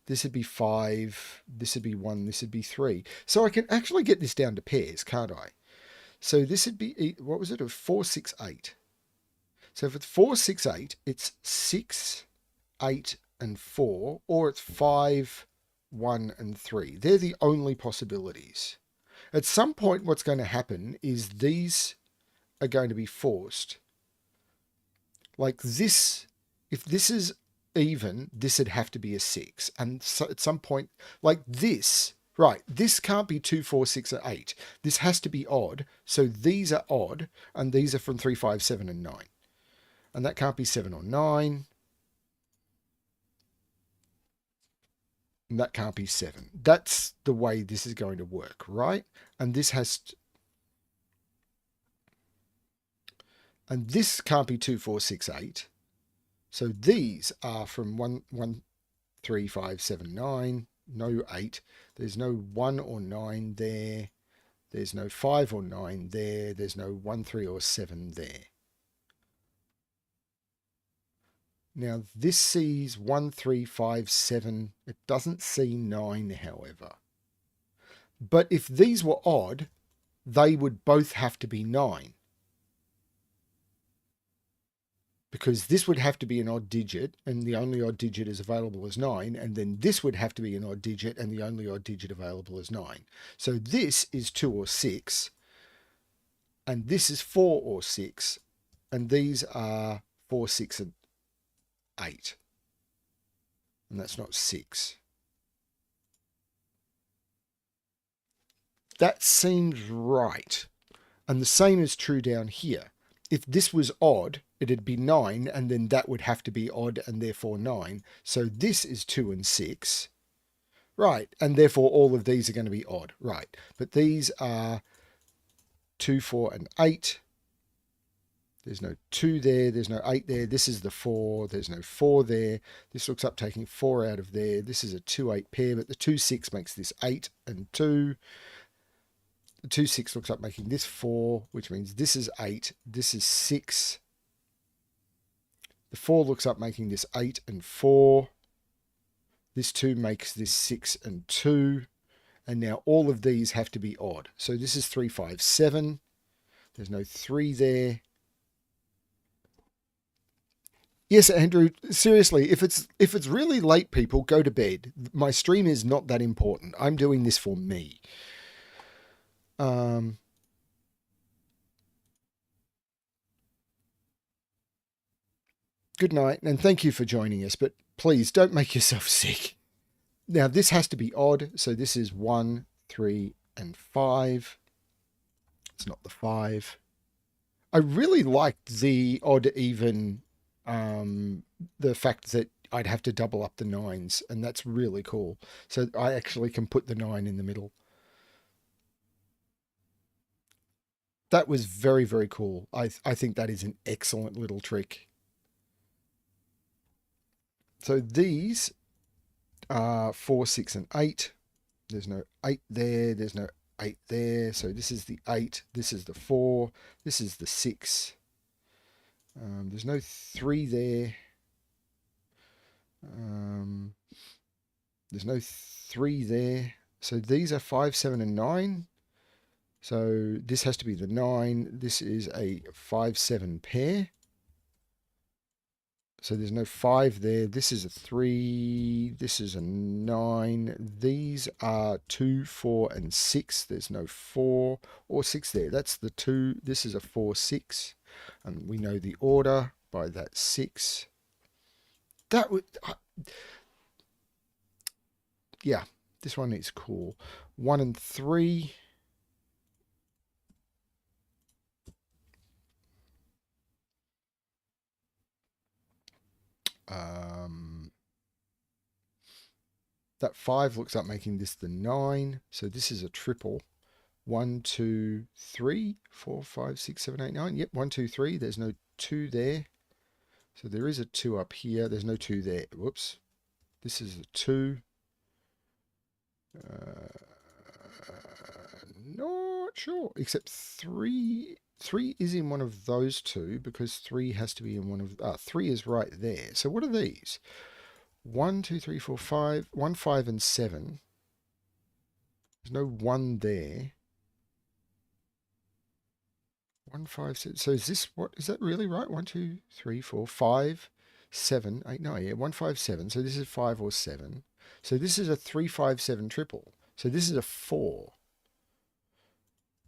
this would be 5, this would be 1, this would be 3. So I can actually get this down to pairs, can't I? So this would be, what was it? 468. So if it's 468, it's 6, 8, and 4, or it's 5, 1, and 3. They're the only possibilities. At some point, what's going to happen is these are going to be forced. Like this, if this is even, this would have to be a 6. And so at some point, like this, right, this can't be 2, 4, 6, or 8. This has to be odd. So these are odd, and these are from 3, 5, 7, and 9. And that can't be 7 or 9. And that can't be 7. That's the way this is going to work, right? And this has... And this can't be 2, 4, 6, 8. So these are from 1, 3, 5, 7, 9. No 8. There's no 1 or 9 there. There's no 5 or 9 there. There's no 1, 3, or 7 there. Now this sees 1, 3, 5, 7. It doesn't see 9, however. But if these were odd, they would both have to be 9. Because this would have to be an odd digit, and the only odd digit is available is 9, and then this would have to be an odd digit, and the only odd digit available is 9. So this is 2 or 6, and this is 4 or 6, and these are 4, 6, and 8. And that's not 6. That seems right. And the same is true down here. If this was odd, it'd be 9, and then that would have to be odd, and therefore 9. So this is 2 and 6. Right, and therefore all of these are going to be odd. Right, but these are 2, 4, and 8. There's no 2 there, there's no 8 there. This is the 4, there's no 4 there. This looks up taking 4 out of there. This is a 2, 8 pair, but the 2, 6 makes this 8 and 2. The 2, 6 looks up making this 4, which means this is 8, this is 6. The 4 looks up making this 8 and 4. This 2 makes this 6 and 2. And now all of these have to be odd. So this is 3, 5, 7. There's no 3 there. Yes, Andrew, seriously, if it's really late, people, go to bed. My stream is not that important. I'm doing this for me. Good night, and thank you for joining us, but please don't make yourself sick. Now, this has to be odd, so this is 1, 3, and 5. It's not the 5. I really liked the odd even, the fact that I'd have to double up the 9s, and that's really cool. So I actually can put the 9 in the middle. That was very, very cool. I think that is an excellent little trick. So these are 4, 6, and 8. There's no 8 there. There's no 8 there. So this is the 8. This is the 4. This is the 6. There's no 3 there. There's no 3 there. So these are 5, 7, and 9. So this has to be the 9. This is a 5, 7 pair. So there's no 5 there. This is a 3. This is a 9. These are 2, 4, and 6. There's no 4 or 6 there. That's the 2. This is a 4, 6. And we know the order by that 6. That would... yeah, this one is cool. 1 and 3. That 5 looks like making this the 9. So this is a triple. 1, 2, 3, 4, 5, 6, 7, 8, 9. Yep, 1, 2, 3. There's no 2 there. So there is a 2 up here. There's no 2 there. Whoops. This is a 2. Not sure. Except 3. 3 is in one of those two because 3 has to be in one of... 3 is right there. So what are these? 1, 2, 3, 4, 5. 1, 5, and 7. There's no 1 there. 1, 5, 6. So is this what? Is that really right? 1, 2, 3, 4, 5, 7, 8, 9. Yeah, 1, 5, 7. So this is 5 or 7. So this is a 3, 5, 7 triple. So this is a 4.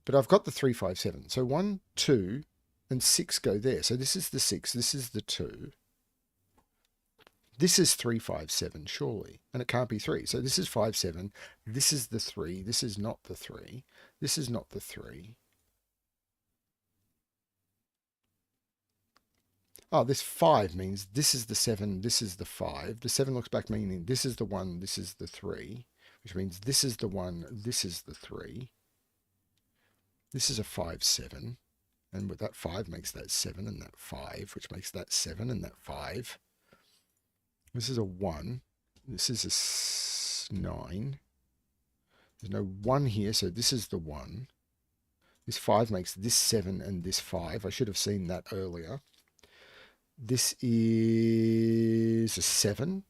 But I've got the 3, 5, 7. So 1, 2, and 6 go there. So this is the 6. This is the 2. This is 3, 5, 7, surely. And it can't be 3. So this is 5, 7. This is the 3. This is not the 3. This is not the 3. Oh, this 5 means this is the 7, this is the 5. The 7 looks back meaning this is the 1, this is the 3, which means this is the 1, this is the 3. This is a 5, 7. And with that 5 makes that 7 and that 5, which makes that 7 and that 5. This is a 1. This is a 9. There's no 1 here, so this is the 1. This 5 makes this 7 and this 5. I should have seen that earlier. This is a 7.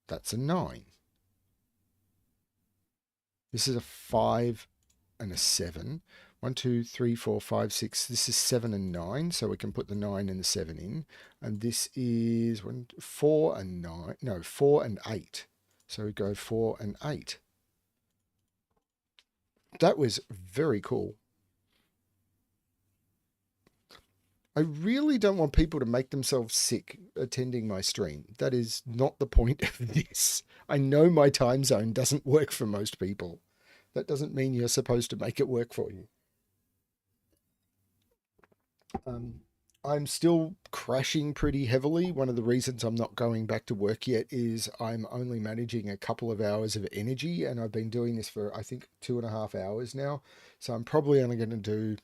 That's a 9. This is a 5 and a 7. 1, 2, 3, 4, 5, 6. This is 7 and 9, so we can put the 9 and the 7 in. And this is 4 and 9. No, 4 and 8. So we go 4 and 8. That was very cool. I really don't want people to make themselves sick attending my stream. That is not the point of this. I know my time zone doesn't work for most people. That doesn't mean you're supposed to make it work for you. I'm still crashing pretty heavily. One of the reasons I'm not going back to work yet is I'm only managing a couple of hours of energy, and I've been doing this for, I think, 2.5 hours now. So I'm probably only going to do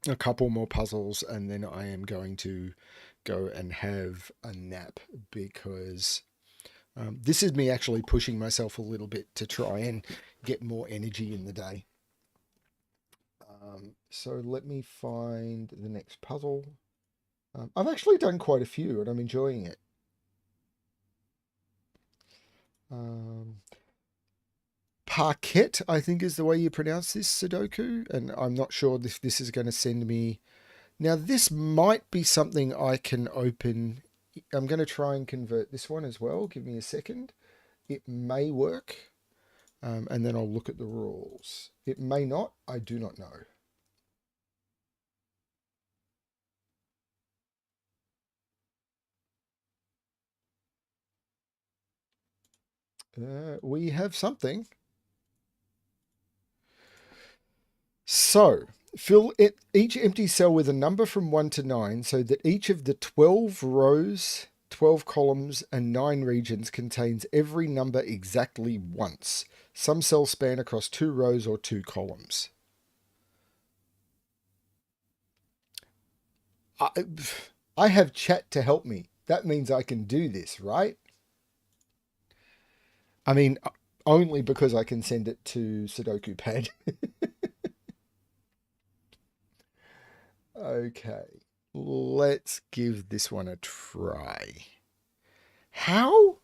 a couple more puzzles, and then I am going to go and have a nap because this is me actually pushing myself a little bit to try and get more energy in the day. So let me find the next puzzle. I've actually done quite a few and I'm enjoying it. Parquet, I think is the way you pronounce this, Sudoku, and I'm not sure if this is going to send me... Now this might be something I can open. I'm going to try and convert this one as well. Give me a second. It may work, and then I'll look at the rules. It may not. I do not know. We have something. So, fill each empty cell with a number from 1 to 9 so that each of the 12 rows, 12 columns, and 9 regions contains every number exactly once. Some cells span across 2 rows or 2 columns. I have chat to help me. That means I can do this, right? I mean, only because I can send it to Sudoku Pad. Okay, let's give this one a try. How?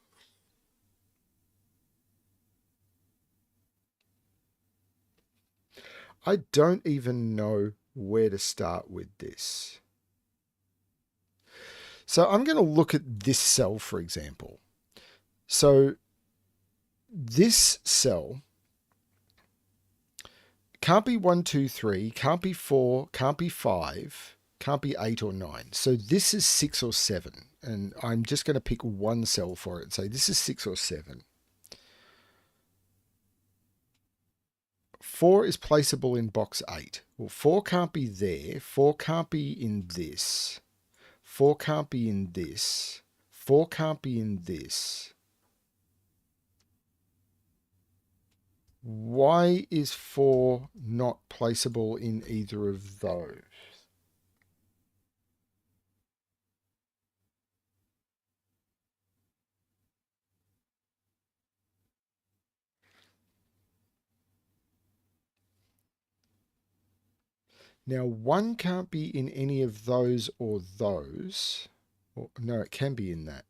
I don't even know where to start with this. So I'm going to look at this cell, for example. So this cell can't be 1, 2, 3, can't be 4, can't be 5, can't be 8 or 9. So this is 6 or 7. And I'm just going to pick one cell for it and say this is 6 or 7. 4 is placeable in box 8. Well, 4 can't be there. 4 can't be in this. 4 can't be in this. 4 can't be in this. Why is 4 not placeable in either of those? Now, 1 can't be in any of those or those. Or, no, it can be in that.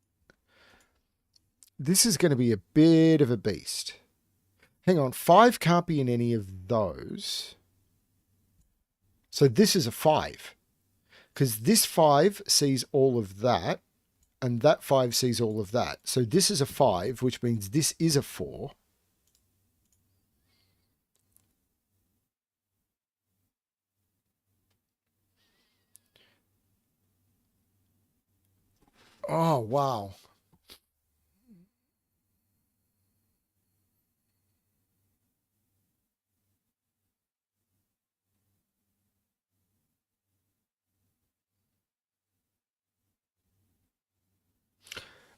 This is going to be a bit of a beast. Hang on, 5 can't be in any of those. So this is a 5. Because this 5 sees all of that, and that 5 sees all of that. So this is a 5, which means this is a 4. Oh, wow.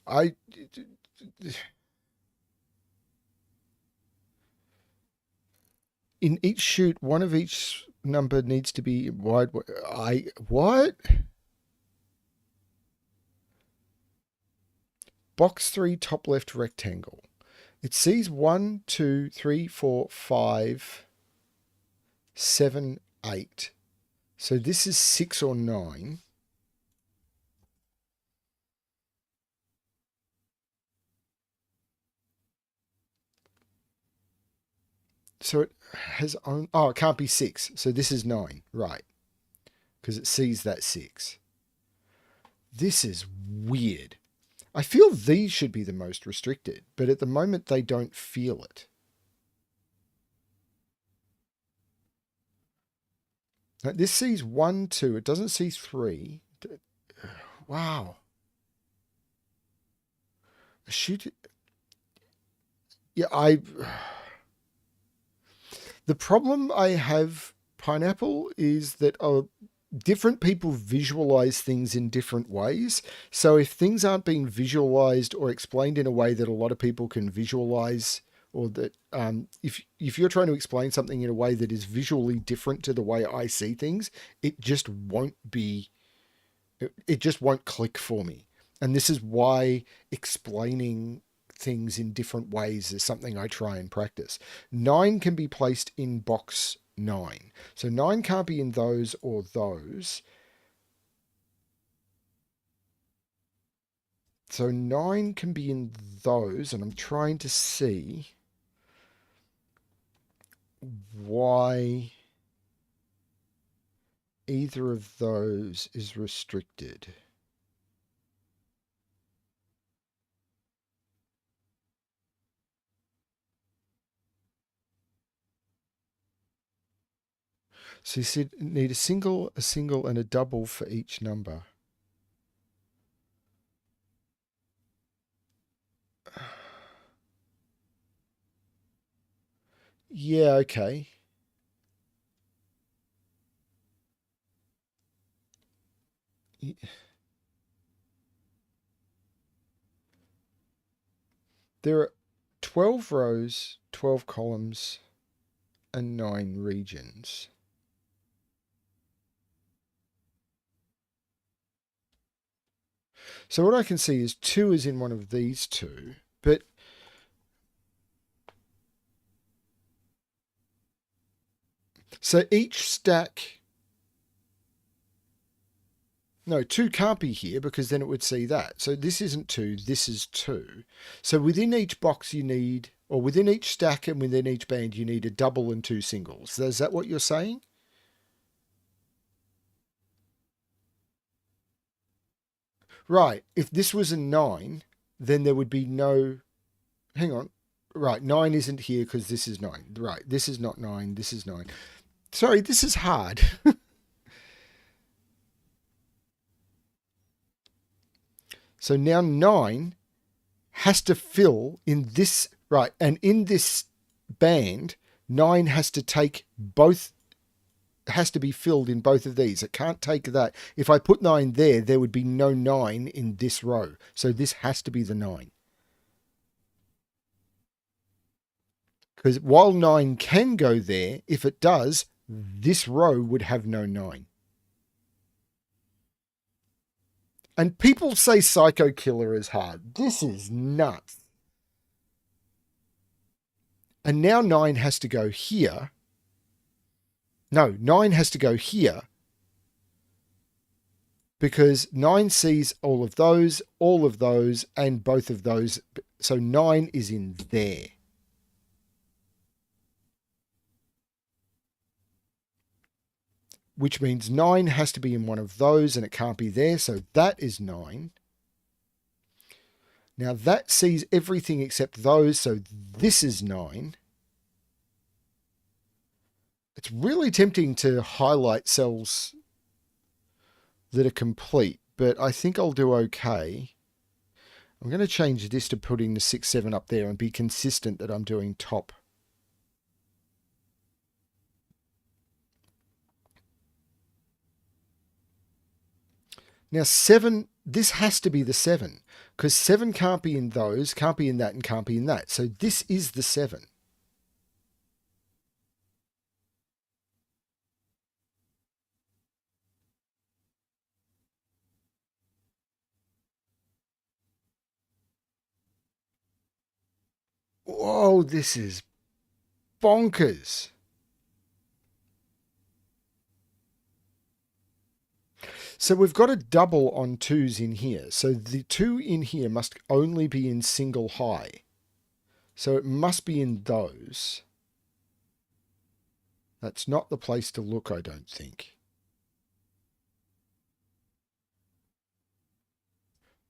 I... In each chute, one of each number needs to be wide. What? Box 3, top left rectangle. It sees 1, 2, 3, 4, 5, 7, 8. So this is 6 or 9. So it has on. Oh, it can't be 6. So this is 9, right? Because it sees that 6. This is weird. I feel these should be the most restricted, but at the moment they don't feel it. Now, this sees 1, 2. It doesn't see 3. Wow. Shoot. Yeah, the problem I have, Pineapple, is that different people visualize things in different ways. So if things aren't being visualized or explained in a way that a lot of people can visualize, or that if you're trying to explain something in a way that is visually different to the way I see things, it just won't click for me. And this is why explaining things in different ways is something I try and practice. 9 can be placed in box 9. So 9 can't be in those or those. So 9 can be in those, and I'm trying to see why either of those is restricted. So you said need a single, and a double for each number. Yeah, okay. There are 12 rows, 12 columns, and 9 regions. So what I can see is 2 is in one of these two, but so each stack, no, 2 can't be here because then it would see that. So this isn't 2, this is 2. So within each box you need, or within each stack and within each band, you need a double and 2 singles. Is that what you're saying? Right. If this was a 9, then there would be no... Hang on. Right, 9 isn't here because this is 9. Right, this is not 9, this is 9. Sorry, this is hard. So now 9 has to fill in this... Right, and in this band, 9 has to take both has to be filled in both of these. It can't take that. If I put 9 there, there would be no 9 in this row. So this has to be the 9. Because while 9 can go there, if it does, this row would have no 9. And people say Psycho Killer is hard. This is nuts. And now 9 has to go here. No, 9 has to go here. Because 9 sees all of those, and both of those. So 9 is in there. Which means 9 has to be in one of those, and it can't be there. So that is 9. Now that sees everything except those, so this is 9. It's really tempting to highlight cells that are complete, but I think I'll do okay. I'm going to change this to putting the 6, 7 up there and be consistent that I'm doing top. Now 7, this has to be the 7, because 7 can't be in those, can't be in that, and can't be in that. So this is the 7. Whoa, this is bonkers. So we've got a double on 2s in here. So the 2 in here must only be in single high. So it must be in those. That's not the place to look, I don't think.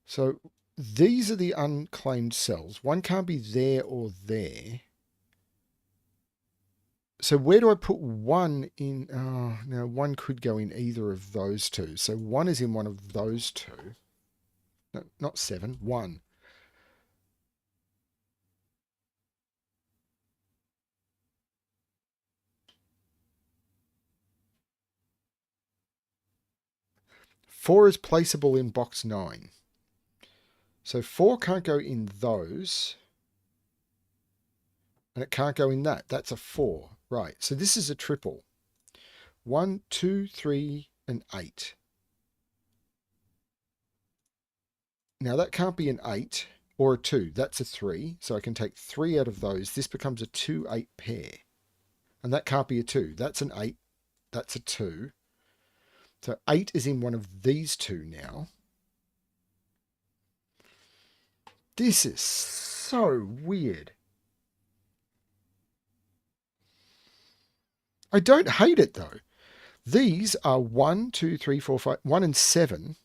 So these are the unclaimed cells. One can't be there or there. So where do I put 1 in? Oh, now 1 could go in either of those 2. So 1 is in one of those 2. No, not 7, 1. Four is placeable in box 9. So 4 can't go in those. And it can't go in that. That's a 4. Right. So this is a triple. 1, 2, 3, and 8. Now that can't be an 8 or a 2. That's a 3. So I can take 3 out of those. This becomes a 2, 8 pair. And that can't be a 2. That's an 8. That's a 2. So 8 is in one of these 2 now. This is so weird. I don't hate it though. These are 1, 2, 3, 4, 5, 1 and 7.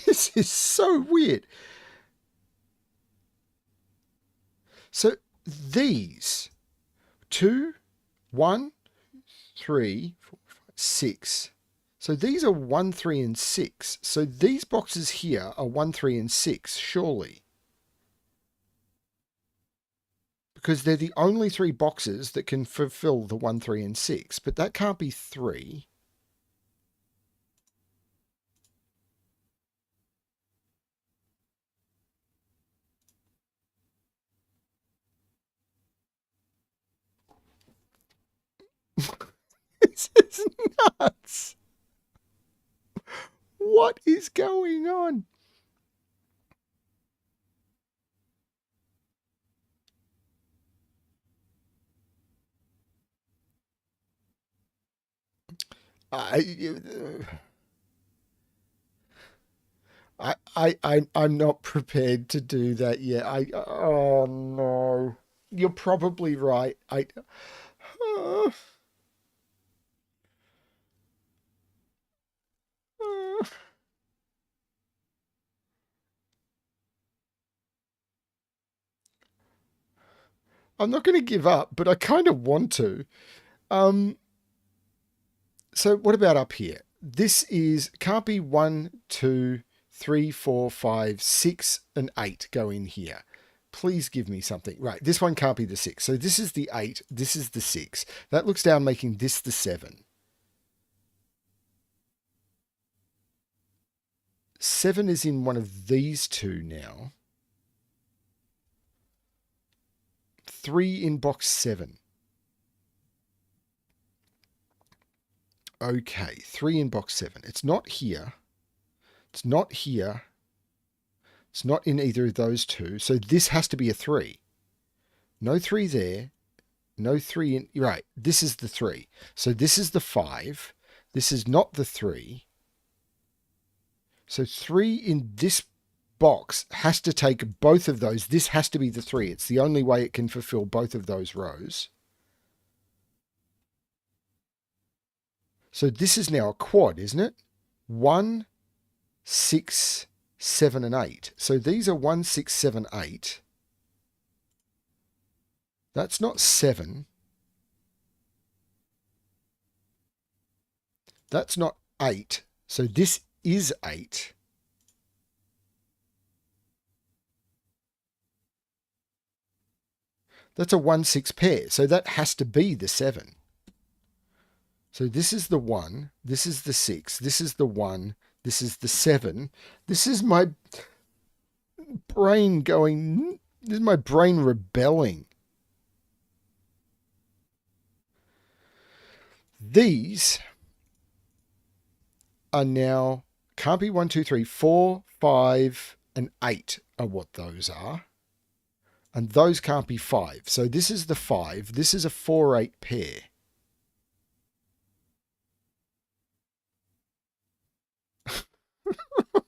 This is so weird. So these 2, 1, 3, 4, 5, 6. So these are 1, 3, and 6. So these boxes here are 1, 3, and 6, surely. Because they're the only 3 boxes that can fulfill the 1, 3, and 6. But that can't be 3. This is nuts. What is going on? I'm not prepared to do that yet. Oh no. You're probably right. Uh, uh, I'm not going to give up, but I kind of want to. So what about up here? this can't be 1, 2, 3, 4, 5, 6, and 8 go in here. Please give me something. Right, this one can't be the 6. So this is the 8, this is the 6. That looks down, making this the 7. 7 is in one of these two now. 3 in box 7. Okay, 3 in box 7. It's not here. It's not here. It's not in either of those two. So this has to be a 3. No 3 there. No 3 in... Right, this is the 3. So this is the 5. This is not the 3. So 3 in this box has to take both of those. This has to be the 3. It's the only way it can fulfill both of those rows. So this is now a quad, isn't it? 1, 6, 7, and 8. So these are 1, 6, 7, 8. That's not 7. That's not 8. So this is 8. That's a 1, 6 pair. So that has to be the 7. So this is the 1, this is the 6, this is the 1, this is the 7. This is my brain going, this is my brain rebelling. These are now, can't be 1, 2, 3, 4, 5, and 8 are what those are. And those can't be 5. So this is the 5, this is a 4, 8 pair.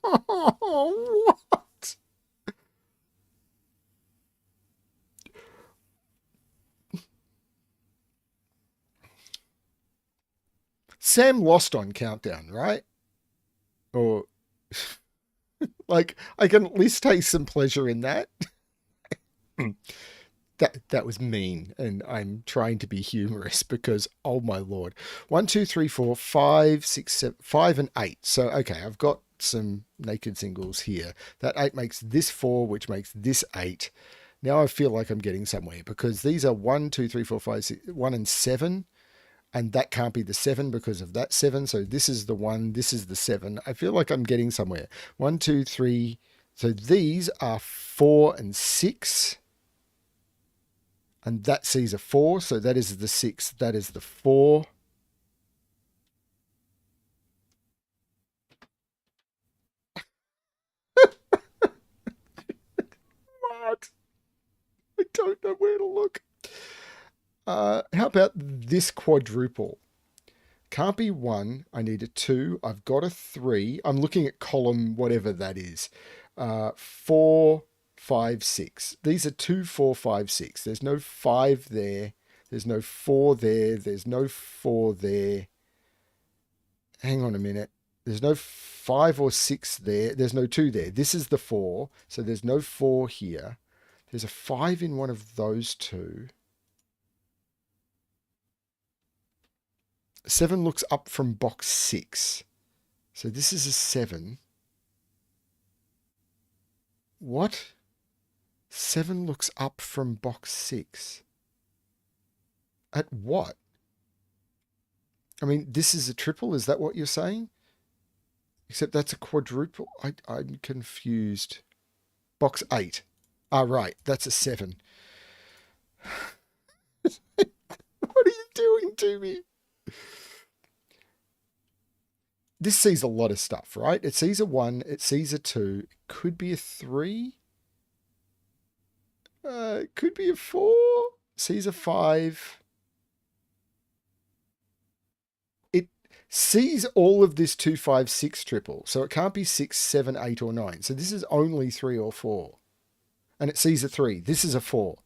What? Sam lost on Countdown, right? Or, like, I can at least take some pleasure in that. That was mean, and I'm trying to be humorous because, oh my lord. 1, 2, 3, 4, 5, 6, 7, 5, and 8. So, okay, I've got some naked singles here. That 8 makes this 4, which makes this 8. Now I feel like I'm getting somewhere because these are 1, 2, 3, 4, 5, 6, 1 and 7. And that can't be the 7 because of that 7. So this is the 1, this is the 7. I feel like I'm getting somewhere. 1, 2, 3. So these are 4 and 6. And that sees a 4, so that is the 6, that is the 4. What? I don't know where to look. How about this quadruple? Can't be 1, I need a 2, I've got a 3. I'm looking at column whatever that is. 4, 5, 6. These are 2, 4, 5, 6. There's no 5 there. There's no 4 there. There's no 4 there. Hang on a minute. There's no 5 or 6 there. There's no 2 there. This is the 4. So there's no 4 here. There's a 5 in one of those two. 7 looks up from box 6. So this is a 7. What? 7 looks up from box 6. At what? I mean, this is a triple. Is that what you're saying? Except that's a quadruple. I'm confused. Box 8. Ah, right. That's a 7. What are you doing to me? This sees a lot of stuff, right? It sees a 1. It sees a 2. It could be a 3. It could be a 4. Sees a 5. It sees all of this 2, 5, 6 triple. So it can't be 6, 7, 8, or 9. So this is only 3 or 4. And it sees a 3. This is a 4.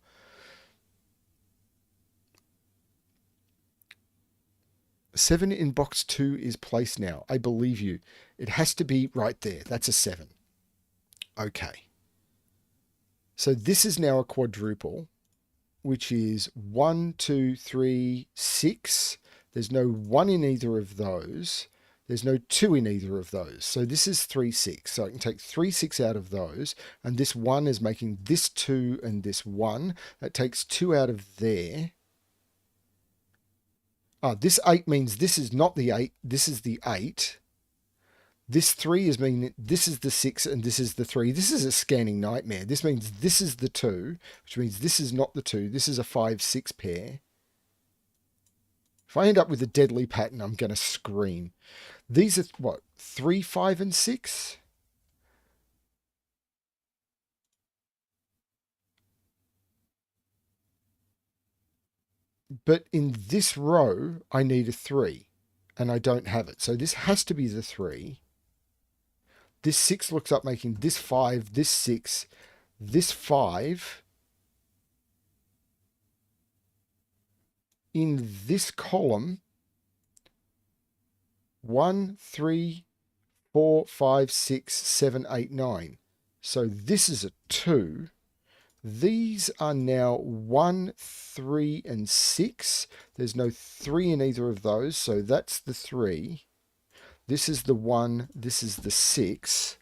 Seven in box 2 is placed now. I believe you. It has to be right there. That's a 7. Okay. So this is now a quadruple, which is 1, 2, 3, 6. There's no 1 in either of those. There's no 2 in either of those. So this is 3, 6. So I can take 3, 6 out of those. And this 1 is making this 2 and this 1. That takes 2 out of there. This 8 means this is not the 8. This is the 8. This 3 is meaning this is the 6 and this is the 3. This is a scanning nightmare. This means this is the 2, which means this is not the 2. This is a 5, 6 pair. If I end up with a deadly pattern, I'm going to scream. These are what? 3, 5, and 6? But in this row, I need a 3, and I don't have it. So this has to be the 3. This 6 looks up making this 5, this 6, this 5. In this column, 1, 3, 4, 5, 6, 7, 8, 9. So this is a 2. These are now 1, 3, and 6. There's no 3 in either of those, so that's the 3. This is the 1. This is the 6.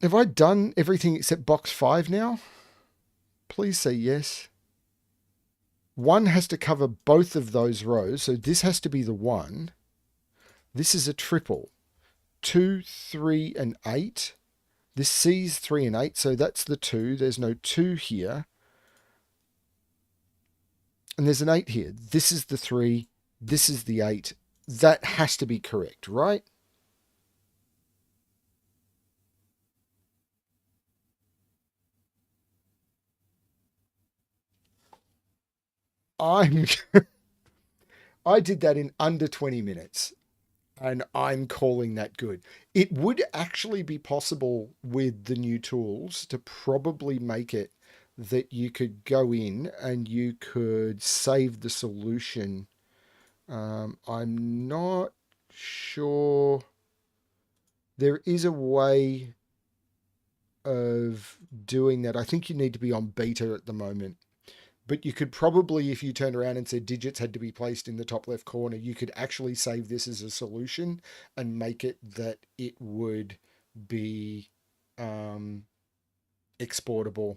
Have I done everything except box 5 now? Please say yes. 1 has to cover both of those rows, so this has to be the 1. This is a triple. 2, 3, and 8. This C's 3 and 8, so that's the 2. There's no 2 here. And there's an 8 here. This is the 3. This is the 8. That has to be correct, right? I did that in under 20 minutes. And I'm calling that good. It would actually be possible with the new tools to probably make it that you could go in and you could save the solution. I'm not sure. There is a way of doing that. I think you need to be on beta at the moment. But you could probably, if you turned around and said digits had to be placed in the top left corner, you could actually save this as a solution and make it that it would be exportable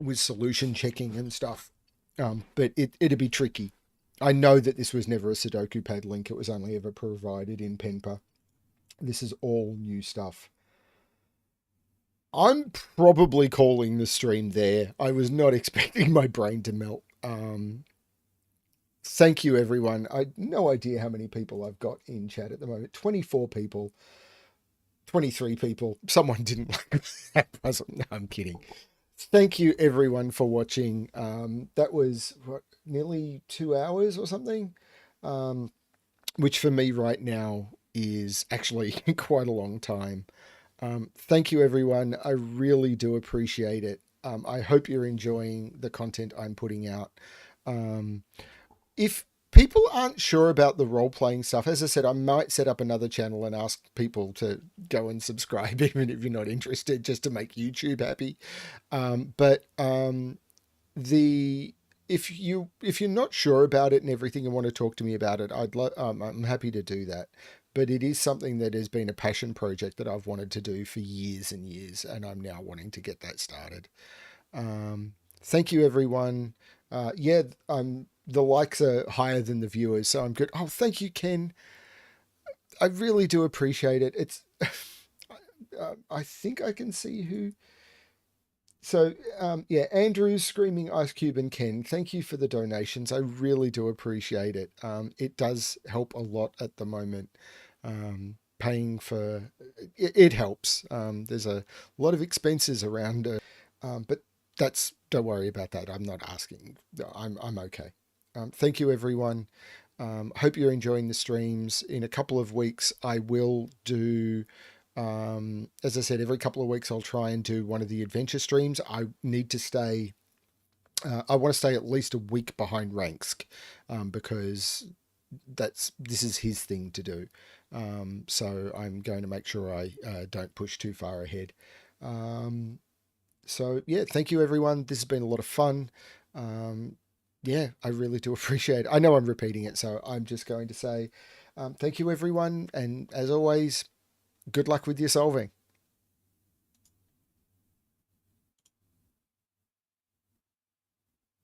with solution checking and stuff. But it'd be tricky. I know that this was never a Sudoku pad link. It was only ever provided in Penpa. This is all new stuff. I'm probably calling the stream there. I was not expecting my brain to melt. Thank you, everyone. I no idea how many people I've got in chat at the moment. 24 people, 23 people. Someone didn't like that puzzle. No, I'm kidding. Thank you, everyone, for watching. That was what, nearly 2 hours or something, which for me right now is actually quite a long time. Thank you, everyone. I really do appreciate it. I hope you're enjoying the content I'm putting out. If people aren't sure about the role-playing stuff, as I said, I might set up another channel and ask people to go and subscribe, even if you're not interested, just to make YouTube happy. If you're not sure about it and everything and want to talk to me about it, I'm happy to do that. But it is something that has been a passion project that I've wanted to do for years and years, and I'm now wanting to get that started. Thank you, everyone. The likes are higher than the viewers, so I'm good. Oh, thank you, Ken. I really do appreciate it. It's, I think I can see who. So, yeah, Andrew's Screaming Ice Cube and Ken, thank you for the donations. I really do appreciate it. It does help a lot at the moment. Paying for it helps. There's a lot of expenses around, but don't worry about that. I'm not asking. I'm okay. Thank you, everyone. Hope you're enjoying the streams. In a couple of weeks, I will do. As I said, every couple of weeks I'll try and do one of the adventure streams. I need to stay. I want to stay at least a week behind Ranksk, because this is his thing to do. So I'm going to make sure I don't push too far ahead. So yeah, thank you everyone. This has been a lot of fun. Um, yeah, I really do appreciate it. I know I'm repeating it, so I'm just going to say thank you everyone. And as always, good luck with your solving.